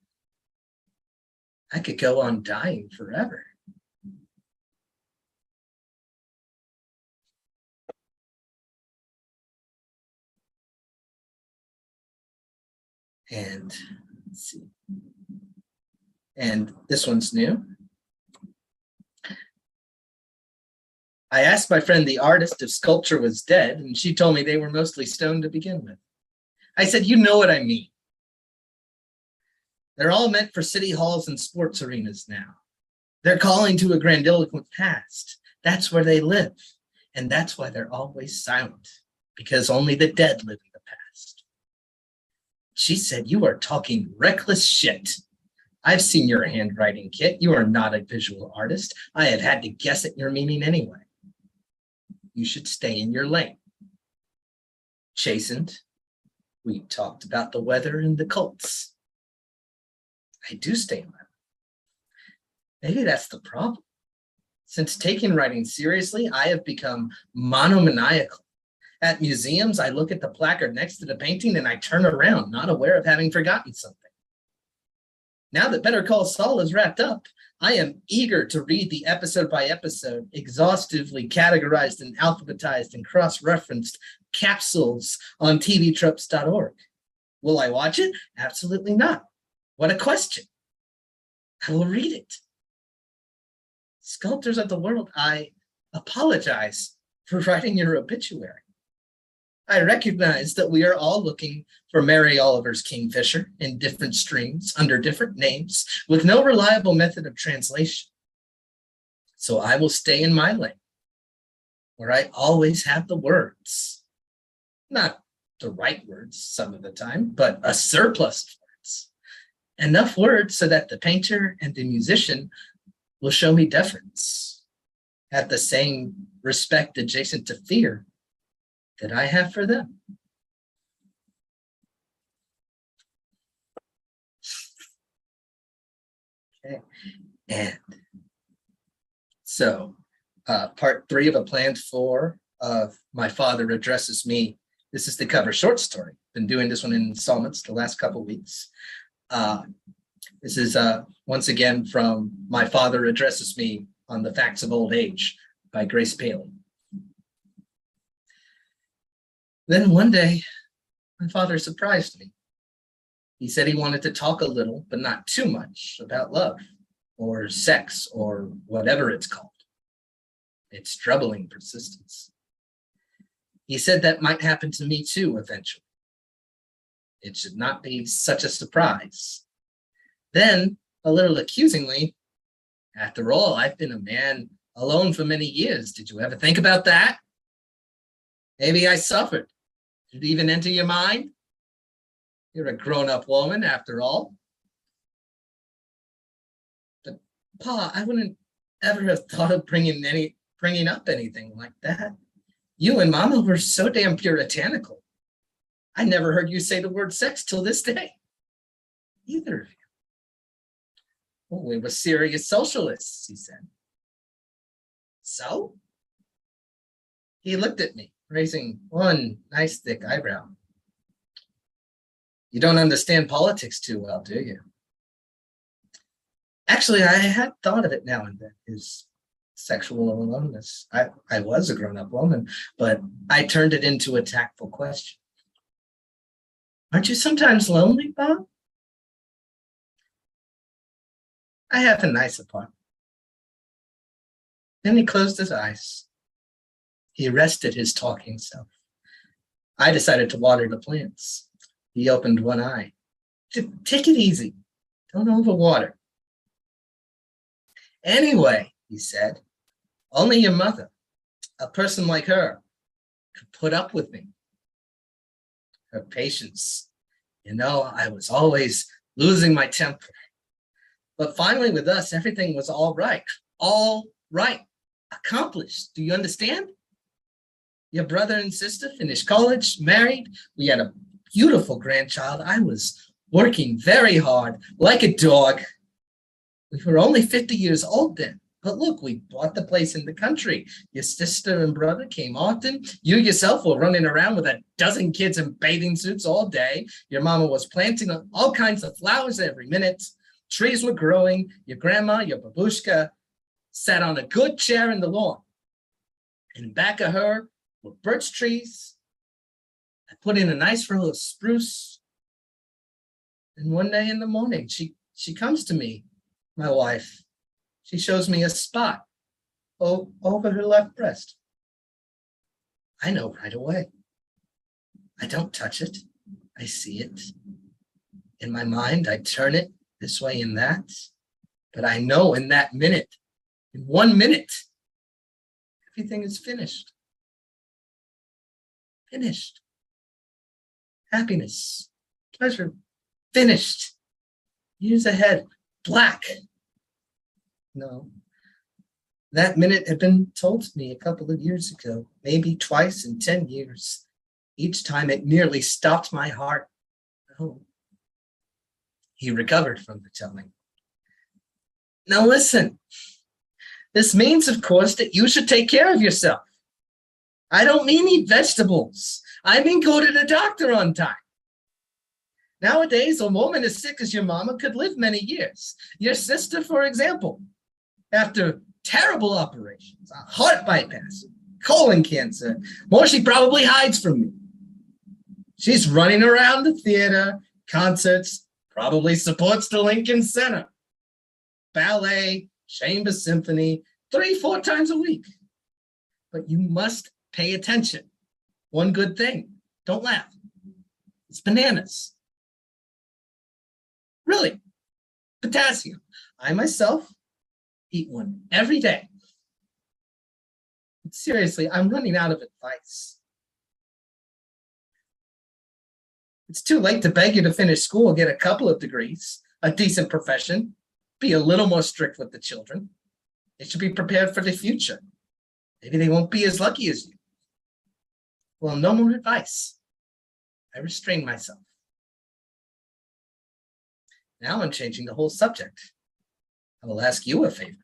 M: I could go on dying forever. And let's see. And this one's new. I asked my friend the artist if sculpture was dead, and she told me they were mostly stone to begin with. I said, you know what I mean. They're all meant for city halls and sports arenas now. They're calling to a grandiloquent past. That's where they live. And that's why they're always silent, because only the dead live in the past. She said, you are talking reckless shit. I've seen your handwriting, Kit. You are not a visual artist. I have had to guess at your meaning anyway. You should stay in your lane. Chastened, we talked about the weather and the cults. I do stay in my lane. Maybe that's the problem. Since taking writing seriously, I have become monomaniacal. At museums, I look at the placard next to the painting and I turn around, not aware of having forgotten something. Now that Better Call Saul is wrapped up, I am eager to read the episode by episode, exhaustively categorized and alphabetized and cross-referenced capsules on tvtropes.org. Will I watch it? Absolutely not. What a question. I will read it. Sculptors of the world, I apologize for writing your obituary. I recognize that we are all looking for Mary Oliver's Kingfisher in different streams, under different names, with no reliable method of translation. So I will stay in my lane, where I always have the words. Not the right words some of the time, but a surplus of words. Enough words so that the painter and the musician will show me deference, have the same respect adjacent to fear that I have for them. Okay, and so part 3 of a planned 4 of My Father Addresses Me. This is the cover short story. Been doing this one in installments the last couple weeks. This is once again from My Father Addresses Me on the Facts of Old Age by Grace Paley. Then one day, my father surprised me. He said he wanted to talk a little, but not too much, about love or sex or whatever it's called. It's troubling persistence. He said that might happen to me too eventually. It should not be such a surprise. Then, a little accusingly, after all, I've been a man alone for many years. Did you ever think about that? Maybe I suffered. Did it even enter your mind? You're a grown-up woman after all. But Pa, I wouldn't ever have thought of bringing up anything like that. You and Mama were so damn puritanical. I never heard you say the word sex till this day. Either of you. Well, we were serious socialists, he said. So? He looked at me, raising one nice thick eyebrow. You don't understand politics too well, do you? Actually, I had thought of it now and then, his sexual aloneness. I was a grown-up woman, but I turned it into a tactful question. Aren't you sometimes lonely, Bob? I have a nice apartment. Then he closed his eyes. He rested his talking self. I decided to water the plants. He opened one eye. Take it easy. Don't overwater. Anyway, he said, only your mother, a person like her, could put up with me. Her patience. You know, I was always losing my temper. But finally with us, everything was all right. All right. Accomplished. Do you understand? Your brother and sister finished college, married. We had a beautiful grandchild. I was working very hard, like a dog. We were only 50 years old then. But look, we bought the place in the country. Your sister and brother came often. You yourself were running around with a dozen kids in bathing suits all day. Your mama was planting all kinds of flowers every minute. Trees were growing. Your grandma, your babushka, sat on a good chair in the lawn. And back of her were birch trees. I put in a nice row of spruce. And one day in the morning, she comes to me, my wife. She shows me a spot over her left breast. I know right away. I don't touch it. I see it. In my mind, I turn it this way and that. But I know in that minute, in 1 minute, everything is finished. Finished. Happiness, pleasure, finished. Years ahead, black. No. That minute had been told to me a couple of years ago, maybe twice in 10 years. Each time it nearly stopped my heart. Oh. He recovered from the telling. Now listen, this means, of course, that you should take care of yourself. I don't mean eat vegetables. I mean go to the doctor on time. Nowadays, a woman as sick as your mama could live many years. Your sister, for example, after terrible operations, a heart bypass, colon cancer, more she probably hides from me. She's running around the theater, concerts, probably supports the Lincoln Center, ballet, chamber symphony, 3-4 times a week. But you must pay attention. One good thing, don't laugh. It's bananas. Really, potassium. I myself eat one every day. But seriously, I'm running out of advice. It's too late to beg you to finish school, get a couple of degrees, a decent profession, be a little more strict with the children. They should be prepared for the future. Maybe they won't be as lucky as you. Well, no more advice. I restrain myself. Now I'm changing the whole subject. I will ask you a favor.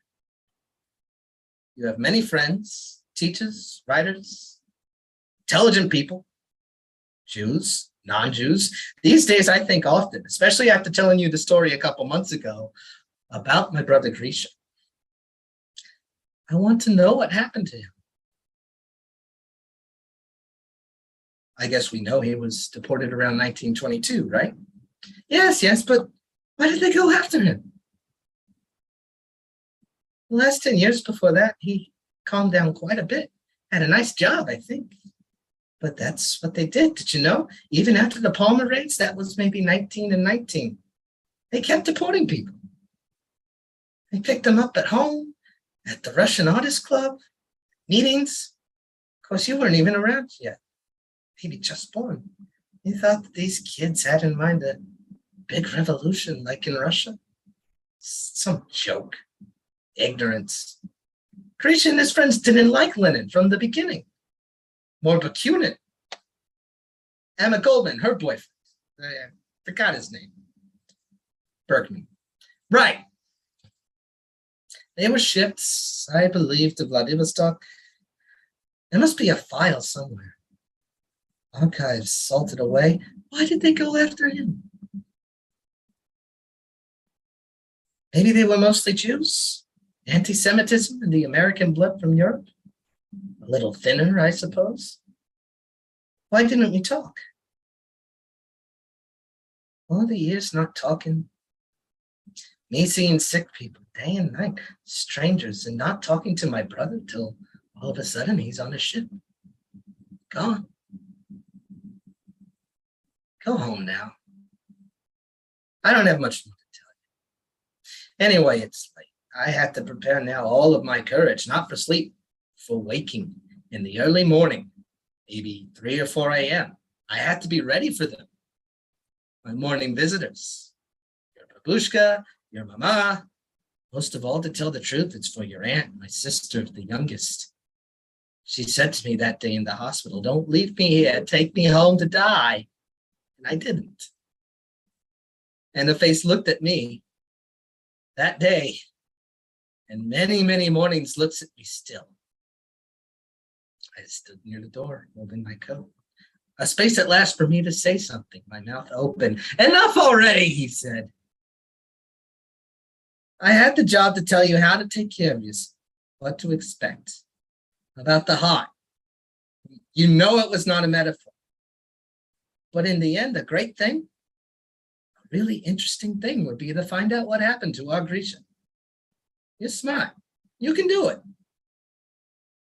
M: You have many friends, teachers, writers, intelligent people, Jews, non-Jews. These days I think often, especially after telling you the story a couple months ago about my brother Grisha. I want to know what happened to him. I guess we know he was deported around 1922, right? Yes, but why did they go after him? The last 10 years before that, he calmed down quite a bit. Had a nice job, I think. But that's what they did. Did you know? Even after the Palmer raids, that was maybe 19 and 19. They kept deporting people. They picked them up at home, at the Russian Artist Club, meetings. Of course, you weren't even around yet. Maybe just born. You thought that these kids had in mind a big revolution like in Russia? Some joke. Ignorance. Grisha and his friends didn't like Lenin from the beginning. More Bakunin. Emma Goldman, her boyfriend. I forgot his name. Bergman. Right. They were shipped, I believe, to Vladivostok. There must be a file somewhere. Archives salted away. Why did they go after him? Maybe they were mostly Jews. Anti-Semitism and the American blood from Europe. A little thinner, I suppose. Why didn't we talk? All the years not talking. Me seeing sick people day and night, strangers, and not talking to my brother till all of a sudden he's on a ship. Gone. Go home now. I don't have much more to tell you. Anyway, it's late. I have to prepare now all of my courage, not for sleep, for waking in the early morning, maybe 3 or 4 a.m. I have to be ready for them. My morning visitors, your babushka, your mama. Most of all, to tell the truth, it's for your aunt, my sister, the youngest. She said to me that day in the hospital, "Don't leave me here, take me home to die." And I didn't. And the face looked at me that day, and many, many mornings looks at me still. I stood near the door, holding my coat. A space at last for me to say something, my mouth open. "Enough already," he said. "I had the job to tell you how to take care of yourself, what to expect. About the heart. You know it was not a metaphor. But in the end, a great thing, a really interesting thing would be to find out what happened to our Grisha. You're smart. You can do it.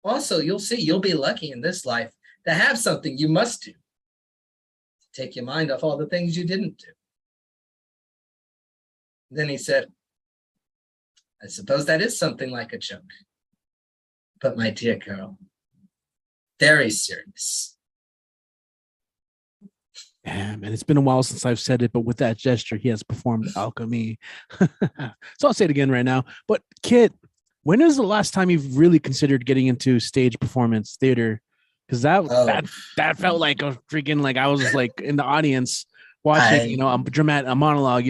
M: Also, you'll see, you'll be lucky in this life to have something you must do. Take your mind off all the things you didn't do. Then he said, I suppose that is something like a joke. But my dear girl, very serious.
A: Yeah, man, it's been a while since I've said it, but with that gesture, he has performed alchemy. So I'll say it again right now. But Kit, when is the last time you've really considered getting into stage performance theater? Because that felt like a freaking, like I was like in the audience watching, a monologue,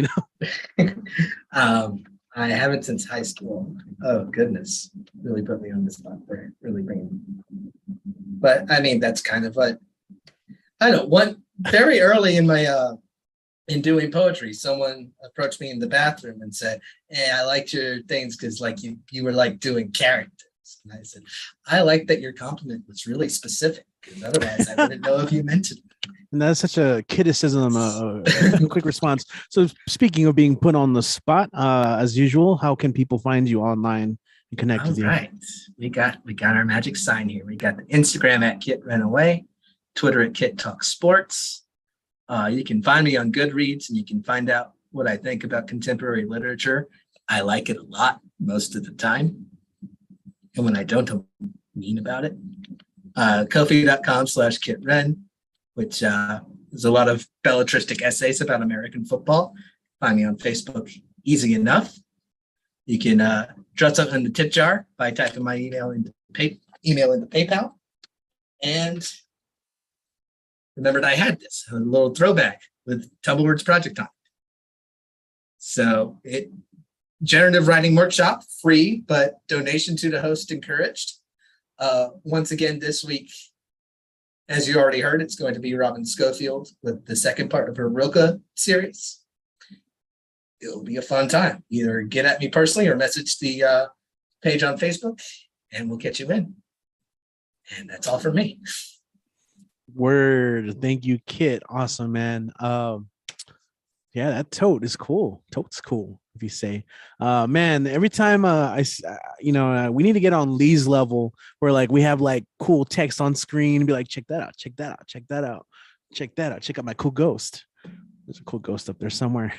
M: I haven't since high school. Oh goodness, really put me on the spot there. Really bringing. But I mean, that's kind of what I don't know. One very early in my in doing poetry, someone approached me in the bathroom and said, "Hey, I liked your things because like you were like doing characters." And I said, "I like that your compliment was really specific because otherwise I wouldn't know if you meant it."
A: And that's such a criticism, a quick response. So speaking of being put on the spot, as usual, how can people find you online and connect with you?
M: All right, we got our magic sign here. We got the Instagram at Kit Ran Away, Twitter at Kit Talk Sports. You can find me on Goodreads and you can find out what I think about contemporary literature. I like it a lot most of the time. And when I don't, I'm mean about it. Ko-fi.com/KitRen, which is a lot of belletristic essays about American football. Find me on Facebook, easy enough. You can drop something in the tip jar by typing my email into PayPal. And remembered I had this, a little throwback with Tumbleweeds Project on it. So generative writing workshop, free, but donation to the host encouraged. Once again, this week, as you already heard, it's going to be Robin Schofield with the second part of her Rilke series. It'll be a fun time. Either get at me personally or message the page on Facebook and we'll get you in. And that's all from me.
A: Word. Thank you, Kit. Awesome, man. Yeah, that tote is cool. Tote's cool, if you say. Man, every time we need to get on Lee's level where like we have like cool text on screen and be like, check that out, check that out, check that out, check that out, check out my cool ghost. There's a cool ghost up there somewhere.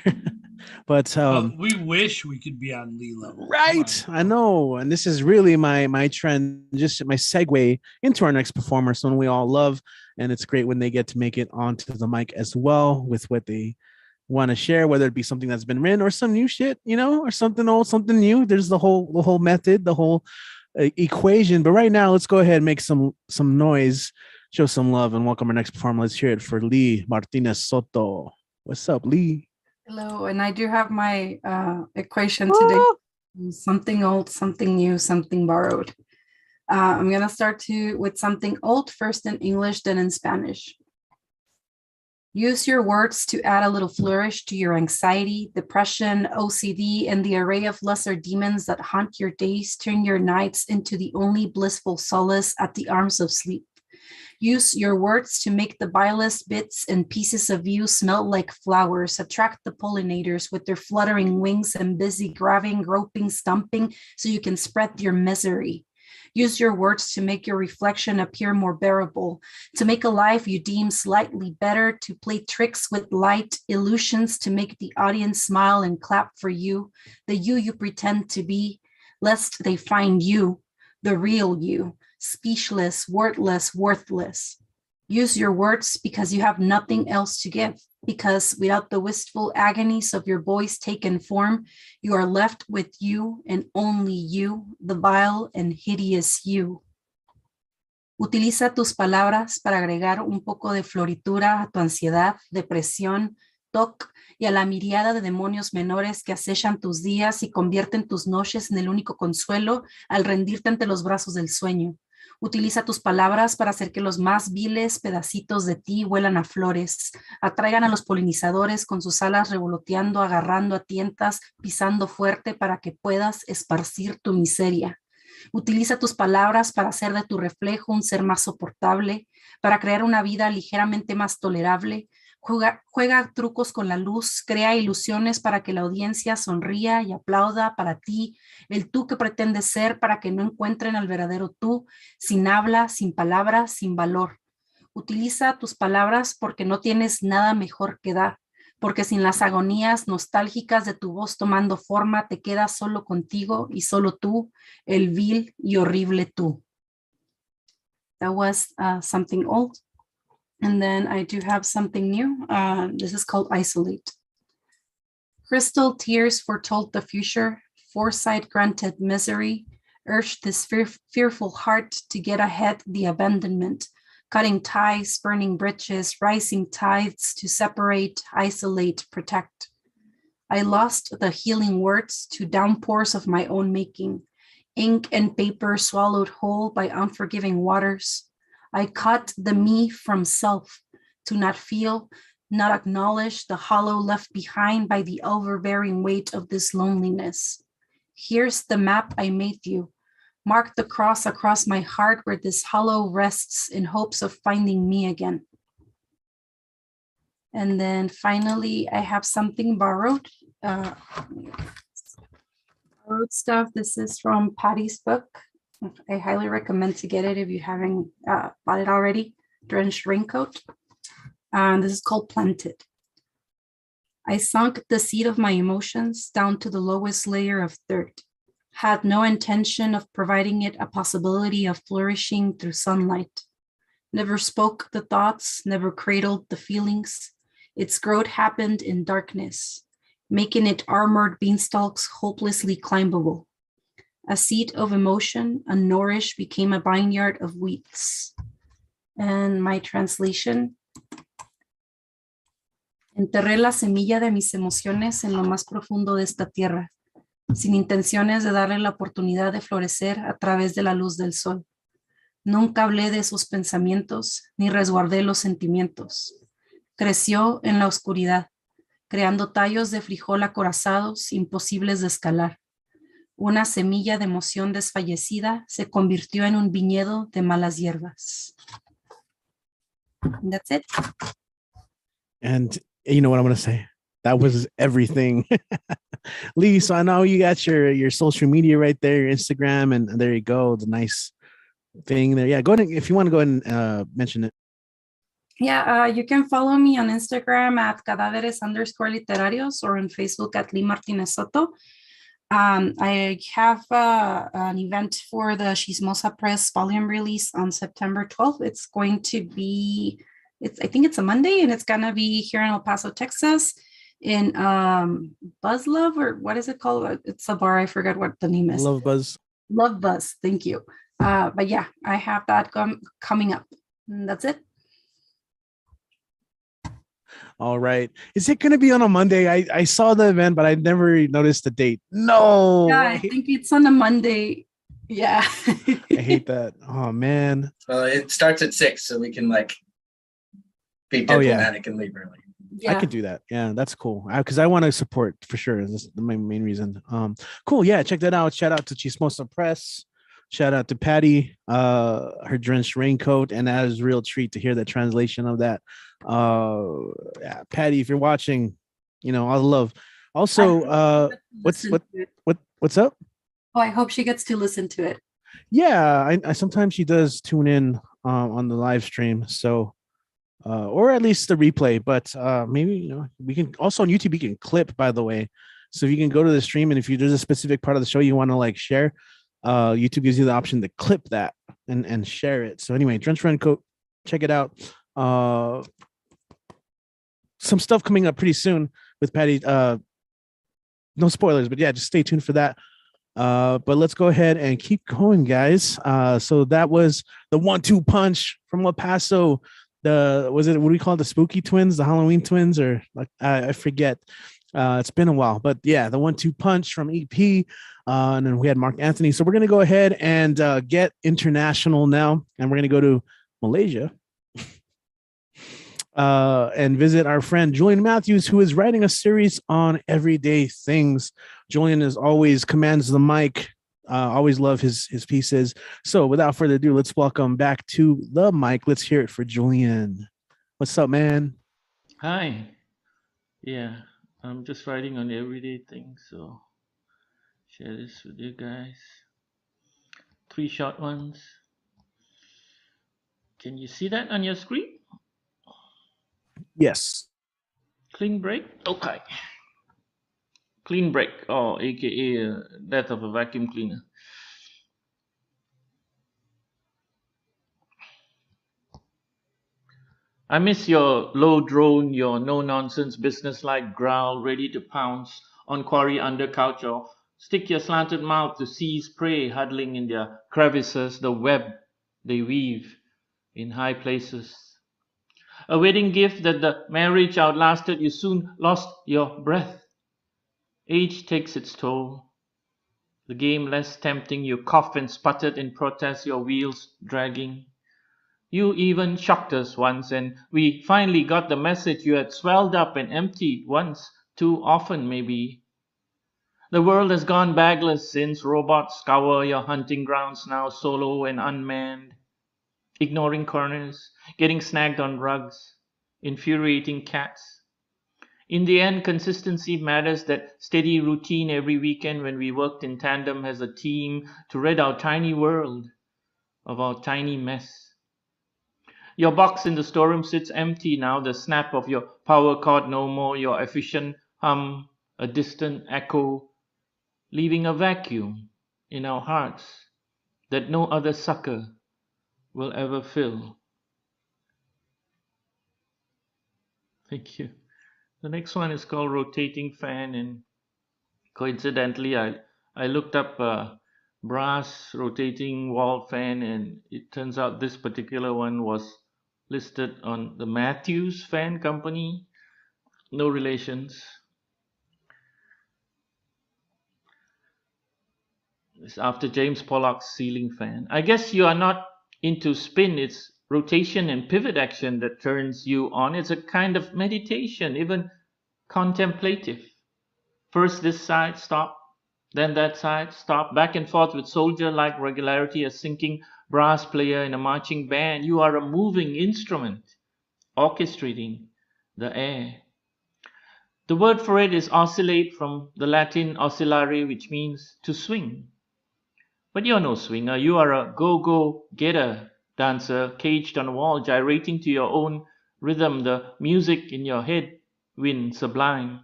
A: But
L: we wish we could be on Lee level.
A: Right. I know. And this is really my trend, just my segue into our next performer, someone we all love. And it's great when they get to make it onto the mic as well with what they want to share, whether it be something that's been written or some new shit, or something old, something new. There's the whole method, the whole equation. But right now, let's go ahead and make some noise, show some love, and welcome our next performer. Let's hear it for Lee Martinez Soto. What's up, Lee?
N: Hello, and I do have my equation today. Something old, something new, something borrowed. I'm gonna start with something old first in English, then in Spanish. Use your words to add a little flourish to your anxiety, depression, OCD, and the array of lesser demons that haunt your days. Turn your nights into the only blissful solace at the arms of sleep. Use your words to make the vilest bits and pieces of you smell like flowers. Attract the pollinators with their fluttering wings and busy grabbing, groping, stumping so you can spread your misery. Use your words to make your reflection appear more bearable, to make a life you deem slightly better, to play tricks with light, illusions to make the audience smile and clap for you, the you pretend to be, lest they find you, the real you, speechless, wordless, worthless. Use your words because you have nothing else to give, because without the wistful agonies of your voice taken form, you are left with you and only you, the vile and hideous you. Utiliza tus palabras para agregar un poco de floritura a tu ansiedad, depresión, TOC y a la miriada de demonios menores que acechan tus días y convierten tus noches en el único consuelo al rendirte ante los brazos del sueño. Utiliza tus palabras para hacer que los más viles pedacitos de ti huelan a flores, atraigan a los polinizadores con sus alas revoloteando, agarrando a tientas, pisando fuerte para que puedas esparcir tu miseria. Utiliza tus palabras para hacer de tu reflejo un ser más soportable, para crear una vida ligeramente más tolerable. Juega trucos con la luz, crea ilusiones para que la audiencia sonría y aplauda para ti, el tú que pretendes ser para que no encuentren al verdadero tú, sin habla, sin palabras, sin valor. Utiliza tus palabras porque no tienes nada mejor que dar, porque sin las agonías nostálgicas de tu voz tomando forma, te quedas solo contigo y solo tú, el vil y horrible tú. That was something old. And then I do have something new. This is called Isolate. Crystal tears foretold the future. Foresight granted misery. Urged this fearful heart to get ahead the abandonment. Cutting ties, burning bridges, rising tides to separate, isolate, protect. I lost the healing words to downpours of my own making. Ink and paper swallowed whole by unforgiving waters. I cut the me from self to not feel, not acknowledge the hollow left behind by the overbearing weight of this loneliness. Here's the map I made you. Mark the cross across my heart where this hollow rests in hopes of finding me again. And then finally, I have something borrowed. Borrowed stuff. This is from Patty's book. I highly recommend to get it if you haven't bought it already. Drenched Raincoat. This is called Planted. I sunk the seed of my emotions down to the lowest layer of dirt. Had no intention of providing it a possibility of flourishing through sunlight. Never spoke the thoughts, never cradled the feelings. Its growth happened in darkness, making it armored beanstalks hopelessly climbable. A seat of emotion, unnourished, became a vineyard of weeds. And my translation. Enterré la semilla de mis emociones en lo más profundo de esta tierra, sin intenciones de darle la oportunidad de florecer a través de la luz del sol. Nunca hablé de sus pensamientos, ni resguardé los sentimientos. Creció en la oscuridad, creando tallos de frijol acorazados, imposibles de escalar. Una semilla de emoción desfallecida se convirtió en un viñedo de malas hierbas. And that's it.
A: And you know what I'm going to say? That was everything. Lee, so I know you got your social media right there, your Instagram, and there you go. The nice thing there. Yeah, go ahead. If you want to go ahead and mention it.
N: Yeah, you can follow me on Instagram at cadáveres_literarios or on Facebook at Lee Martinez Soto. I have an event for the Chismosa Press volume release on September 12th. It's going to be, I think it's a Monday, and it's going to be here in El Paso, Texas, in Buzz Love, or what is it called? It's a bar. I forgot what the name is.
A: Love Buzz.
N: Love Buzz. Thank you. But yeah, I have that coming up. And that's it.
A: All right. Is it going to be on a Monday? I saw the event, but I never noticed the date. No.
N: Yeah, I think it's on a Monday. Yeah.
A: I hate that. Oh, man.
M: Well, it starts at 6, so we can be diplomatic and leave early.
N: Yeah.
A: I can do that. Yeah, that's cool. Because I want to support for sure. That's my main reason. Cool. Yeah, check that out. Shout out to Chismosa Press. Shout out to Patty, her drenched raincoat, and that is a real treat to hear the translation of that. Yeah, Patty, if you're watching, all the love. Also, what's up?
N: Oh, I hope she gets to listen to it.
A: Yeah, I sometimes she does tune in on the live stream, so or at least the replay. But maybe we can also on YouTube. You can clip, by the way, so you can go to the stream, and if there's a specific part of the show you want to share. YouTube gives you the option to clip that and share it. So anyway, Drenched Raincoat, check it out. Some stuff coming up pretty soon with Patty. No spoilers, but yeah, just stay tuned for that. But let's go ahead and keep going, guys. So that was the 1-2 punch from El Paso. What do we call it? The spooky twins, the Halloween twins, or I forget. It's been a while, but yeah, the 1-2 punch from EP. And then we had Mark Anthony. So we're going to go ahead and get international now. And we're going to go to Malaysia and visit our friend Julian Matthews, who is writing a series on everyday things. Julian, as always, commands the mic. Always love his pieces. So without further ado, let's welcome back to the mic. Let's hear it for Julian. What's up, man?
O: Hi. Yeah, I'm just writing on everyday things, so share this with you guys. 3 short ones. Can you see that on your screen?
A: Yes.
O: Clean break? Okay. Clean break, or aka death of a vacuum cleaner. I miss your low drone, your no nonsense business-like growl ready to pounce on quarry under couch or stick your slanted mouth to seize prey huddling in their crevices, the web they weave in high places. A wedding gift that the marriage outlasted, you soon lost your breath. Age takes its toll. The game less tempting, you coughed and sputtered in protest, your wheels dragging. You even shocked us once, and we finally got the message you had swelled up and emptied once, too often maybe. The world has gone bagless since robots scour your hunting grounds now solo and unmanned, ignoring corners, getting snagged on rugs, infuriating cats. In the end, consistency matters, that steady routine every weekend when we worked in tandem as a team to rid our tiny world of our tiny mess. Your box in the storeroom sits empty now, the snap of your power cord no more, your efficient hum a distant echo, leaving a vacuum in our hearts that no other sucker will ever fill. Thank you. The next one is called Rotating Fan, and coincidentally, I looked up brass rotating wall fan, and it turns out this particular one was listed on the Matthews Fan Company. No relations. It's after James Pollock's ceiling fan. I guess you are not into spin. It's rotation and pivot action that turns you on. It's a kind of meditation, even contemplative. First this side, stop. Then that side, stop. Back and forth with soldier-like regularity, a sinking brass player in a marching band. You are a moving instrument, orchestrating the air. The word for it is oscillate, from the Latin oscillare, which means to swing. But you're no swinger. You are a go-go-getter dancer, caged on a wall, gyrating to your own rhythm, the music in your head, wind sublime.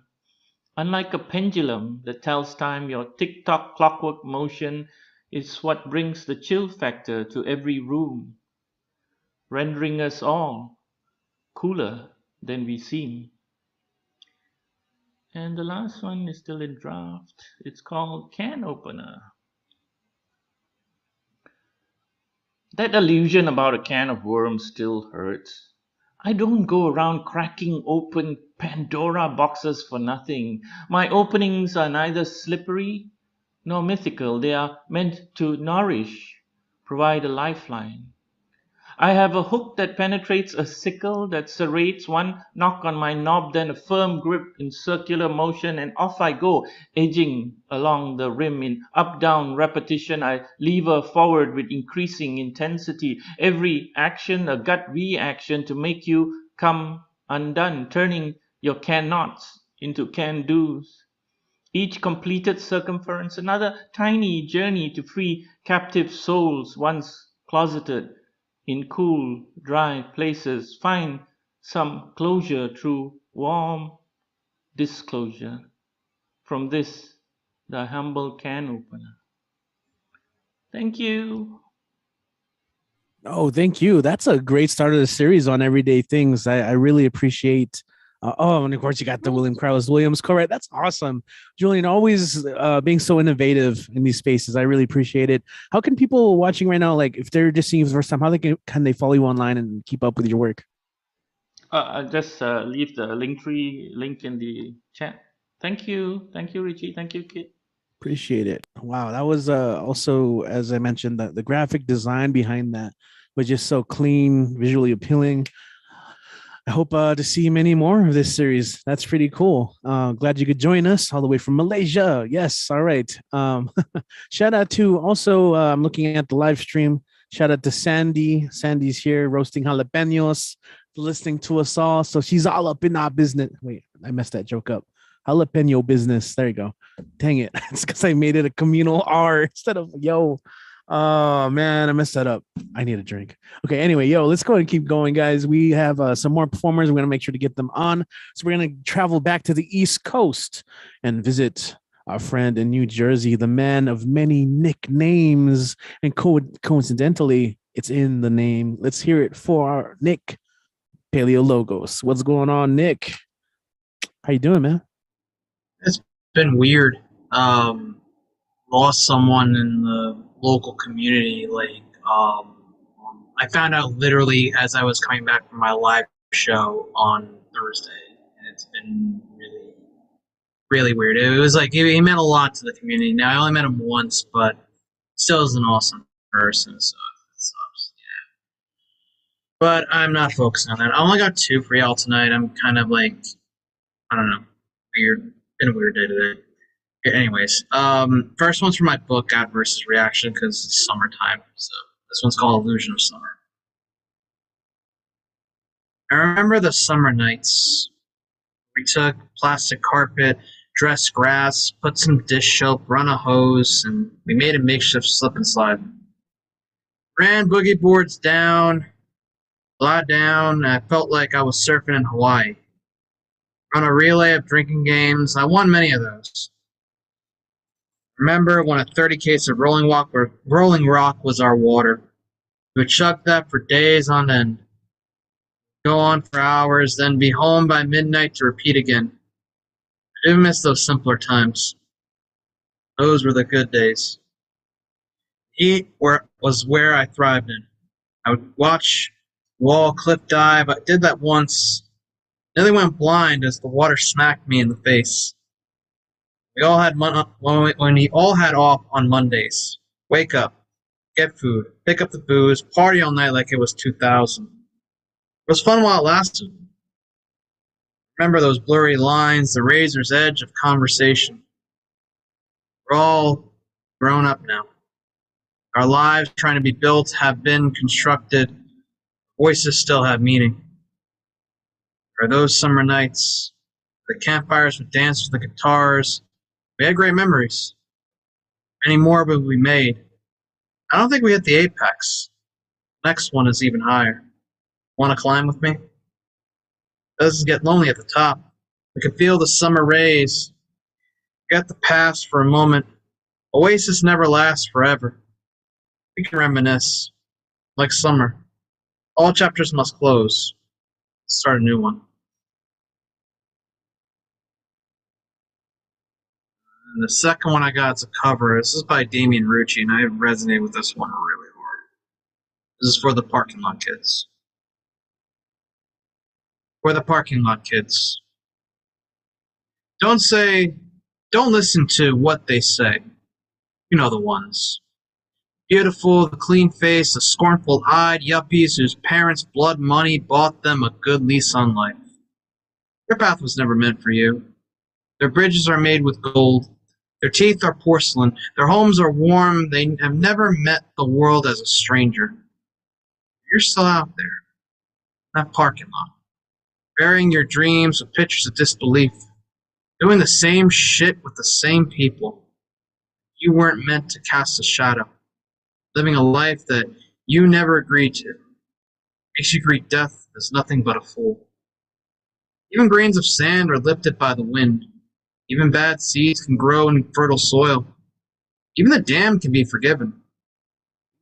O: Unlike a pendulum that tells time, your tick-tock clockwork motion is what brings the chill factor to every room, rendering us all cooler than we seem. And the last one is still in draft. It's called Can Opener. That illusion about a can of worms still hurts. I don't go around cracking open Pandora boxes for nothing. My openings are neither slippery nor mythical. They are meant to nourish, provide a lifeline. I have a hook that penetrates a sickle, that serrates, one knock on my knob, then a firm grip in circular motion, and off I go, edging along the rim in up-down repetition. I lever forward with increasing intensity. Every action a gut reaction to make you come undone, turning your can-nots into can-dos. Each completed circumference, another tiny journey to free captive souls once closeted in cool, dry places. Find some closure through warm disclosure. From this, the humble can opener. Thank you.
A: Oh, thank you. That's a great start of the series on everyday things. I really appreciate. And of course, you got the William Carlos Williams correct. That's awesome, Julian. Always being so innovative in these spaces. I really appreciate it. How can people watching right now, like if they're just seeing you for the first time, how can they follow you online and keep up with your work?
O: I'll just leave the link in the chat. Thank you, Richie. Thank you, Kit.
A: Appreciate it. Wow, that was also, as I mentioned, the graphic design behind that was just so clean, visually appealing. I hope to see many more of this series. That's pretty cool. Glad you could join us all the way from Malaysia. Yes, all right. Shout out to also, I'm looking at the live stream. Shout out to Sandy. Sandy's here roasting jalapenos. listening to us all. So she's all up in our business. Wait, I messed that joke up. Jalapeno business. There you go. Dang it. It's because I made it a communal R instead of yo. Oh man, I messed that up. I need a drink. Okay, anyway, yo, let's go ahead and keep going, guys. We have some more performers. We're gonna make sure to get them on. So we're gonna travel back to the East Coast and visit our friend in New Jersey, the man of many nicknames, and coincidentally, it's in the name. Let's hear it for our Nick Paleologos. What's going on, Nick? How you doing, man?
J: It's been weird. Lost someone in the local community. I found out literally as I was coming back from my live show on Thursday, and it's been really, really weird. It was like he meant a lot to the community. Now I only met him once, but still is an awesome person. So it sucks. Yeah. But I'm not focusing on that. I only got 2 for y'all tonight. I'm kind of like, I don't know, weird. Been a weird day today. Anyways, first one's from my book, God versus Reaction, because it's summertime. So this one's called Illusion of Summer. I remember the summer nights. We took plastic carpet, dressed grass, put some dish soap, run a hose, and we made a makeshift slip and slide. Ran boogie boards down, lie down, and I felt like I was surfing in Hawaii. On a relay of drinking games, I won many of those. Remember when a 30 case of Rolling Rock was our water. We would chug that for days on end. Go on for hours, then be home by midnight to repeat again. I do miss those simpler times. Those were the good days. Heat was where I thrived in. I would watch wall cliff dive. I did that once. Nearly went blind as the water smacked me in the face. We all had when we all had off on Mondays. Wake up, get food, pick up the booze, party all night like it was 2000. It was fun while it lasted. Remember those blurry lines, the razor's edge of conversation. We're all grown up now. Our lives trying to be built have been constructed. Voices still have meaning. There are those summer nights. The campfires would dance with the guitars. We had great memories. Many more will be made. I don't think we hit the apex. The next one is even higher. Want to climb with me? It doesn't get lonely at the top. We can feel the summer rays. Get the past for a moment. Oasis never lasts forever. We can reminisce. Like summer. All chapters must close. Start a new one. And the second one I got is a cover. This is by Damien Richie, and I resonate with this one really hard. This is for the parking lot kids. For the parking lot kids. Don't listen to what they say. You know the ones. Beautiful, the clean face, the scornful-eyed yuppies whose parents' blood money bought them a good lease on life. Their path was never meant for you. Their bridges are made with gold. Their teeth are porcelain. Their homes are warm. They have never met the world as a stranger. You're still out there, in that parking lot, burying your dreams with pictures of disbelief, doing the same shit with the same people. You weren't meant to cast a shadow, living a life that you never agreed to. Makes you greet death as nothing but a fool. Even grains of sand are lifted by the wind. Even bad seeds can grow in fertile soil. Even the damned can be forgiven.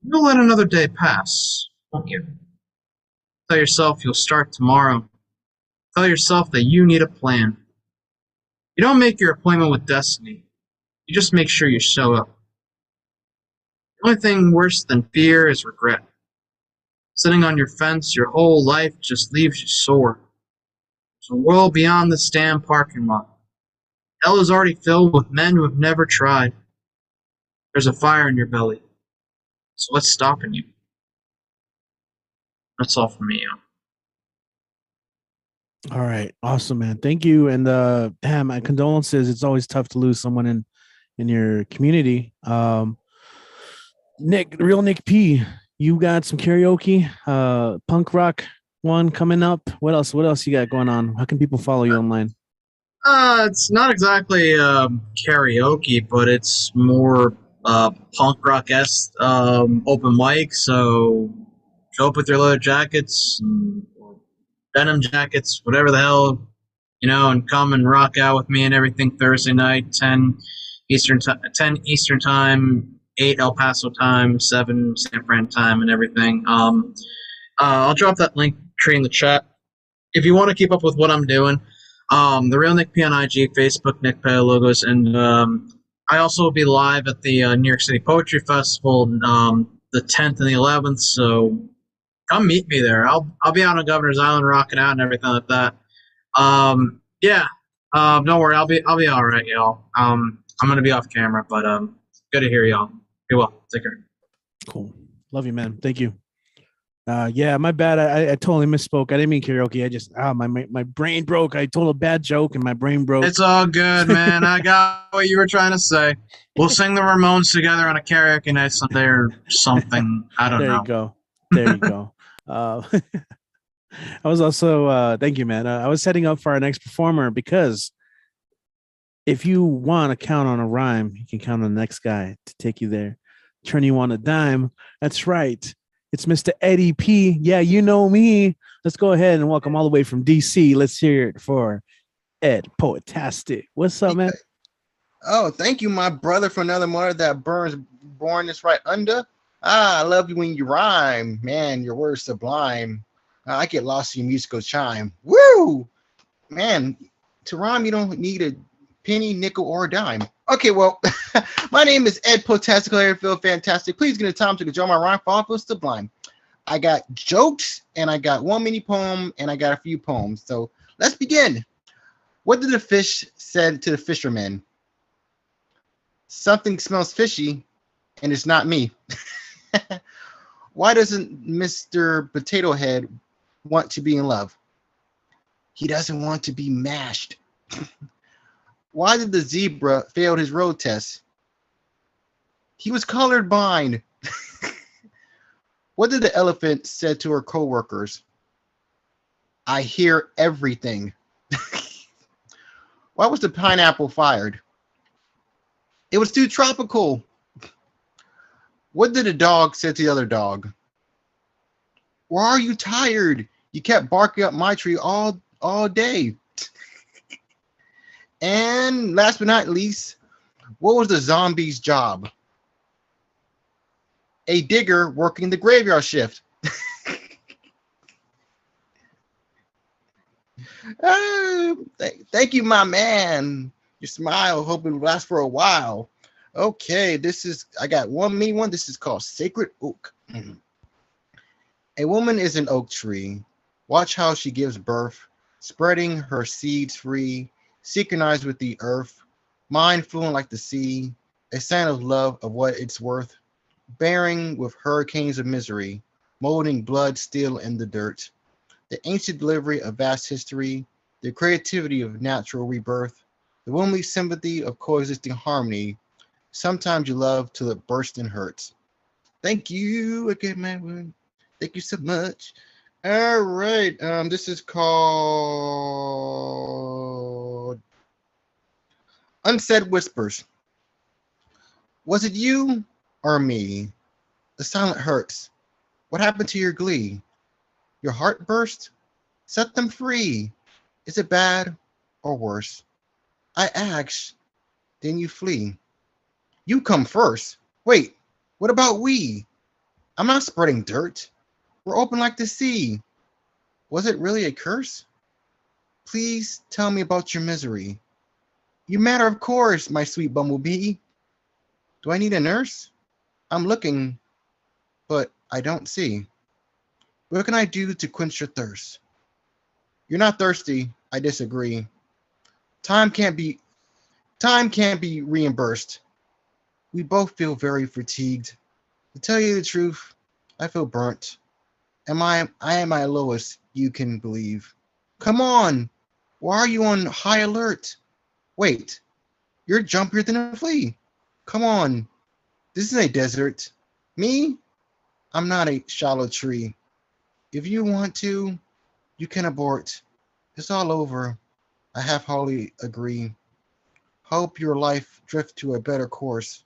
J: You'll let another day pass, won't you? Tell yourself you'll start tomorrow. Tell yourself that you need a plan. You don't make your appointment with destiny. You just make sure you show up. The only thing worse than fear is regret. Sitting on your fence your whole life just leaves you sore. There's a world beyond this damn parking lot. Hell is already filled with men who have never tried. There's a fire in your belly. So what's stopping you? That's all from me.
A: All right. Awesome, man. Thank you. And damn, my condolences. It's always tough to lose someone in your community. Nick, real Nick P, you got some karaoke, punk rock one coming up. What else? What else you got going on? How can people follow you online?
J: It's not exactly karaoke, but it's more punk rock esque open mic. So show up with your leather jackets, or denim jackets, whatever the hell, and come and rock out with me and everything Thursday night, 10 Eastern time, 8 El Paso time, 7 San Fran time, and everything. I'll drop that link tree in the chat if you want to keep up with what I'm doing. The Real Nick P on IG, Facebook, Nick Pale Logos, and I also will be live at the New York City Poetry Festival the 10th and the 11th. So come meet me there. I'll be out on Governor's Island rocking out and everything like that. Yeah. Don't worry, I'll be all right, y'all. I'm gonna be off camera, but good to hear y'all. Be well. Take care.
A: Cool. Love you, man. Thank you. Yeah, my bad. I totally misspoke. I didn't mean karaoke. I just my brain broke. I told a bad joke and my brain broke.
J: It's all good, man. I got what you were trying to say. We'll sing the Ramones together on a karaoke night someday or something. I don't know.
A: There you go. There you go. I was also thank you, man. I was setting up for our next performer because if you want to count on a rhyme, you can count on the next guy to take you there, turn you on a dime. That's right. It's Mr. Eddie P. Yeah, you know me. Let's go ahead and welcome all the way from DC. Let's hear it for Ed Poetastic. What's up, man?
P: Oh, thank you, my brother, for another mother that burns born is right under. I love you when you rhyme. Man, your words sublime. I get lost in your musical chime. Woo! Man, to rhyme, you don't need a penny, nickel, or a dime. Okay, well, my name is Ed Potastic. I feel fantastic. Please give me time to enjoy my rhyme for all sublime. I got jokes, and I got one mini poem, and I got a few poems. So let's begin. What did the fish said to the fisherman? Something smells fishy, and it's not me. Why doesn't Mr. Potato Head want to be in love? He doesn't want to be mashed. Why did the zebra fail his road test? He was colorblind. What did the elephant say to her co-workers? I hear everything. Why was the pineapple fired? It was too tropical. What did the dog say to the other dog? Why are you tired? You kept barking up my tree all day. And last but not least, what was the zombie's job? A digger working the graveyard shift. Thank you, my man. Your smile, hope it lasts for a while. Okay, I got one main one. This is called Sacred Oak. A woman is an oak tree. Watch how she gives birth, spreading her seeds free, synchronized with the earth, mind fluent like the sea, a sign of love of what it's worth, bearing with hurricanes of misery, molding blood still in the dirt. The ancient delivery of vast history, the creativity of natural rebirth, the womanly sympathy of coexisting harmony. Sometimes you love till it bursts and hurts. Thank you again, man. Thank you so much. All right. This is called Unsaid Whispers. Was it you or me? The silent hurts. What happened to your glee? Your heart burst? Set them free. Is it bad or worse? I ask, then you flee. You come first. Wait, what about we? I'm not spreading dirt. We're open like the sea. Was it really a curse? Please tell me about your misery. You matter, of course, my sweet bumblebee. Do I need a nurse? I'm looking, but I don't see. What can I do to quench your thirst? You're not thirsty, I disagree. Time can't be reimbursed. We both feel very fatigued. To tell you the truth, I feel burnt. I am my lowest, you can believe. Come on, why are you on high alert? Wait, you're jumpier than a flea. Come on, this is a desert. Me? I'm not a shallow tree. If you want to, You can abort. It's all over. I half wholly agree. Hope your life drift to a better course.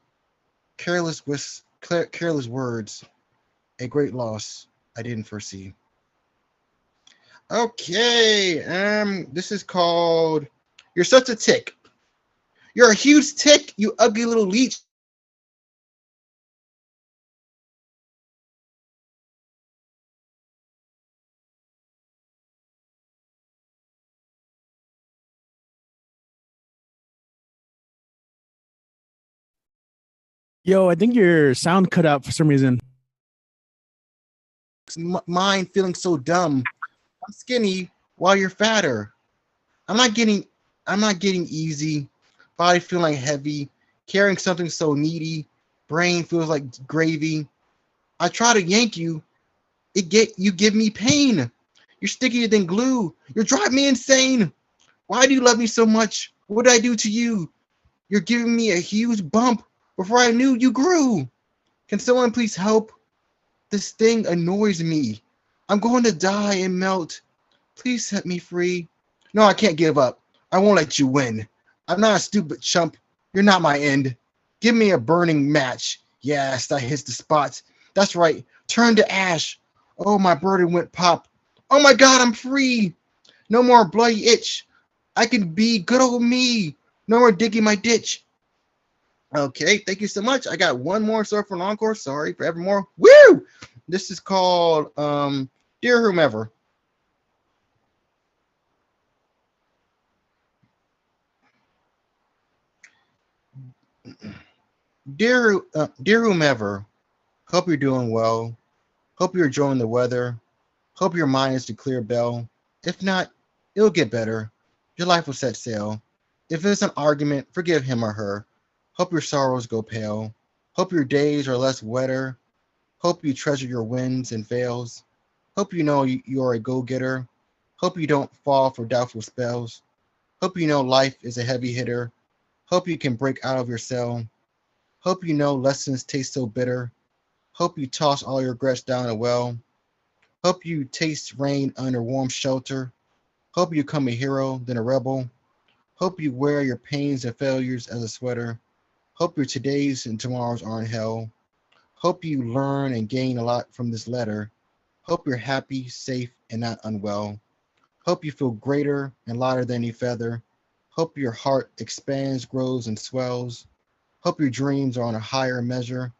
P: Careless words. A great loss I didn't foresee. Okay, this is called You're Such a Tick. You're a huge tick, you ugly little leech.
A: Yo, I think your sound cut out for some reason.
P: Mind feeling so dumb. I'm skinny while you're fatter. I'm not getting easy. Body feeling heavy. Carrying something so needy. Brain feels like gravy. I try to yank you. You give me pain. You're stickier than glue. You're driving me insane. Why do you love me so much? What did I do to you? You're giving me a huge bump before I knew you grew. Can someone please help? This thing annoys me. I'm going to die and melt. Please set me free. No, I can't give up. I won't let you win. I'm not a stupid chump. You're not my end. Give me a burning match. Yes, that hits the spot. That's right. Turn to ash. Oh, my burden went pop. Oh my God, I'm free. No more bloody itch. I can be good old me. No more digging my ditch. Okay, thank you so much. I got one more story for an encore. Sorry for evermore. Woo! This is called Dear Whomever. Dear whomever, hope you're doing well. Hope you're enjoying the weather. Hope your mind is a clear bell. If not, it'll get better. Your life will set sail. If it's an argument, forgive him or her. Hope your sorrows go pale. Hope your days are less wetter. Hope you treasure your wins and fails. Hope you know you're a go-getter. Hope you don't fall for doubtful spells. Hope you know life is a heavy hitter. Hope you can break out of your cell. Hope you know lessons taste so bitter. Hope you toss all your regrets down a well. Hope you taste rain under warm shelter. Hope you become a hero, then a rebel. Hope you wear your pains and failures as a sweater. Hope your todays and tomorrows are in hell. Hope you learn and gain a lot from this letter. Hope you're happy, safe, and not unwell. Hope you feel greater and lighter than any feather. Hope your heart expands, grows, and swells. Hope your dreams are on a higher measure.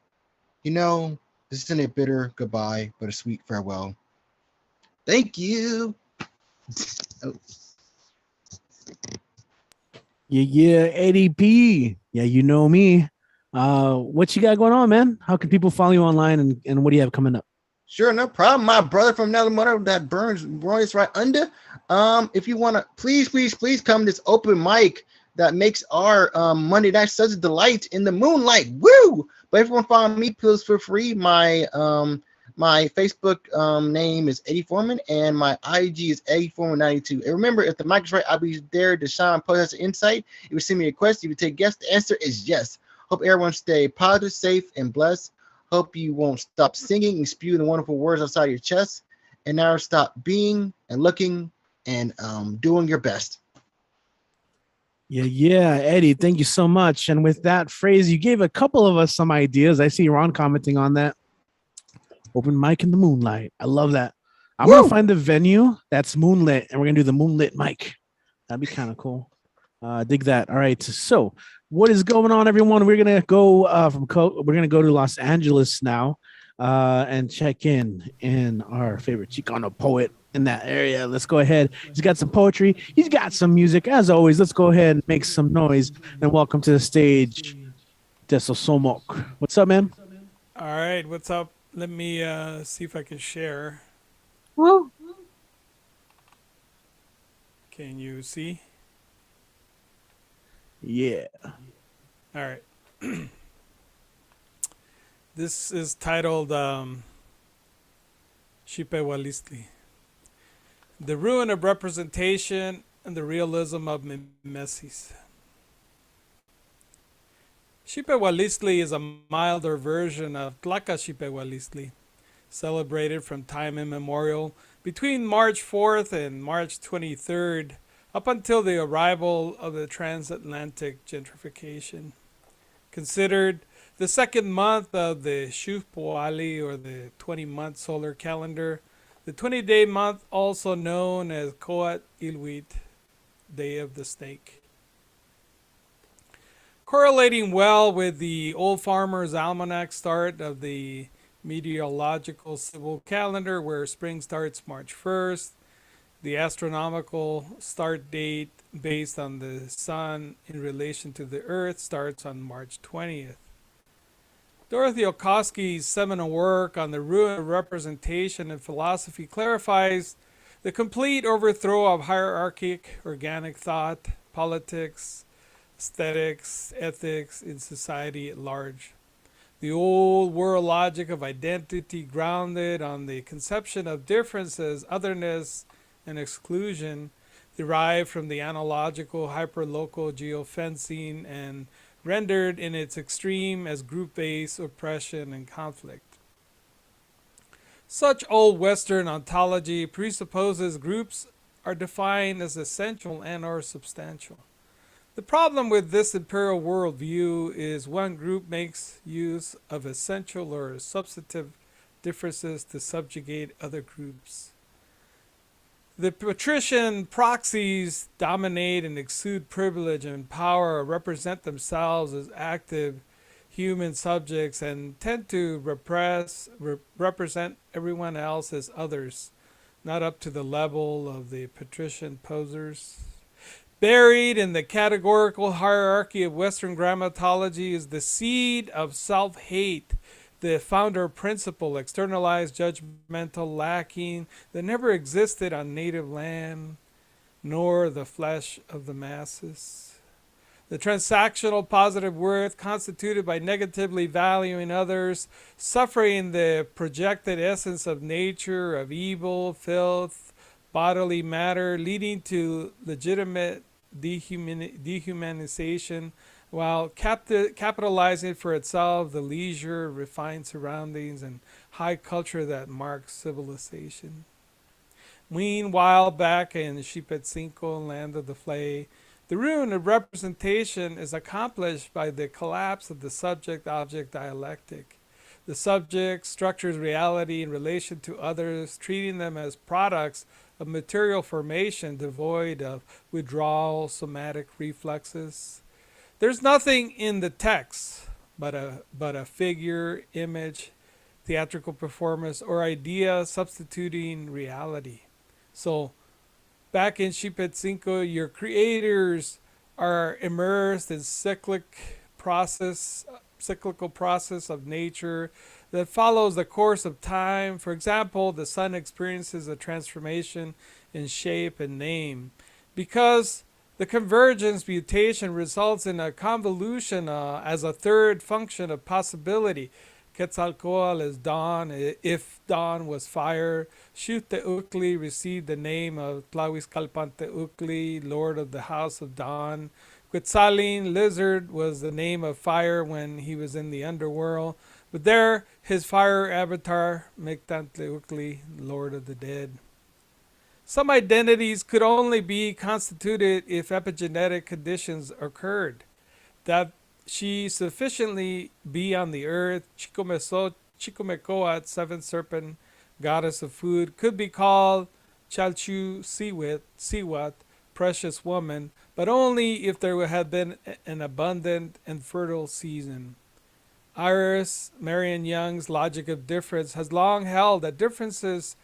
P: You know, this isn't a bitter goodbye, but a sweet farewell. Thank you. Oh.
A: Yeah, ADP. Yeah, you know me. What you got going on, man? How can people follow you online and what do you have coming up?
P: Sure, no problem. My brother from another mother that burns Royce right under. If you want to, please come to this open mic that makes our Monday night such a delight in the moonlight. Woo! But if you want to follow me, please feel free. My Facebook name is Eddie Foreman and my IG is EddieForeman92. And remember, if the mic is right, I'll be there to shine post insight. If you send me a request, if you take guests, the answer is yes. Hope everyone stay positive, safe, and blessed. Hope you won't stop singing and spewing the wonderful words outside your chest. And now stop being and looking and doing your best.
A: Yeah, Eddie, thank you so much. And with that phrase, you gave a couple of us some ideas. I see Ron commenting on that. Open mic in the moonlight. I love that. I'm going to find the venue that's moonlit, and we're going to do the moonlit mic. That'd be kind of cool. Dig that. All right. So what is going on, everyone? We're going to go we're going to go to Los Angeles now and check in our favorite Chicano poet in that area. Let's go ahead. He's got some poetry. He's got some music. As always, let's go ahead and make some noise and welcome to the stage, Teso Somok. What's up, man?
Q: All right. What's up? Let me see if I can share.
N: Woo!
Q: Can you see?
A: Yeah.
Q: All right. This is titled Xipewalistli. The ruin of representation and the realism of mimesis. Xipewalistli is a milder version of Tlaca Xipewalistli, celebrated from time immemorial Between March 4th and March 23rd, up until the arrival of the transatlantic gentrification. Considered the second month of the Shufpoali, or the 20-month solar calendar, the 20-day month also known as Koat Ilwit, Day of the Snake. Correlating well with the Old Farmer's Almanac start of the meteorological civil calendar, where spring starts March 1st, the astronomical start date based on the sun in relation to the earth starts on March 20th. Dorothy Okoski's seminal work on the ruin of representation and philosophy clarifies the complete overthrow of hierarchic organic thought, politics, aesthetics, ethics in society at large. The old world logic of identity grounded on the conception of difference as otherness and exclusion derived from the analogical hyperlocal geofencing and rendered in its extreme as group-based oppression and conflict. Such old Western ontology presupposes groups are defined as essential and or substantial. The problem with this imperial worldview is one group makes use of essential or substantive differences to subjugate other groups. The patrician proxies dominate and exude privilege and power, or represent themselves as active human subjects, and tend to represent everyone else as others, not up to the level of the patrician posers. Buried in the categorical hierarchy of Western grammatology is the seed of self-hate, the founder principle, externalized, judgmental, lacking, that never existed on native land, nor the flesh of the masses. The transactional positive worth constituted by negatively valuing others, suffering the projected essence of nature, of evil, filth, bodily matter, leading to legitimate dehumanization, while capitalizing for itself the leisure, refined surroundings, and high culture that marks civilization. Meanwhile, back in Xipetzinco, land of the Flay, the ruin of representation is accomplished by the collapse of the subject-object dialectic. The subject structures reality in relation to others, treating them as products of material formation devoid of withdrawal, somatic reflexes. There's nothing in the text but a figure, image, theatrical performance, or idea substituting reality. So back in Xipetzinco, your creators are immersed in cyclical process of nature that follows the course of time. For example, the sun experiences a transformation in shape and name. Because the convergence mutation results in a convolution as a third function of possibility. Quetzalcoatl is dawn, if dawn was fire. Xuteucli received the name of Tlahuizcalpanteucli, Lord of the House of Dawn. Quetzalin, lizard, was the name of fire when he was in the underworld. But there, his fire avatar, Mictlantecuhtli, Lord of the Dead. Some identities could only be constituted if epigenetic conditions occurred. That she sufficiently be on the earth, Chicomecoat, seventh serpent, goddess of food, could be called Chalchu Siwat, precious woman, but only if there had been an abundant and fertile season. Iris, Marion Young's logic of difference, has long held that difference has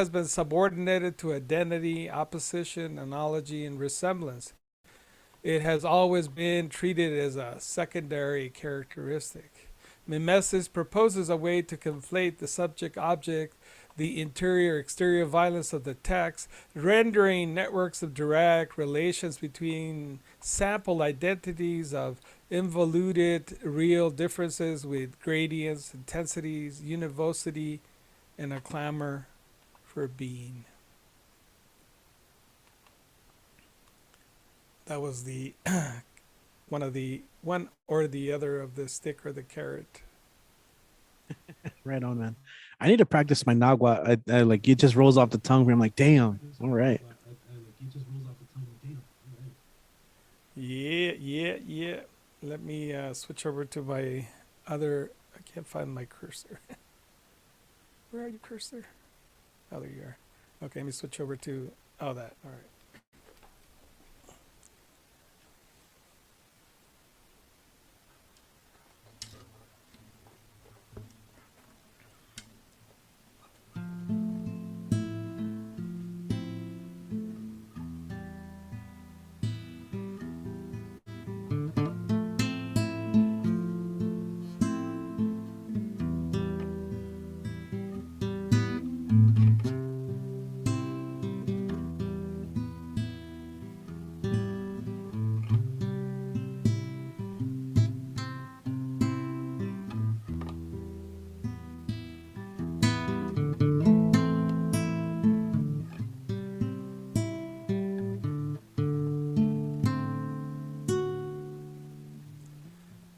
Q: been subordinated to identity, opposition, analogy, and resemblance. It has always been treated as a secondary characteristic. Mimesis proposes a way to conflate the subject-object, the interior-exterior violence of the text, rendering networks of direct relations between sample identities of involuted real differences with gradients, intensities, univocity, and a clamor for being. That was the one or the other of the stick or the carrot.
A: Right on, man. I need to practice my Nagua. I like it just rolls off the tongue. I'm like, damn, all right.
Q: Yeah. Let me switch over to my other. I can't find my cursor. Where are you, cursor? Oh, there you are. Okay, let me switch over to that. All right.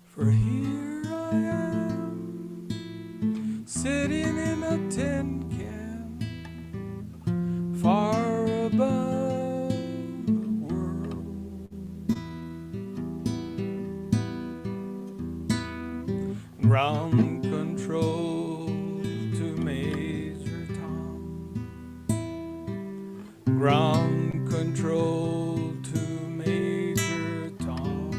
Q: For here I am, sitting in a tin can, far above the world. Ground control to Major Tom. Ground control to Major Tom.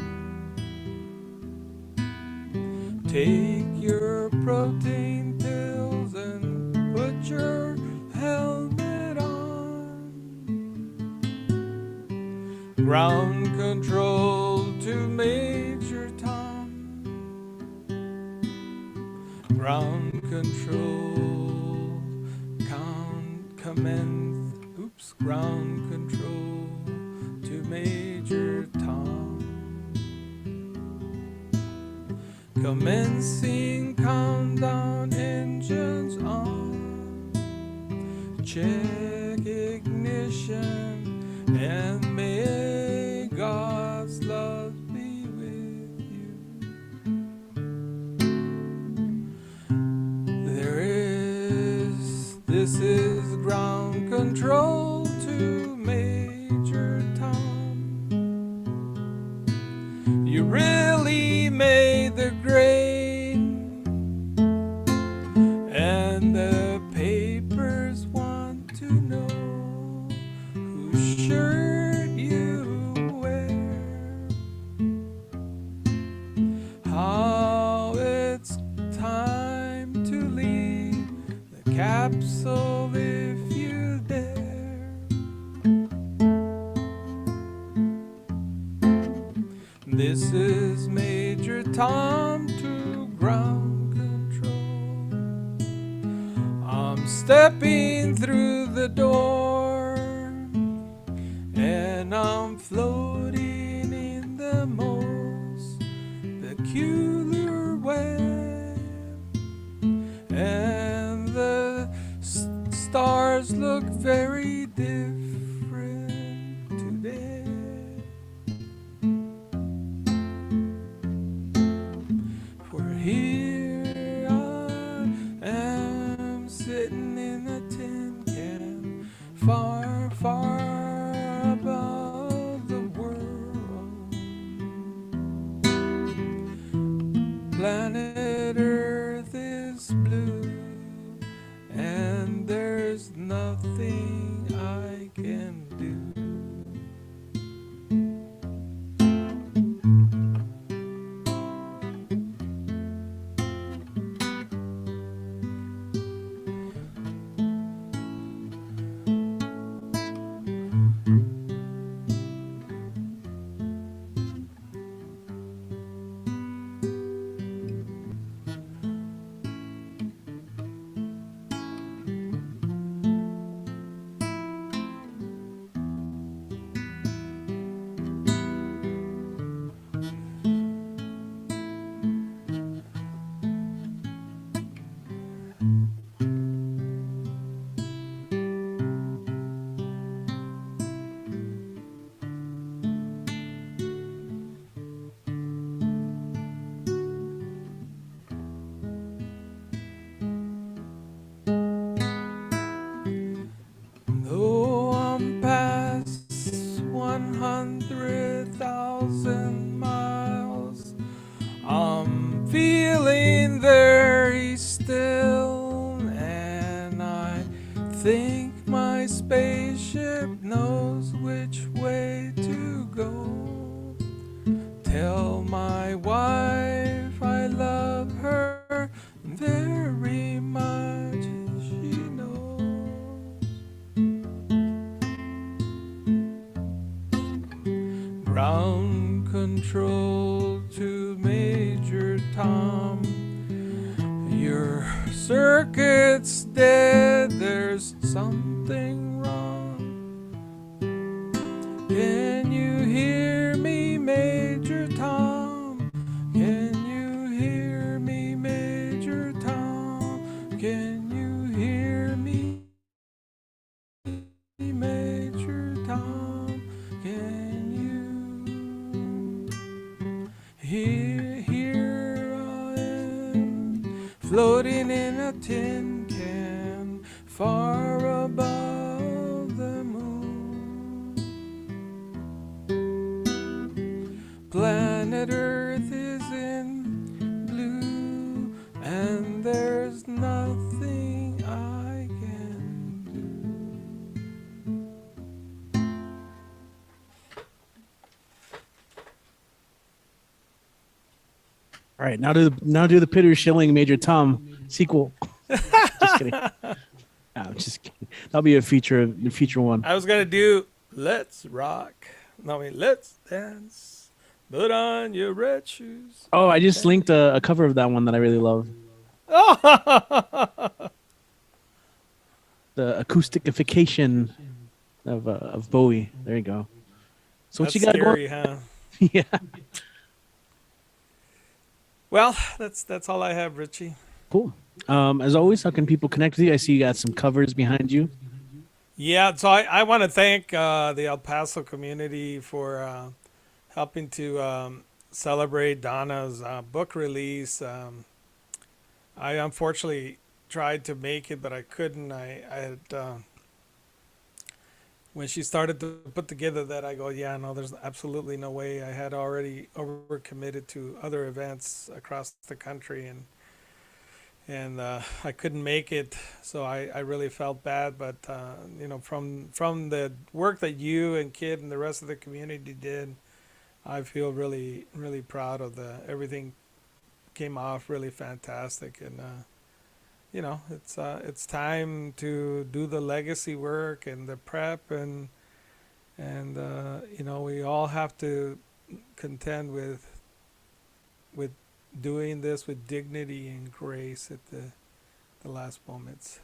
Q: Take your protein pills and put your helmet on. Ground control to Major Tom. Ground control, ground control to Major Tom. Commencing countdown, engines on. Check ignition, and may God's love be with you. This is ground control to Major Tom. You really made the grade, and the papers want to know whose shirt you wear. How it's time to leave the capsule if you dare. This is Major Tom to ground control. I'm stepping through the door, and I'm floating in the most peculiar way. And the stars look very different today. For here I am sitting in a tin can, far, far above the world. Planet Earth is blue, and there's nothing I can do. spaceship knows which way to go. Tell my wife I love her very much, she knows. Ground control to Major Tom. Your circuit's dead, there's something wrong. Can you hear me, Major Tom? Can you hear me, Major Tom? Can you hear me, Major Tom? Can you here I am, floating in a tin can, far above the moon. Planet Earth is in blue, and there's nothing I can do.
A: All right, now do the Peter Schilling Major Tom sequel. Just kidding. No, I'm just kidding. That'll be a future one.
Q: I was gonna do Let's Rock. No, I mean Let's Dance. Put on your red shoes.
A: Oh, I just linked a cover of that one that I really love.
Q: Oh!
A: The acousticification of Bowie. There you go. So what
Q: That's
A: you got
Q: scary,
A: going?
Q: huh?
A: Yeah.
Q: Well, that's all I have, Richie.
A: Cool. As always, how can people connect with you? I see you got some covers behind you.
Q: Yeah, so I want to thank the El Paso community for helping to celebrate Donna's book release. I unfortunately tried to make it, but I couldn't. I had when she started to put together that, I go, yeah, no, there's absolutely no way. I had already overcommitted to other events across the country, and I couldn't make it, so I really felt bad. But you know, from the work that you and Kid and the rest of the community did, I feel really, really proud of everything came off really fantastic. And you know, it's time to do the legacy work and the prep, and you know, we all have to contend with doing this with dignity and grace at the last moments.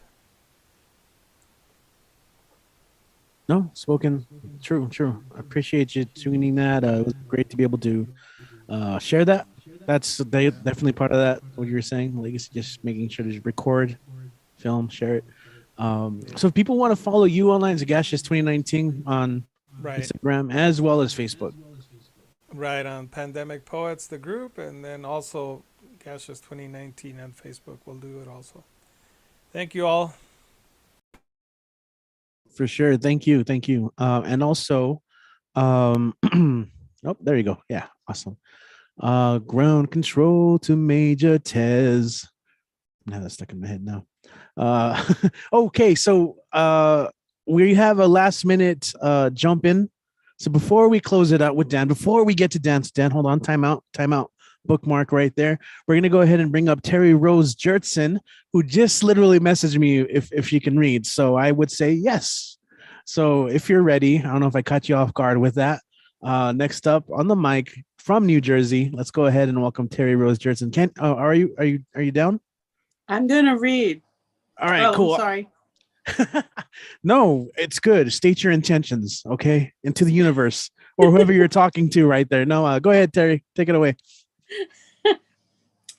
A: No, spoken. True. I appreciate you tuning that. It was great to be able to share that. That's definitely part of that, what you were saying. Legacy, just making sure to record, film, share it. So if people want to follow you online, Zagacious 2019 on
Q: Right.
A: Instagram as well as Facebook.
Q: Right, on Pandemic Poets, the group, and then also Gaseous 2019 on Facebook will do it also. Thank you all.
A: For sure. Thank you. And also, oh, there you go. Yeah, awesome. Ground control to Major Tez. Now that's stuck in my head now. Okay, so we have a last minute jump in. So before we close it out with Dan, before we get to Dan, hold on, time out. Bookmark right there. We're gonna go ahead and bring up Terry Rose Jertson, who just literally messaged me if she can read. So I would say yes. So if you're ready, I don't know if I caught you off guard with that. Next up on the mic from New Jersey, let's go ahead and welcome Terry Rose Jertson. Are you down?
R: I'm gonna read.
A: All right, cool.
R: I'm sorry.
A: No, it's good. State your intentions, okay? Into the universe or whoever you're talking to right there. No, go ahead, Terry. Take it away.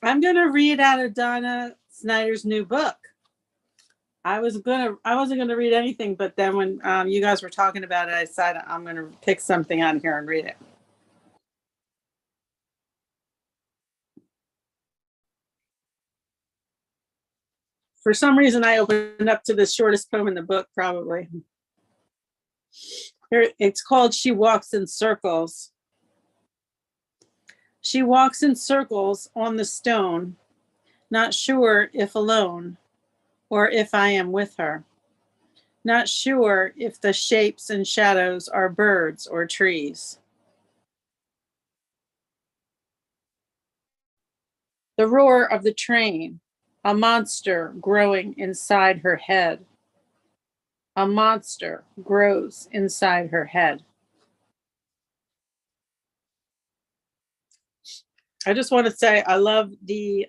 R: I'm gonna read out of Donna Snyder's new book. I wasn't gonna read anything, but then when you guys were talking about it, I decided I'm gonna pick something out of here and read it. For some reason, I opened up to the shortest poem in the book, probably. Here, it's called She Walks in Circles. She walks in circles on the stone, not sure if alone or if I am with her. Not sure if the shapes and shadows are birds or trees. The roar of the train, a monster growing inside her head. A monster grows inside her head. I just want to say I love the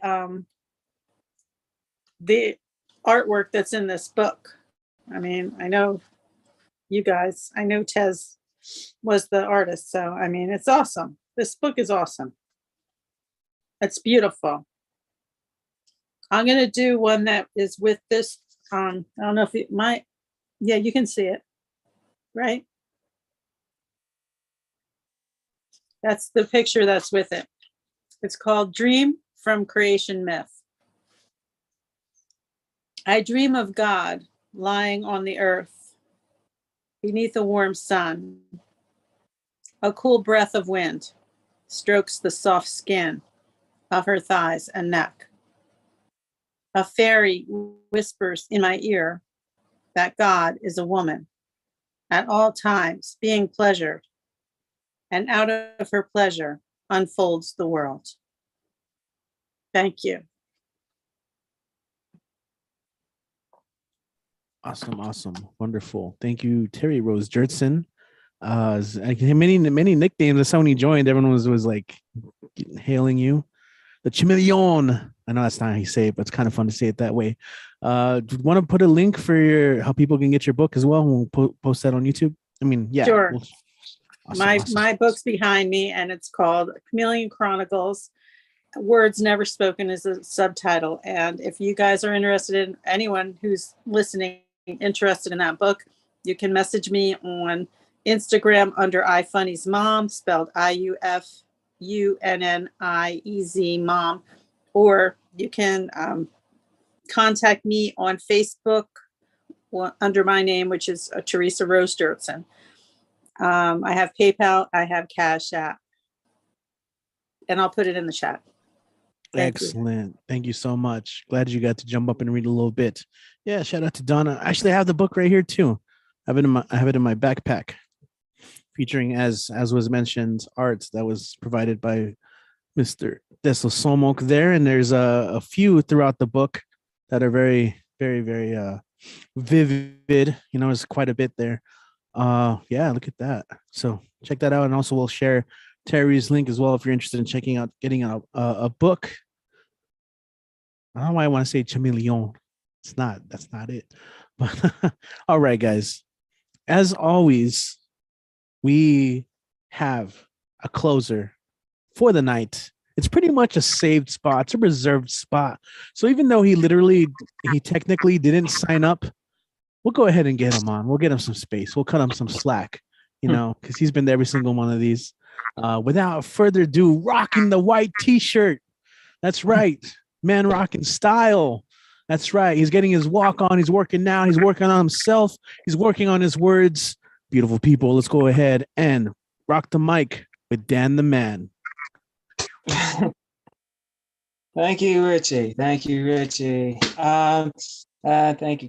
R: artwork that's in this book. I mean, I know you guys, I know Tez was the artist, so I mean, it's awesome. This book is awesome. It's beautiful. I'm gonna do one that is with this. I don't know if it might. Yeah, you can see it, right? That's the picture that's with it. It's called Dream from Creation Myth. I dream of God lying on the earth beneath a warm sun. A cool breath of wind strokes the soft skin of her thighs and neck. A fairy whispers in my ear that God is a woman at all times being pleasured, and out of her pleasure unfolds the world. Thank you.
A: Awesome. Wonderful. Thank you, Terry Rose Jertson. Many nicknames. That's how when you joined, everyone was like hailing you. The Chameleon. I know that's not how you say it, but it's kind of fun to say it that way. Want to put a link for how people can get your book as well? We'll post that on YouTube. I mean, yeah.
R: Sure.
A: Awesome.
R: My book's behind me, and it's called Chameleon Chronicles. Words Never Spoken is a subtitle. And if you guys are interested in, anyone who's listening interested in that book, you can message me on Instagram under iFunnies Mom, spelled IUFUNNIEZ Mom, or you can contact me on Facebook under my name, which is Teresa Rose Dirtson. I have PayPal, I have Cash App, and I'll put it in the chat.
A: Excellent. Thank you so much. Glad you got to jump up and read a little bit. Yeah, shout out to Donna. Actually, I have the book right here too. I have it in my backpack, featuring, as was mentioned, art that was provided by Mr. Desosomok there. And there's a few throughout the book that are very, very, very vivid. You know, there's quite a bit there. Yeah, look at that. So check that out. And also we'll share Terry's link as well if you're interested in getting a book. I don't know why I want to say chameleon. That's not it. But all right, guys. As always, we have a closer for the night. It's pretty much a saved spot. It's a reserved spot. So even though he technically didn't sign up, we'll go ahead and get him on. We'll get him some space. We'll cut him some slack, because he's been to every single one of these. Without further ado, rocking the white t-shirt. That's right. Man rocking style. That's right. He's getting his walk on. He's working now. He's working on himself. He's working on his words. Beautiful people. Let's go ahead and rock the mic with Dan the Man.
S: Thank you, Richie. Thank you,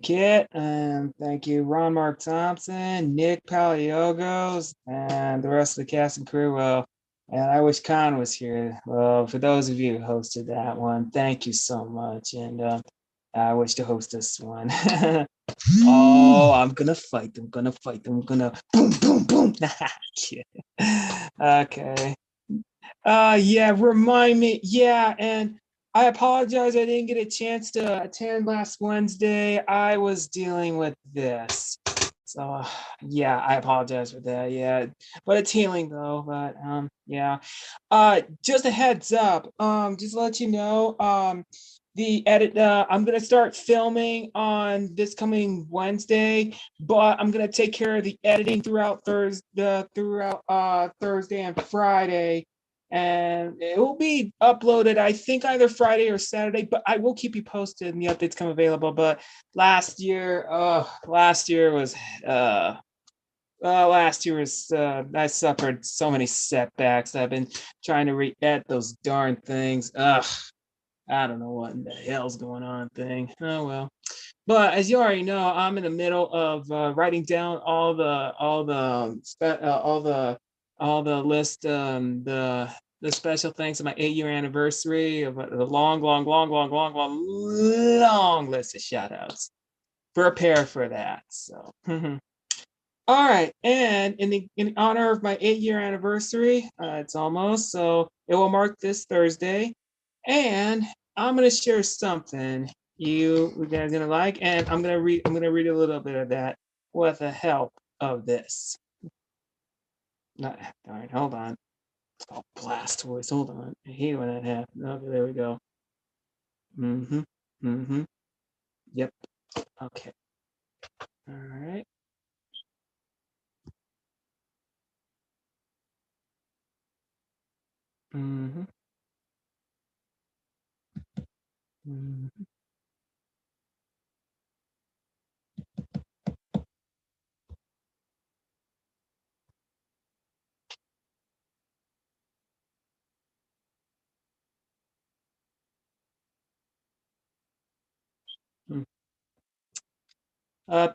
S: Kit. Thank you, Ron Mark Thompson, Nick Paliogos, and the rest of the cast and crew. Well, and I wish Khan was here. Well, for those of you who hosted that one, thank you so much. And I wish to host this one. Oh, I'm gonna fight them. I'm gonna boom, boom, boom. Okay. Yeah, remind me. Yeah, and I apologize. I didn't get a chance to attend last Wednesday. I was dealing with this. So yeah, I apologize for that. Yeah, but it's healing though. But yeah. Just a heads up. Just to let you know, the edit. I'm gonna start filming on this coming Wednesday, but I'm gonna take care of the editing throughout Thursday and Friday. And it will be uploaded, I think, either Friday or Saturday, but I will keep you posted and the updates come available. But last year was I suffered so many setbacks. I've been trying to re-edit those darn things. I don't know what in the hell's going on thing. Oh well. But as you already know, I'm in the middle of writing down all the list, the special things of my 8-year anniversary of the long list of shout outs. Prepare for that. So all right, and in honor of my 8-year anniversary, it's almost, so it will mark this Thursday, and I'm gonna share something you guys are gonna like, and I'm gonna read a little bit of that with the help of this. Not, all right, hold on. It's called blast voice. Hold on. I hate when that happens. Okay, there we go. Yep. Okay. All right. Mm-hmm. Mm-hmm.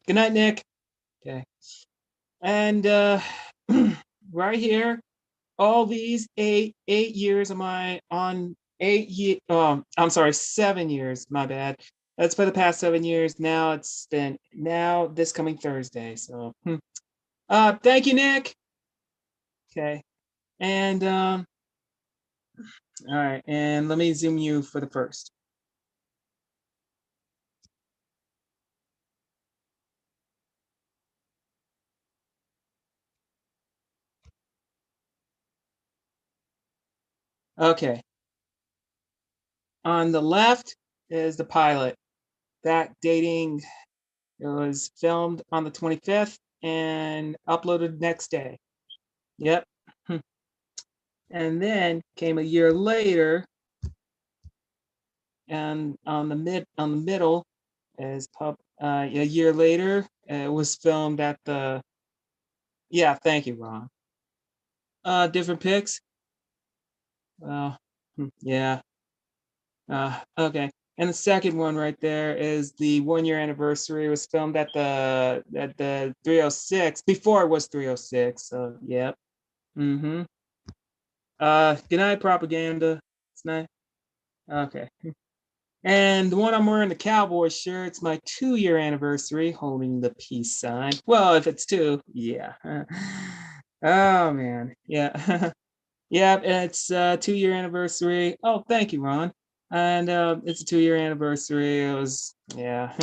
S: Good night, Nick. Okay. And right here, all these eight years of my on 8 year I'm sorry, 7 years, my bad. That's for the past 7 years. Now it's been now this coming Thursday. So thank you, Nick. Okay. And all right, and let me zoom you for the first. Okay. On the left is the pilot. That dating, it was filmed on the 25th and uploaded next day. Yep. And then came a year later, and on the middle is a year later. It was filmed at the, yeah, thank you, Ron. Different pics. Yeah. Okay. And the second one right there is the 1-year anniversary. It was filmed at the 306 before it was 306. So yep. Good night, propaganda. It's night. Okay. And the one I'm wearing, the cowboy shirt, it's my 2-year anniversary, holding the peace sign. Well, if it's 2, yeah. Oh man, yeah. Yeah, it's 2-year anniversary. Oh, thank you, Ron. And it's a 2-year anniversary. It was, yeah,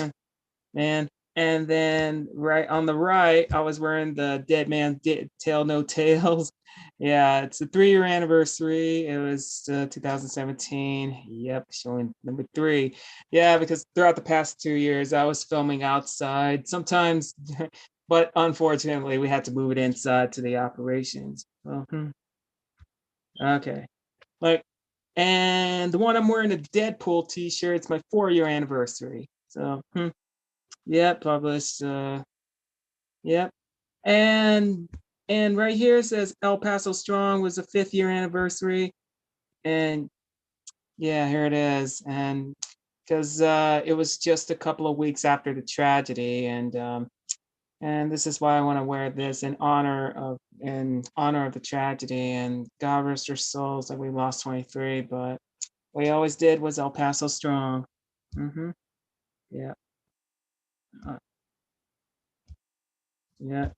S: man. And then right on the right, I was wearing the Dead Man Tail No Tails. Yeah, it's a 3-year anniversary. It was 2017. Yep, showing number 3. Yeah, because throughout the past 2 years, I was filming outside sometimes, but unfortunately, we had to move it inside to the operations. Well, okay. Like, and the one I'm wearing, a Deadpool t-shirt, it's my 4-year anniversary. So, yeah, published. Yep. And right here it says El Paso Strong was the 5th-year anniversary. And yeah, here it is. And because it was just a couple of weeks after the tragedy, and this is why I want to wear this in honor of the tragedy, and God rest their souls that we lost 23, but what he always did was El Paso Strong. Yeah. Yeah.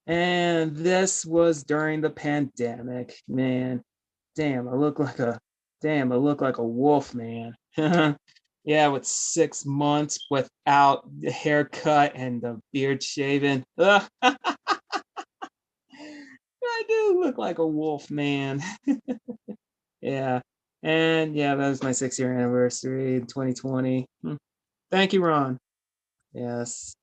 S: And this was during the pandemic, man. Damn, I look like a wolf, man. Yeah, with 6 months without the haircut and the beard shaven. I do look like a wolf, man. Yeah. And yeah, that was my 6-year anniversary in 2020. Thank you, Ron. Yes.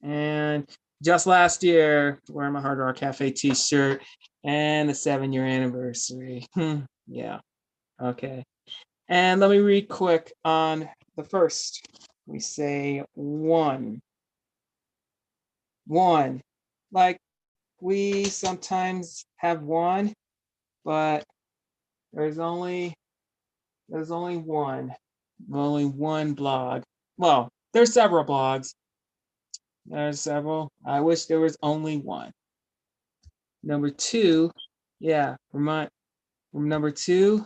S: And just last year, wearing my Hard Rock Cafe t-shirt and the 7-year anniversary. Yeah. Okay. And let me read quick on the first. We say 1. 1. Like, we sometimes have 1, but there's only There's only one blog. Well, there's several blogs. There's several. I wish there was only one. Number two, yeah, from number two,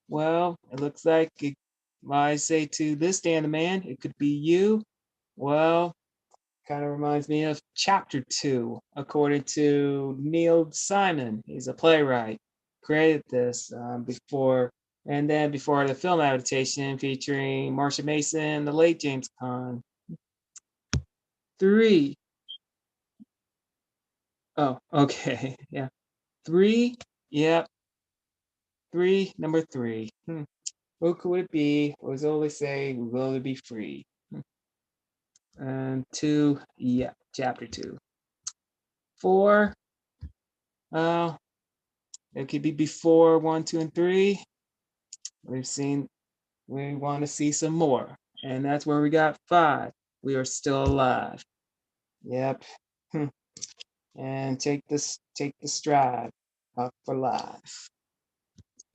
S: well, it looks like I say to this Dan the Man, it could be you. Well, kind of reminds me of chapter 2, according to Neil Simon. He's a playwright. Created this before the film adaptation featuring Marsha Mason, the late James Caan. 3. Oh, okay. Yeah. 3. Yep. 3. Number 3. Who could it be? Was always say, will it be free? And 2. Yeah. Chapter 2. 4. Oh, it could be before 1, 2, and 3. We want to see some more. And that's where we got 5. We are still alive. Yep. And take the stride up for life.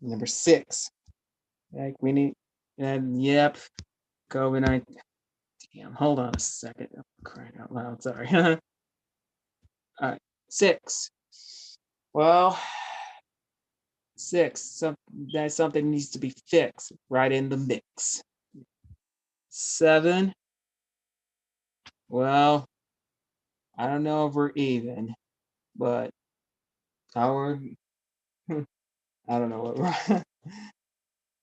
S: Number 6. Like we need, and yep, COVID-19. Damn, hold on a second. I'm crying out loud, sorry. All right, 6. Well, 6, that something needs to be fixed right in the mix. 7. Well, I don't know if we're even, but our I don't know what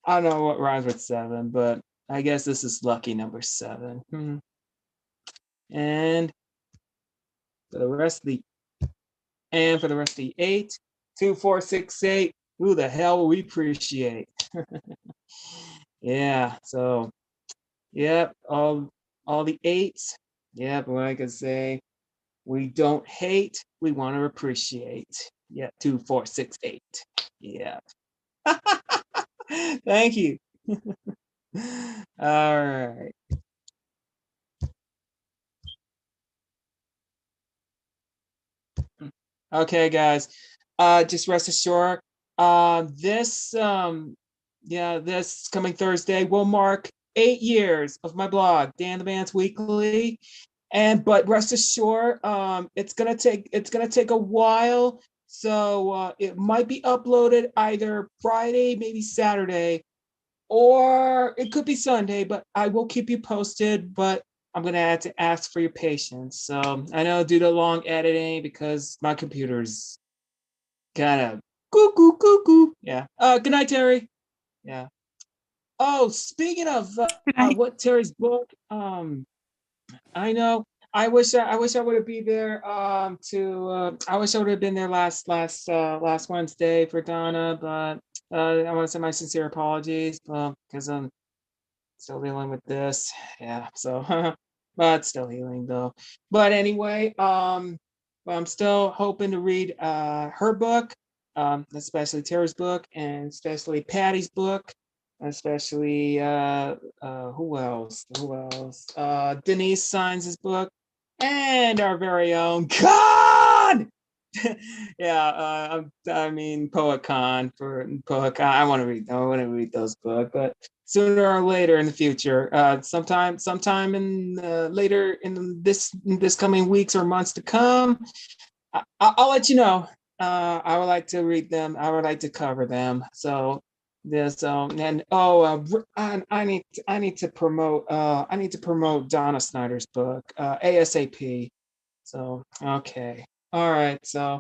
S: I don't know what rhymes with 7, but I guess this is lucky number 7. And for the rest of the 8, 2, 4, 6, 8. Who the hell will we appreciate? Yeah, so yep, all the 8s. Yep, what I can say, we don't hate, we want to appreciate. Yeah, 2, 4, 6, 8. Yeah. Thank you. All right. Okay, guys. Just rest assured, this coming Thursday will mark 8 years of my blog, Dan the Man's Weekly. But rest assured, it's gonna take a while. So it might be uploaded either Friday, maybe Saturday, or it could be Sunday, but I will keep you posted. But I'm gonna have to ask for your patience. So I know due to long editing because my computer's kind of cuckoo. Yeah. Good night, Terry. Yeah. Oh, speaking of what Terry's book, I know. I wish I would have been there. I wish I would have been there last Wednesday for Donna, but I want to send my sincere apologies because I'm still dealing with this. Yeah. So, but still healing though. But anyway, I'm still hoping to read her book, especially Tara's book, and especially Patty's book. Especially who else? Denise Signs' book, and our very own Con. Yeah, I mean Poet Con for Poet Con. I want to read those books, but sooner or later in the future, sometime in later in this coming weeks or months to come, I'll let you know. I would like to read them. I would like to cover them. So this and I need to promote Donna Snyder's book ASAP. So okay, all right. So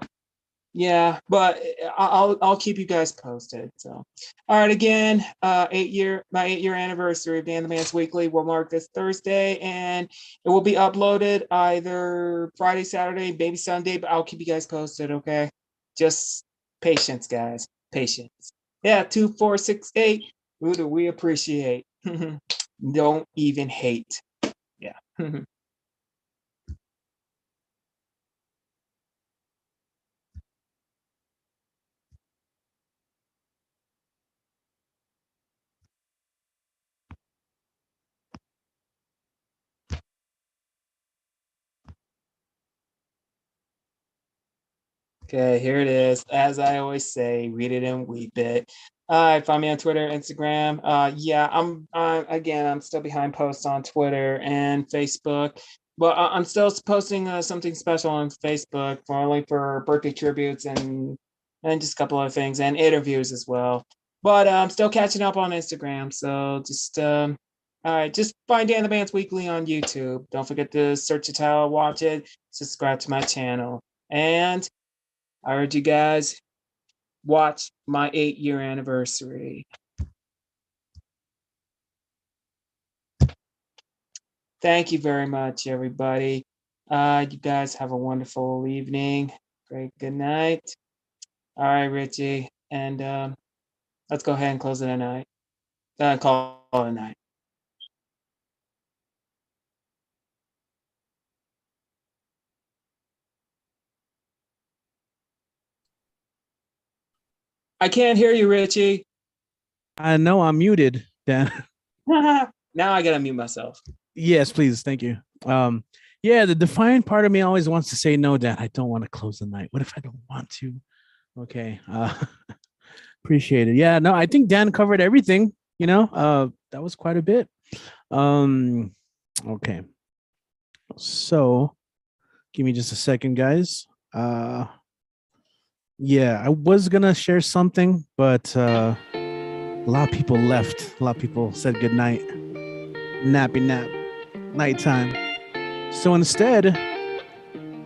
S: yeah, but I'll keep you guys posted. So all right, again, my 8-year anniversary of Dan the Man's Weekly will mark this Thursday, and it will be uploaded either Friday, Saturday, maybe Sunday, but I'll keep you guys posted. Okay, just patience, guys, patience. Yeah, 2, 4, 6, 8. Who do we appreciate? Don't even hate. Yeah. Okay, here it is. As I always say, read it and weep it. Find me on Twitter, Instagram. Yeah, I'm still behind posts on Twitter and Facebook, but I'm still posting something special on Facebook for birthday tributes and just a couple of things and interviews as well. But I'm still catching up on Instagram, so just all right, just find Dan the Band's Weekly on YouTube. Don't forget to search it out, watch it, subscribe to my channel, and I urge you guys, watch my 8-year anniversary. Thank you very much, everybody. You guys have a wonderful evening. Great, good night. All right, Richie, and let's go ahead and close it a night. Call it a night. I can't hear you, Richie.
A: I know I'm muted, Dan.
S: Now I gotta mute myself.
A: Yes, please. Thank you. Yeah, the defiant part of me always wants to say no, Dan. I don't want to close the night. What if I don't want to? Okay. Appreciate it. Yeah, no, I think Dan covered everything, that was quite a bit. Okay. So give me just a second, guys. Yeah, I was gonna share something, but a lot of people left. A lot of people said good night. Nappy nap. Nighttime. So instead,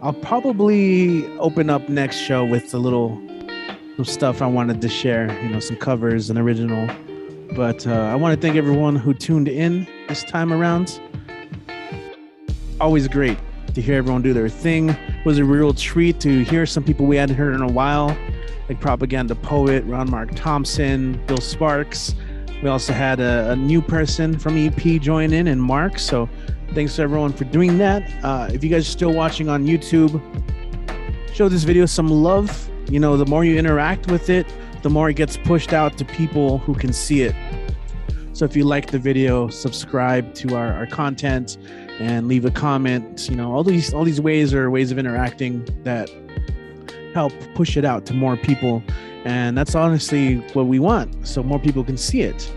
A: I'll probably open up next show with some stuff I wanted to share, some covers and original. But I want to thank everyone who tuned in this time around. Always great to hear everyone do their thing. It was a real treat to hear some people we hadn't heard in a while, like Propaganda Poet, Mark Thompson, Bill Sparks. We also had a new person from EP join in, and Mark. So thanks to everyone for doing that. If you guys are still watching on YouTube, show this video some love. The more you interact with it, the more it gets pushed out to people who can see it. So if you like the video, subscribe to our content and leave a comment. All these ways are ways of interacting that help push it out to more people. And that's honestly what we want, so more people can see it.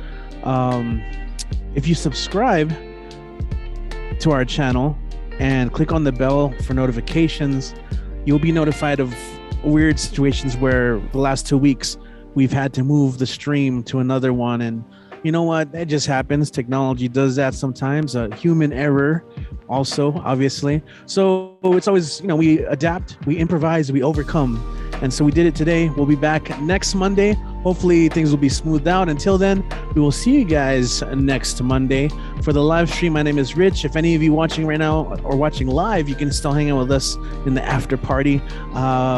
A: If you subscribe to our channel and click on the bell for notifications, you'll be notified of weird situations where the last 2 weeks we've had to move the stream to another one. And you know what? It just happens. Technology does that sometimes. Human error also, obviously. So it's always, we adapt, we improvise, we overcome. And so we did it today. We'll be back next Monday. Hopefully things will be smoothed out. Until then, we will see you guys next Monday. For the live stream, my name is Rich. If any of you watching right now or watching live, you can still hang out with us in the after party.